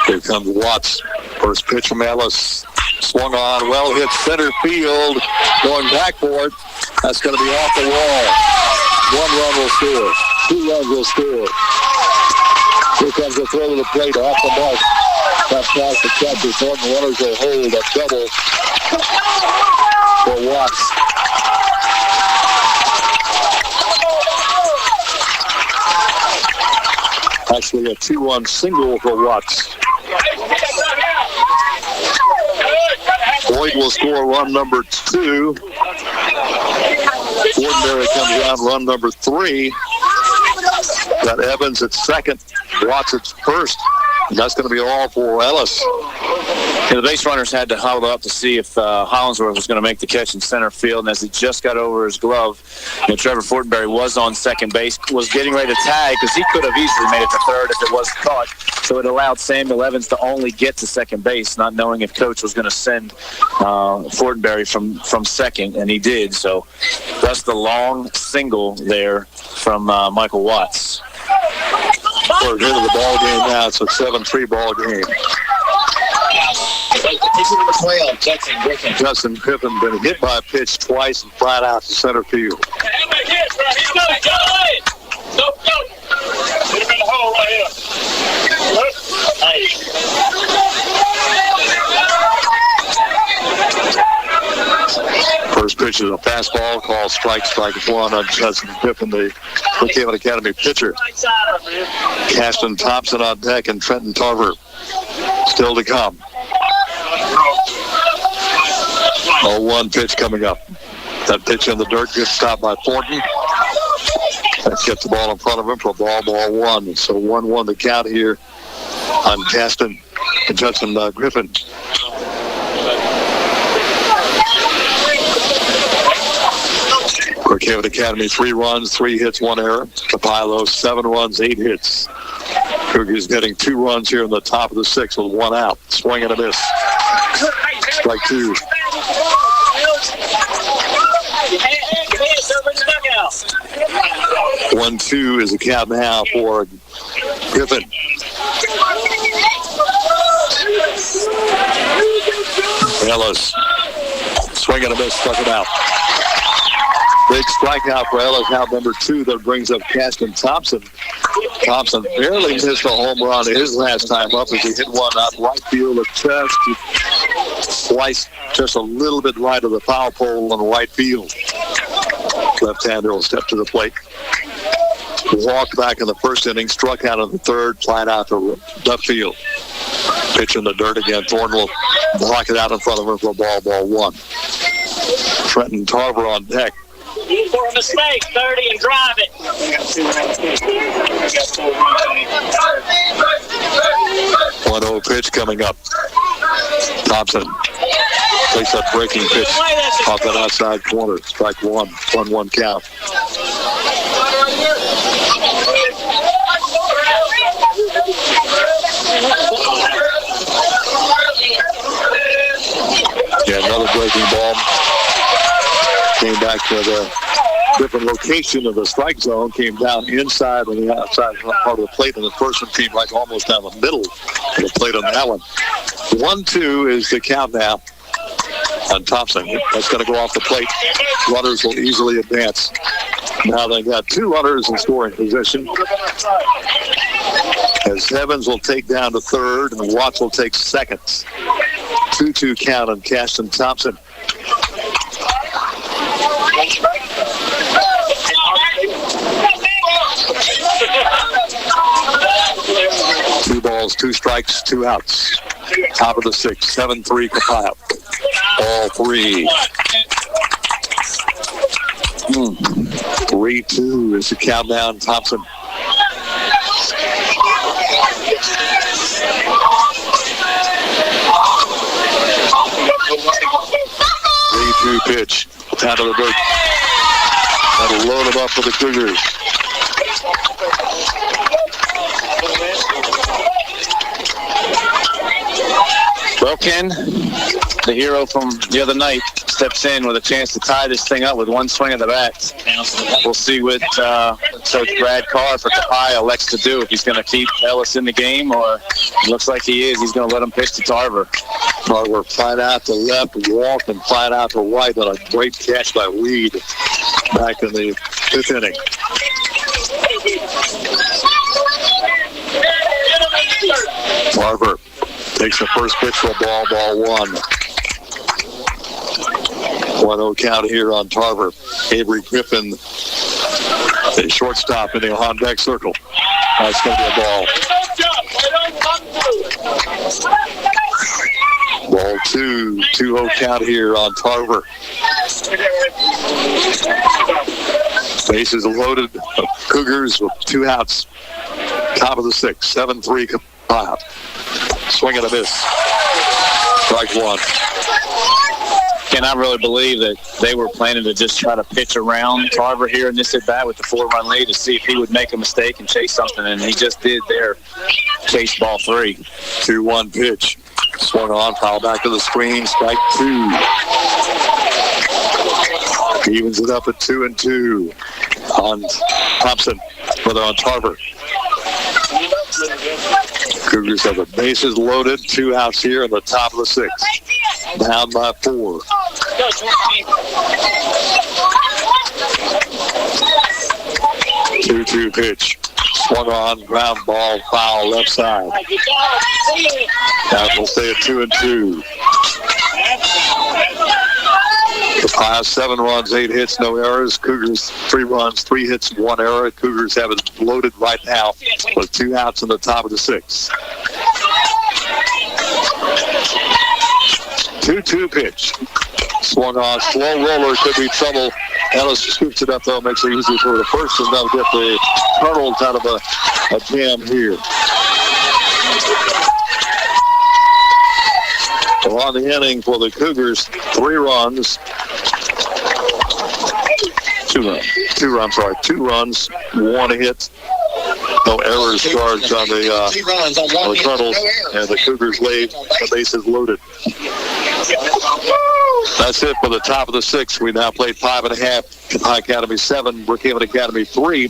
S1: Here comes Watts. First pitch from Ellis. Swung on, well hit center field. Going back for it. That's going to be off the wall. 1 run will score. 2 runs will score. Here comes the throw to the plate off the mark. That's past the catcher. Thornton runners will hold a double for Watts. Actually a 2-1 single for Watts. Boyd will score run number 2. Fortenberry comes down run number 3. Got Evans at second. Watts at first. And that's going to be all for Ellis.
S2: Yeah, the base runners had to huddle up to see if Hollingsworth was going to make the catch in center field. And as he just got over his glove, Trevor Fortenberry was on second base, was getting ready to tag because he could have easily made it to third if it was caught. So it allowed Samuel Evans to only get to second base, not knowing if Coach was going to send Fortenberry from second, and he did. So that's the long single there from Michael Watts.
S1: We're into the ball game now. It's a 7-3 ball game.
S3: Pitcher number 12, Justin Griffin.
S1: Justin Griffin been hit by a pitch twice and flat out to center field. First pitch is a fastball called strike 1 on Justin Griffin, the Brookhaven Academy pitcher. Caston Thompson on deck and Trenton Tarver still to come. 0-1 pitch coming up. That pitch in the dirt gets stopped by Thornton. That gets the ball in front of him for ball 1. So 1-1 to count here on Caston and Justin Griffin. Brookhaven Academy 3 runs, 3 hits, 1 error. Copiah 7 runs, 8 hits. Cougars getting 2 runs here in the top of the 6th with 1 out. Swing and a miss. Strike 2. 1-2 is the count now for Griffin. Ellis. Swing and a miss, struck it out. Big strikeout for Ellis, out number 2. That brings up Caston Thompson. Thompson barely missed a home run his last time up as he hit one out right field of chest. Twice, just a little bit right of the foul pole in right field. Left-hander will step to the plate. Walked back in the first inning, struck out in the third, flat out to left field. Pitch in the dirt again. Thornton will block it out in front of him for ball 1. Trenton Tarver on deck.
S8: For a mistake, 30 and drive it.
S1: 1-0 pitch coming up. Thompson takes that breaking pitch off that outside corner. Strike 1. 1-1 count. Yeah, another breaking ball. Came back to the different location of the strike zone, came down inside on the outside part of the plate, and the first one came like almost down the middle of the plate on that one. 1-2 is the count now on Thompson. That's going to go off the plate. Runners will easily advance. Now they've got 2 runners in scoring position. As Evans will take down to third, and Watts will take second. 2-2 count on Caston Thompson. Two balls, 2 strikes, 2 outs. Top of the 6th, 7-3 Copiah. All 3. 3-2 is the countdown. Thompson. 3-2 pitch. Down to the dirt. That'll load him up for the Cougars.
S2: Well, Ken, the hero from the other night, steps in with a chance to tie this thing up with one swing of the bat. We'll see what Coach Brad Carr for Copiah elects to do. If he's going to keep Ellis in the game, or it looks like he is. He's going to let him pitch to Tarver.
S1: Tarver flying out to left, walk, and flying out to right on a great catch by Weed back in the 5th inning. Tarver takes the first pitch for a ball 1. 1-0 count here on Tarver. Avery Griffin, the shortstop in the on-deck circle. That's going to be a ball. Ball 2. 2-0 count here on Tarver. Bases loaded. Cougars with 2 outs. Top of the 6th. 7-3 Copiah. Swing and a miss. Strike 1.
S2: Can I really believe that they were planning to just try to pitch around Tarver here in this at-bat with the 4-run lead to see if he would make a mistake and chase something, and he just did there. Chase ball 3.
S1: 2-1 pitch. Swung on, foul back to the screen. Strike 2. Evens it up at 2-2 on Thompson, brother on Tarver. Cougars have the bases loaded. 2 outs here in the top of the 6th. Down by 4. 2-2 pitch. Swung on, ground ball, foul, left side. Now we'll stay at 2-2. Copiah 7 runs, 8 hits, no errors. Cougars 3 runs, 3 hits, 1 error. Cougars have it loaded right now with 2 outs in the top of the 6th. 2-2 pitch. Swung on, slow roller, could be trouble. Ellis scoops it up though, makes it easy for the first, and they'll get the Colonels out of a jam here. So on the inning for the Cougars, 3 runs. 2 runs, 1 hit. No errors charged on the Colonels, and the Cougars lead. The bases loaded. That's it for the top of the 6th. We now played 5.5. Copiah Academy 7, Brookhaven Academy 3.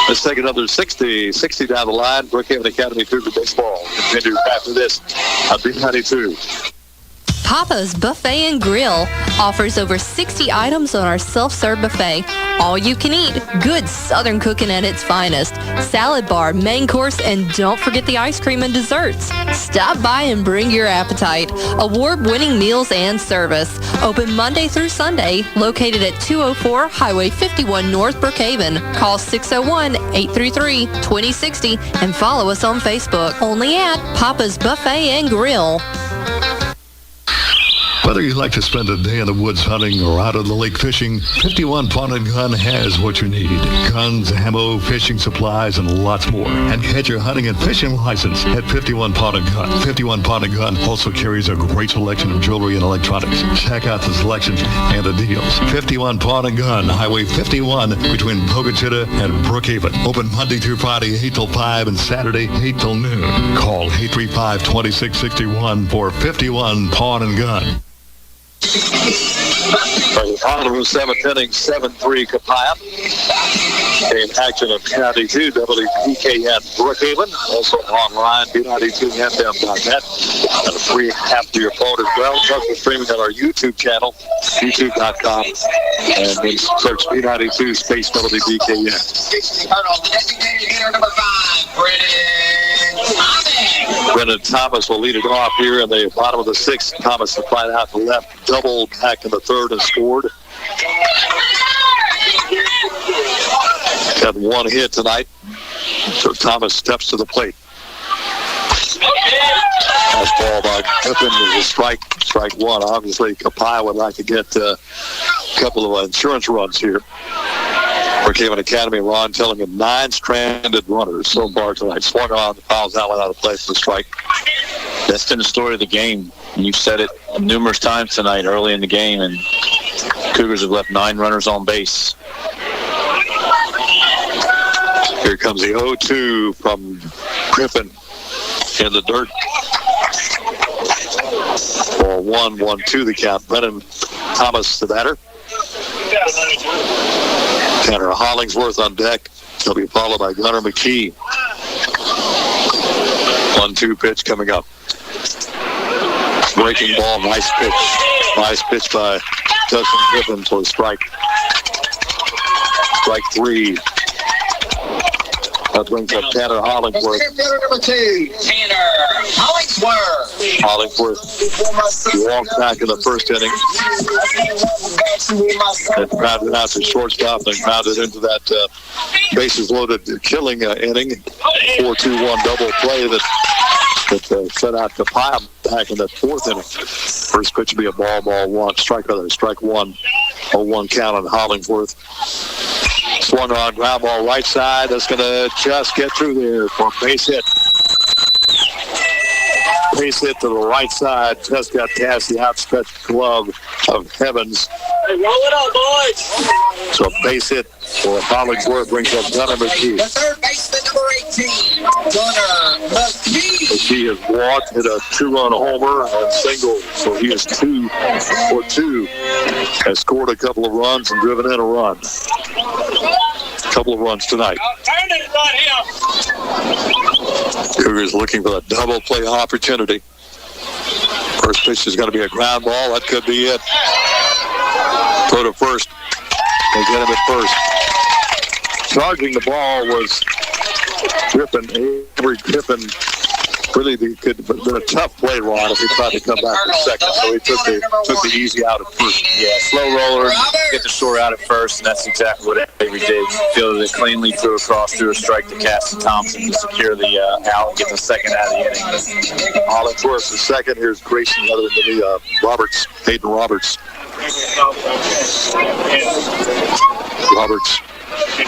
S1: Let's take another 60 down the line. Brookhaven Academy Cougar baseball. Continue after this on B92.
S10: Papa's Buffet and Grill offers over 60 items on our self-serve buffet. All you can eat, good Southern cooking at its finest. Salad bar, main course, and don't forget the ice cream and desserts. Stop by and bring your appetite. Award-winning meals and service. Open Monday through Sunday, located at 204 Highway 51 North Brookhaven. Call 601-833-2060 and follow us on Facebook. Only at Papa's Buffet and Grill.
S9: Whether you like to spend a day in the woods hunting or out on the lake fishing, 51 Pawn & Gun has what you need. Guns, ammo, fishing supplies, and lots more. And get your hunting and fishing license at 51 Pawn & Gun. 51 Pawn & Gun also carries a great selection of jewelry and electronics. Check out the selections and the deals. 51 Pawn & Gun, Highway 51 between Pocatello and Brookhaven. Open Monday through Friday, 8 till 5, and Saturday, 8 till noon. Call 835-2661 for 51 Pawn & Gun.
S1: On to the 7th inning, 7-3 Copiah. In action of B92, WPKN Brookhaven. Also online, B92FM.net. And a free app to your phone as well. Plus we're streaming on our YouTube channel, youtube.com. And then search B92 space WPKN. Brendan Thomas will lead it off here in the bottom of the 6th. Thomas to fly out to left, doubled back in the 3rd and scored. Had 1 hit tonight, so Thomas steps to the plate. Fastball by Griffin is a strike 1. Obviously, Copiah would like to get a couple of insurance runs here. Brookhaven Academy, Ron telling him 9 stranded runners so far tonight. Swung on, the fouls out of play for the strike.
S2: That's been the story of the game. You've said it numerous times tonight early in the game, and Cougars have left 9 runners on base.
S1: Here comes the 0-2 from Griffin in the dirt. Ball 1-1-2 the count. Brennan Thomas the batter. Tanner Hollingsworth on deck. He'll be followed by Gunnar McKee. 1-2 pitch coming up. Breaking ball, nice pitch. Nice pitch by Justin Griffin for a strike. Strike 3. That brings up Tanner Hollingsworth.
S3: Number 2, Tanner Hollingsworth.
S1: Hollingsworth walked back in the first inning. And grounded out to shortstop and grounded into that bases loaded killing inning. 4-2-1 double play that set out Copiah back in the 4th inning. First pitch will be a ball 1. Strike 1. 0-1 count on Hollingsworth. Swung on, ground ball right side. That's going to just get through there for a base hit. Base hit to the right side. Just got past the outstretched glove of Evans.
S8: Hey, roll it up, boys.
S1: So a base hit for Hollingsworth brings up Gunnar McKee.
S3: The third baseman, number 18, Gunnar McKee.
S1: McKee has walked, hit a 2-run homer and single. So he is 2 for 2. Has scored a couple of runs and driven in a run. Couple of runs tonight. Cougars looking for a double play opportunity. First pitch is going to be a ground ball. That could be it. Throw to first. They get him at first. Charging the ball was Griffin. Avery Griffin. Really could have been a tough play, Ron, if he tried to come back for second. So he took the easy out at first.
S2: Yeah, slow roller, get the short out at first, and that's exactly what Avery did. Fielded it cleanly, threw across, threw a strike to Cassie Thompson to secure the out and get the second out of the inning.
S1: Hollingsworth the second. Here's Grayson other than the Roberts, Hayden Roberts. Roberts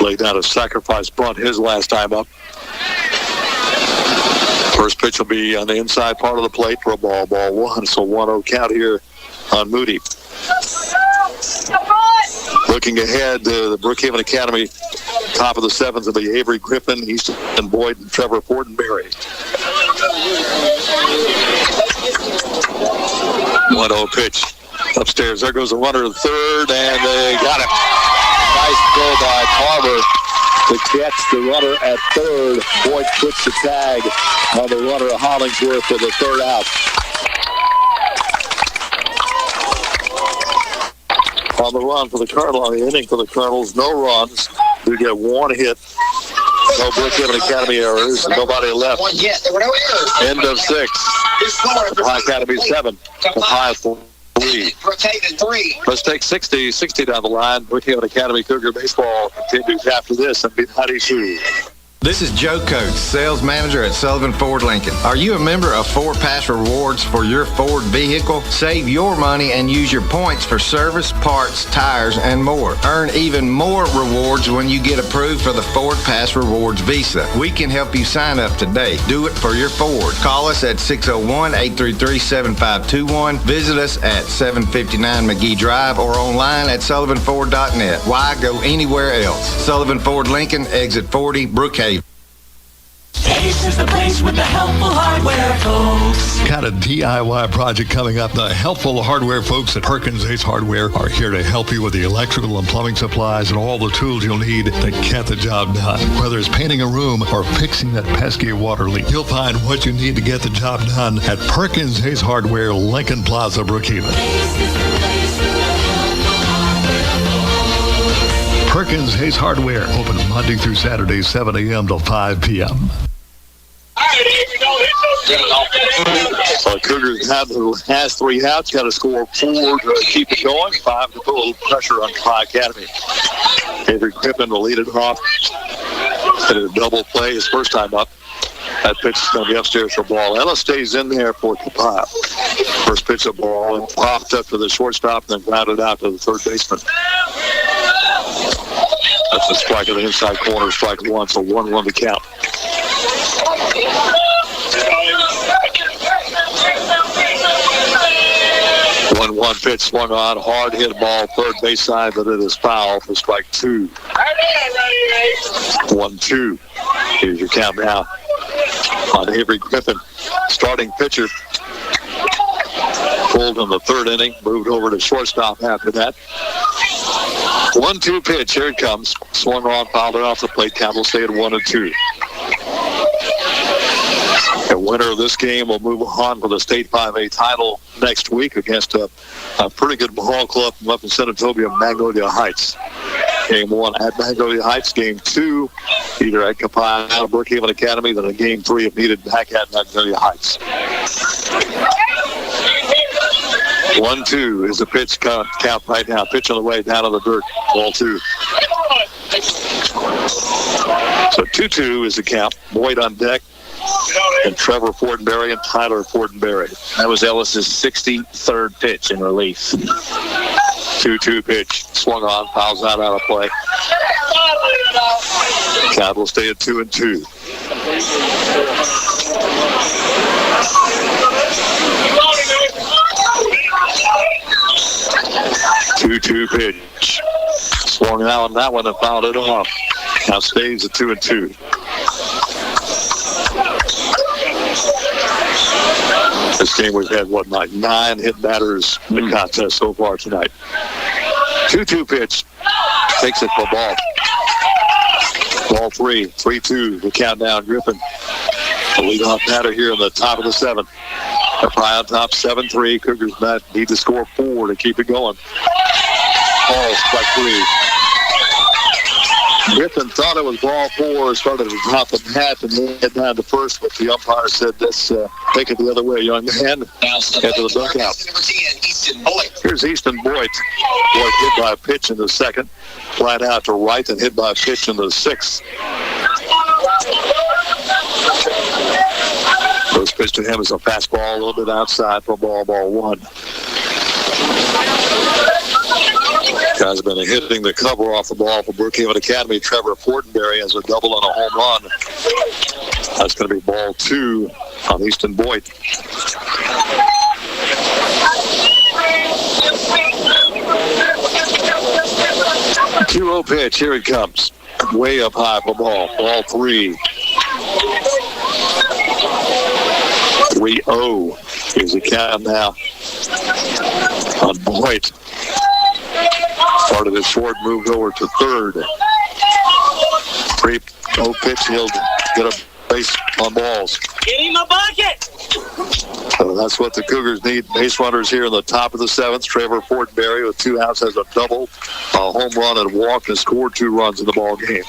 S1: laid down a sacrifice bunt his last time up. First pitch will be on the inside part of the plate for a ball 1. So 1-0 count here on Moody. Looking ahead to the Brookhaven Academy, top of the 7th will be Avery Griffin, Easton Boyd, and Trevor Fortenberry. 1-0 pitch. Upstairs, there goes the runner to third, and they got him. Nice throw by Carver to catch the runner at third. Boyd puts the tag on the runner of Hollingsworth for the third out. On the run for the Colonel, on the inning for the Colonels, no runs. We get 1 hit. No Brookhaven Academy errors. Nobody left. End of 6. Copiah Academy 7. Copiah 3. Let's take 60 down the line. Brookhaven Academy Cougar Baseball continues after this and B92.
S11: This is Joe Coates, sales manager at Sullivan Ford Lincoln. Are you a member of Ford Pass Rewards for your Ford vehicle? Save your money and use your points for service, parts, tires, and more. Earn even more rewards when you get approved for the Ford Pass Rewards Visa. We can help you sign up today. Do it for your Ford. Call us at 601-833-7521. Visit us at 759 McGee Drive or online at sullivanford.net. Why go anywhere else? Sullivan Ford Lincoln, exit 40, Brookhaven.
S12: Ace is the place with the helpful hardware, folks.
S9: Got a DIY project coming up. The helpful hardware folks at Perkins Ace Hardware are here to help you with the electrical and plumbing supplies and all the tools you'll need to get the job done. Whether it's painting a room or fixing that pesky water leak, you'll find what you need to get the job done at Perkins Ace Hardware, Lincoln Plaza, Brookhaven. Perkins Hayes Hardware, open Monday through Saturday, 7 a.m. till 5 p.m.
S1: So Cougars have the last 3 outs, got to score 4 to keep it going, 5 to put a little pressure on Copiah Academy. Avery Griffin will lead it off. Hit a double play his first time up. That pitch is going to be upstairs for a ball. Ella stays in there for Copiah. First pitch of ball and popped up to the shortstop and then grounded out to the third baseman. That's a strike in the inside corner, strike one, so 1-1 to count. 1-1 pitch swung on, hard hit ball, third base side, but it is foul for strike two. 1-2. Here's your count now on Avery Griffin, starting pitcher. Pulled in the third inning, moved over to shortstop after that. 1-2 pitch, here it comes. Swung on, fouled it off the plate. Count will stay at 1-2. The winner of this game will move on for the state 5A title next week against a pretty good ball club from up in Senatobia, Magnolia Heights. Game one at Magnolia Heights. Game two, either at Copiah or Brookhaven Academy, then a game three if needed back at Magnolia Heights. 1-2 is the pitch count right now. Pitch on the way down to the dirt. Ball two. So 2-2 is the count. Boyd on deck. And Trevor Fortenberry and Tyler Fortenberry.
S2: That was Ellis's 63rd pitch in relief.
S1: 2-2 pitch. Swung on, fouls out of play. Count will stay at 2-2. Two pitch. Swung out on that one and fouled it off. Now stays at 2-2. This game we've had, 9 hit batters in the contest so far tonight. 2-2 pitch. Takes it for ball. Ball 3. 3-2. The countdown. Griffin. The leadoff batter here in the top of the 7th. Copiah on top 7-3. Cougars need to score 4 to keep it going. Ball strike 3. Griffin thought it was ball 4, started at the top of the hat and head down to first, but the umpire said, let's take it the other way, young man. After the dugout. Here's Easton Boyd. Boyd hit by a pitch in the second, flat out to right, and hit by a pitch in the 6th. First pitch to him is a fastball a little bit outside for ball 1. Guys have been hitting the cover off the ball for Brookhaven Academy. Trevor Fortenberry has a double and a home run. That's going to be ball 2 on Easton Boyd. 2-0 pitch. Here it comes. Way up high for ball. Ball 3. 3-0 is the count now on Boyd. Started at short, moved over to third. 3-0 pitch. He'll get a base on balls.
S8: Get him a bucket!
S1: So that's what the Cougars need. Base runners here in the top of the 7th. Trevor Fortenberry with 2 outs has a double, a home run, and walked and scored 2 runs in the ball game.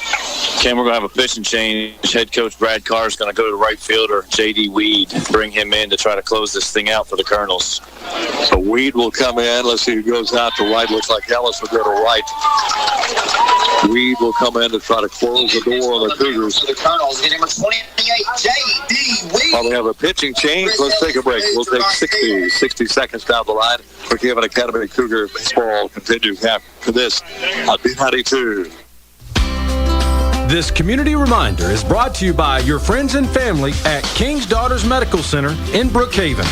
S2: Ken, we're going to have a pitching change. Head coach Brad Carr is going to go to right fielder J.D. Weed, bring him in to try to close this thing out for the Colonels.
S1: So Weed will come in. Let's see who goes out to right. Looks like Ellis will go to right. Weed will come in to try to close the door on the Cougars.
S3: For the Colonels, hit number 28, J.D. Weed.
S1: While we have a pitching change, let's take a break. We'll take 60 seconds down the line. Brookhaven Academy Cougar baseball continues after this on B92.
S4: This community reminder is brought to you by your friends and family at King's Daughters Medical Center in Brookhaven.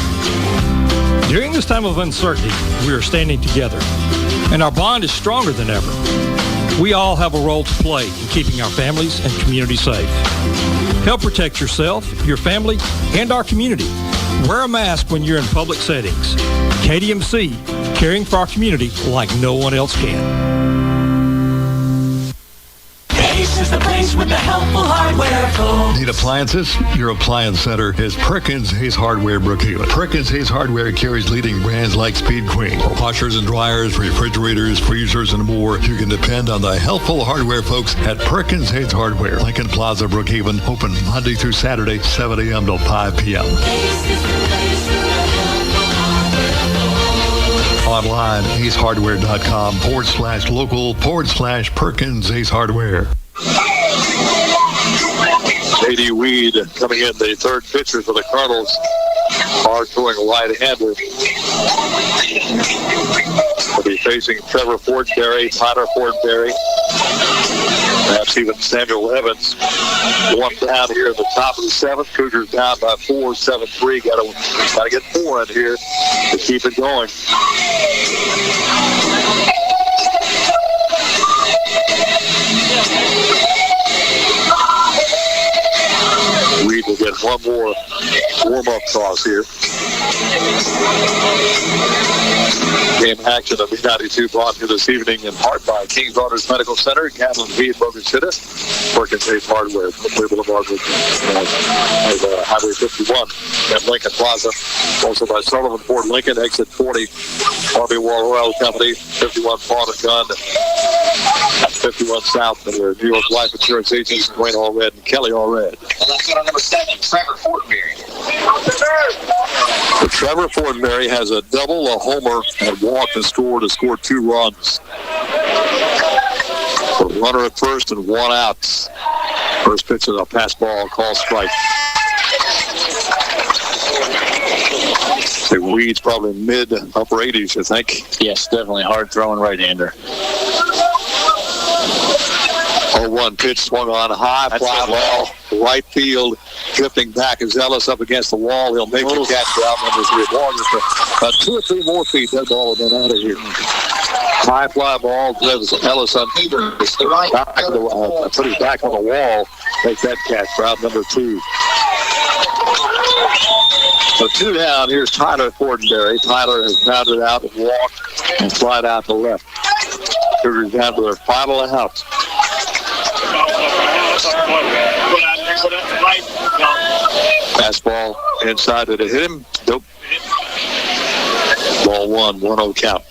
S5: During this time of uncertainty, we are standing together, and our bond is stronger than ever. We all have a role to play in keeping our families and community safe. Help protect yourself, your family, and our community. Wear a mask when you're in public settings. KDMC, caring for our community like no one else can.
S12: Ace is the place with the helpful hardware folks.
S9: Need appliances? Your appliance center is Perkins Hayes Hardware Brookhaven. Perkins Hayes Hardware carries leading brands like Speed Queen. For washers and dryers, refrigerators, freezers, and more, you can depend on the helpful hardware folks at Perkins Hayes Hardware. Lincoln Plaza, Brookhaven, open Monday through Saturday, 7 a.m. till 5 p.m. Online, acehardware.com/local/Perkins Ace Hardware.
S1: J.D. Weed coming in, the third pitcher for the Cardinals. hard-throwing right-hander. Will be facing Trevor Fortenberry, Tyler Fortenberry, perhaps even Samuel Evans. One down here at the top of the seventh. Cougars down by 4, 7-3. Got to get 4 in here to keep it going. Reed will get one more warm-up toss here. Game action of B92 brought to you this evening in part by King's Daughters Medical Center, Catlin Feed, Bogus City, Perkins Ace Hardware, Clear Boulevard, Highway 51 at Lincoln Plaza. Also by Sullivan Ford Lincoln, exit 40, RB Wall Oil Company, 51 Pawn and Gun, 51 South, and their New York Life Insurance agents, Dwayne Allred and Kelly Allred.
S3: And let's go to number 7, Trevor Fortenberry.
S1: Trevor Fortenberry has a double, a homer, and walked and scored to score 2 runs. A runner at first and 1 out. First pitch is a pass ball, call strike. The Weeds probably mid-upper 80s, I think.
S2: Yes, definitely hard-throwing right-hander.
S1: 0-1 pitch swung on high, fly ball, right field, drifting back as Ellis up against the wall. He'll make the catch out number 3. Ball just about 2 or 3 more feet. That ball has been out of here. High fly ball, drives Ellis on put his back on the wall. Make that catch for out number 2. So 2 down. Here's Tyler Fortenberry. Tyler has grounded out and walked and slide out to left. Cougars down to their final out. Fastball inside. Did it hit him? Nope. Ball 1, 1-0 count.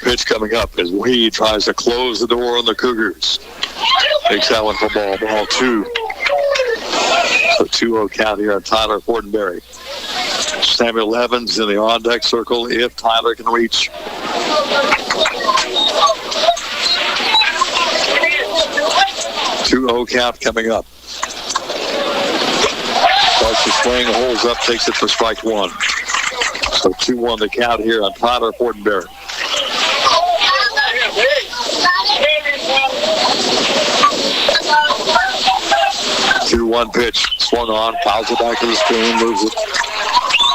S1: Pitch coming up as he tries to close the door on the Cougars. Takes that one for ball 2. So 2-0 count here on Tyler Fortenberry. Samuel Evans in the on-deck circle if Tyler can reach. 2-0 count coming up. Starts to swing, holds up, takes it for strike 1. So 2-1 the count here on Tyler Fortenberry. 2-1 pitch, swung on, fouls it back to the screen, moves it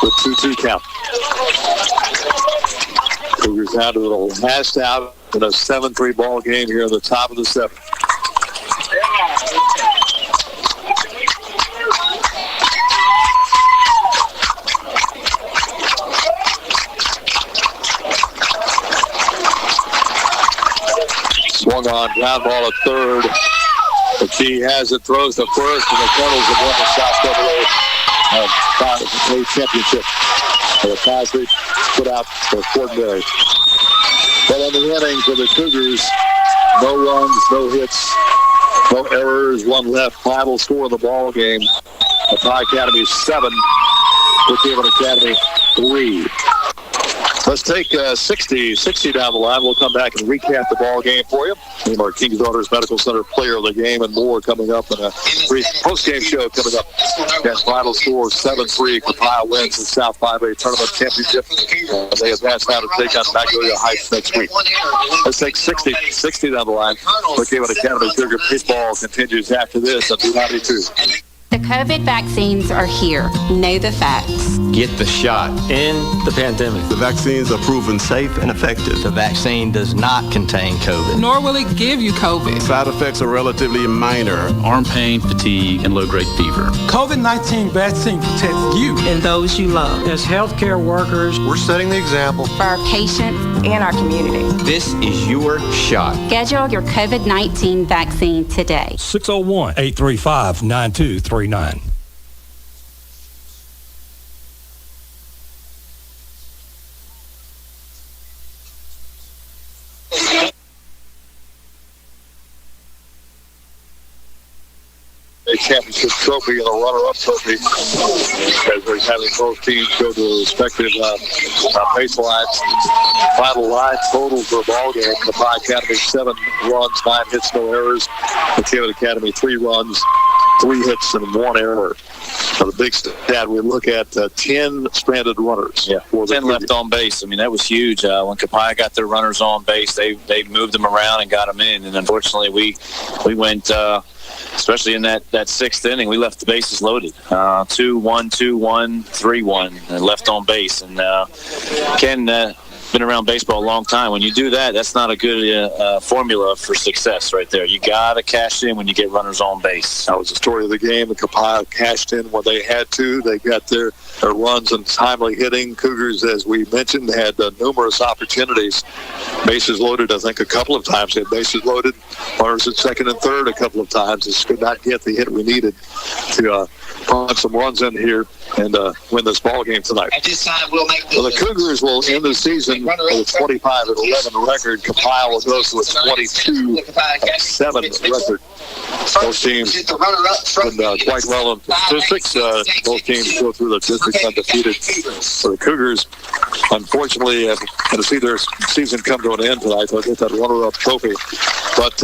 S1: with 2-2 count. Cougars down to a little hashed out in a 7-3 ball game here at the top of the 7th. Swung on, ground ball at third. The key has it, throws to first, and the Colonels have won the South AA championship. The 5-3 put out for Fortenberry. But in the inning for the Cougars, no runs, no hits, no errors, 1 left. Final score of the ball game. Copiah Academy 7, Brookhaven Academy 3. Let's take 60 down the line. We'll come back and recap the ball game for you. Name our King's Daughters Medical Center player of the game and more coming up in a brief post-game show coming up. That final score 7-3. Copiah wins the South 5A Tournament Championship. They advance now to take on Magnolia Heights next week. Let's take 60 down the line. Brookhaven Academy Cougar baseball continues after this on B92.
S13: The COVID vaccines are here. Know the facts.
S14: Get the shot.
S18: In the pandemic.
S16: The vaccines are proven safe and effective.
S14: The vaccine does not contain COVID.
S17: Nor will it give you COVID.
S16: Side effects are relatively minor.
S18: Arm pain, fatigue, and low-grade fever.
S19: COVID-19 vaccine protects you
S17: And those you love.
S19: as healthcare workers.
S16: We're setting the example.
S13: For our patients and our community.
S14: This is your shot.
S13: Schedule your COVID-19 vaccine today.
S5: 601-835-9239.
S1: a championship trophy and a runner-up trophy as we're having both teams go to the respective baselines. Final line total for the ball game. Copiah Academy 7 runs, 9 hits, no errors. Copiah Academy 3 runs, 3 hits, and 1 error. So the big stat, we look at 10 stranded runners.
S2: Yeah, 10 left on base. I mean, that was huge. When Copiah got their runners on base, they moved them around and got them in. And unfortunately, we went, especially in that 6th inning, we left the bases loaded. 2-1, 2-1, 3-1, and left on base. And Ken, been around baseball a long time. When you do that, that's not a good formula for success right there. You got to cash in when you get runners on base.
S1: That was the story of the game. The Copiah cashed in when they had to. They got their runs and timely hitting. Cougars, as we mentioned, had numerous opportunities. Bases loaded, I think, a couple of times. They had bases loaded. Runners at second and third a couple of times. Just could not get the hit we needed to put some runs in here and win this ball game tonight.
S3: At this time, we'll make
S1: the Cougars will end the season with a 25-11 record. Copiah will go to a 22-7 record. Both teams did quite well in statistics. Both teams go through the district undefeated. For the Cougars, unfortunately, had to see their season come to an end tonight. They'll get that runner-up trophy. But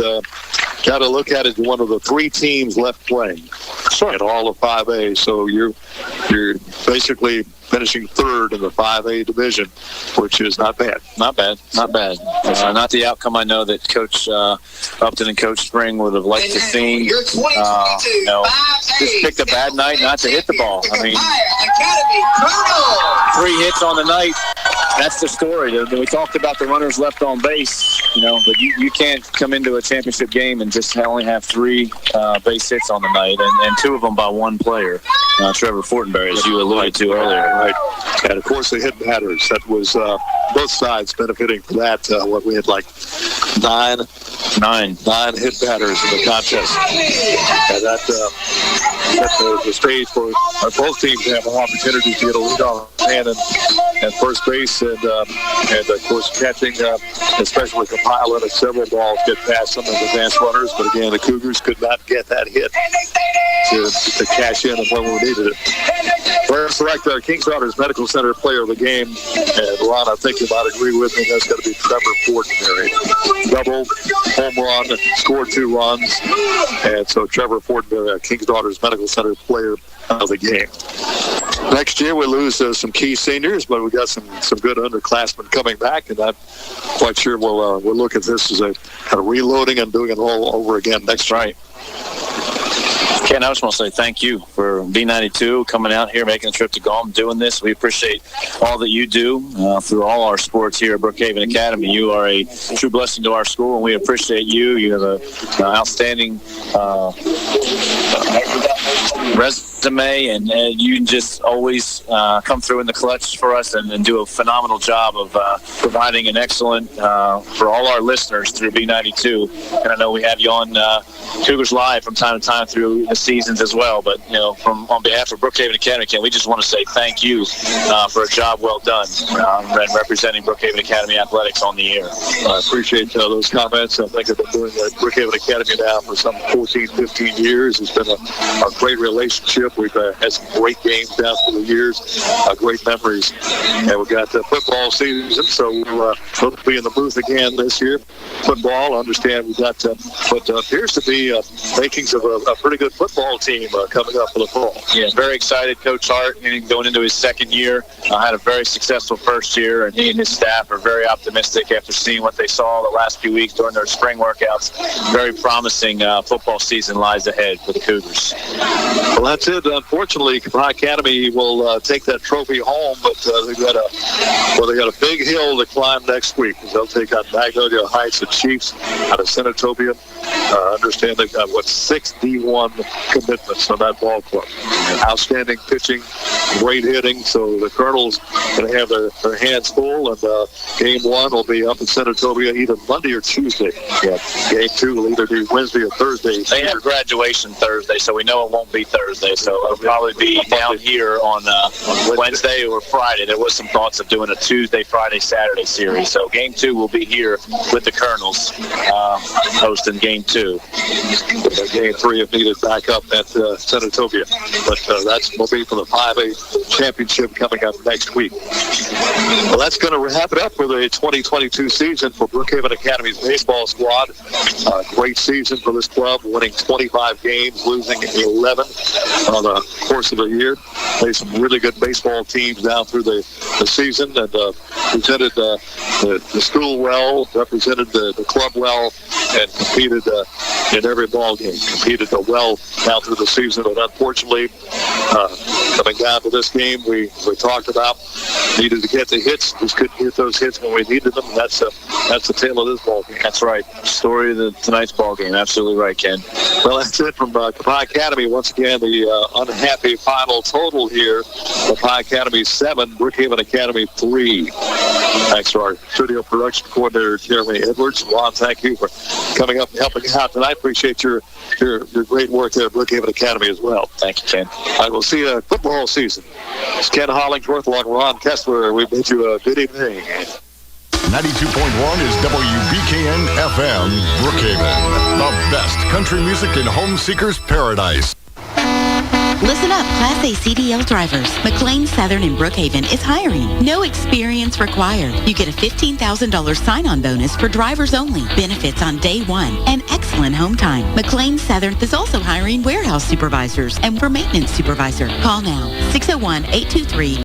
S1: got to look at it as one of the 3 teams left playing in all of 5A. So you're basically finishing 3rd in the 5A division, which is not bad.
S2: Not bad. Not the outcome I know that Coach Upton and Coach Spring would have liked to see. Just picked a bad night not to hit the ball. I mean, 3 hits on the night. That's the story. We talked about the runners left on base, but you can't come into a championship game and just only have 3 base hits on the night, and 2 of them by 1 player, Trevor Fortenberry, as you alluded to earlier.
S1: Right. And, of course, the hit batters. That was both sides benefiting from that. What we had like 9 hit batters in the contest. And that set the stage for both teams to have an opportunity to get a lead off man and first base. And of course, catching, especially Copiah, let several balls get past some of the advanced runners. But again, the Cougars could not get that hit to cash in when we needed it. We're select our King's Daughters Medical Center player of the game. And Ron, I think you might agree with me. That's going to be Trevor Fortenberry. Double, home run, scored 2 runs. And so Trevor Fortenberry, our King's Daughters Medical Center player of the game. Next year we lose some key seniors, but we got some good underclassmen coming back, and I'm quite sure we'll look at this as a kind of reloading and doing it all over again next year.
S2: Right. Ken, I just want to say thank you for B92 coming out here, making the trip to Gulm, doing this. We appreciate all that you do through all our sports here at Brookhaven Academy. You are a true blessing to our school, and we appreciate you. You have an outstanding resume, and you just always come through in the clutch for us and do a phenomenal job of providing an excellent for all our listeners through B92. And I know we have you on Cougars Live from time to time through the seasons as well. But on behalf of Brookhaven Academy, Ken, we just want to say thank you for a job well done and representing Brookhaven Academy athletics on the air.
S1: I appreciate those comments. I think I've been doing Brookhaven Academy now for some 14, 15 years. It's been a great relationship. We've had some great games down through the years, great memories. And we've got the football season, so we'll be in the booth again this year. Football, I understand we've got what appears to be makings of a pretty good football team coming up for the fall.
S2: Yeah, very excited. Coach Hart, going into his 2nd year, had a very successful first year, and he and his staff are very optimistic after seeing what they saw the last few weeks during their spring workouts. Very promising football season lies ahead for the Cougars.
S1: Well, that's it. Unfortunately, Copiah Academy will take that trophy home, but they got a big hill to climb next week. They'll take on Magnolia Heights, the Chiefs out of Senatobia. Understand they've got 6 D1 commitments on that ball club. Outstanding pitching, great hitting. So the Colonels going to have their hands full, and game 1 will be up in Senatobia either Monday or Tuesday. Yeah. Game 2 will either be Wednesday or Thursday.
S2: They have graduation Thursday, so we know it won't be Thursday. So it'll probably be down here on Wednesday or Friday. There was some thoughts of doing a Tuesday, Friday, Saturday series. So game 2 will be here with the Colonels hosting game
S1: Game 2. Game 3 if needed back up at Senatobia. But that's will be for the 5A championship coming up next week. Well, that's going to wrap it up for the 2022 season for Brookhaven Academy's baseball squad. Great season for this club, winning 25 games, losing 11 on the course of the year. Played some really good baseball teams down through the season, and presented the school well, represented the club well, and competed in every ball game. Competed well down through the season, but unfortunately, coming down to this game, we talked about needed to get the hits. Just couldn't get those hits when we needed them. That's the tale of this ball game.
S2: That's right. Story of tonight's ball game. Absolutely right, Ken.
S1: Well, that's it from Copiah Academy. Once again, the unhappy final total here: Copiah Academy 7, Brookhaven Academy 3. Thanks to our studio production coordinator, Jeremy Edwards. Ron, thank you for coming up and helping out tonight. Appreciate your great work there at Brookhaven Academy as well.
S2: Thank you, Ken.
S1: All right, we'll see you football season. It's Ken Hollingsworth along with Ron Kessler. We bid you a good evening.
S15: 92.1 is WBKN FM Brookhaven. The best country music in home seekers paradise.
S7: Listen up, Class A CDL drivers. McLean Southern in Brookhaven is hiring. No experience required. You get a $15,000 sign-on bonus for drivers only. Benefits on day one and excellent home time. McLean Southern is also hiring warehouse supervisors and for maintenance supervisor. Call now, 601-823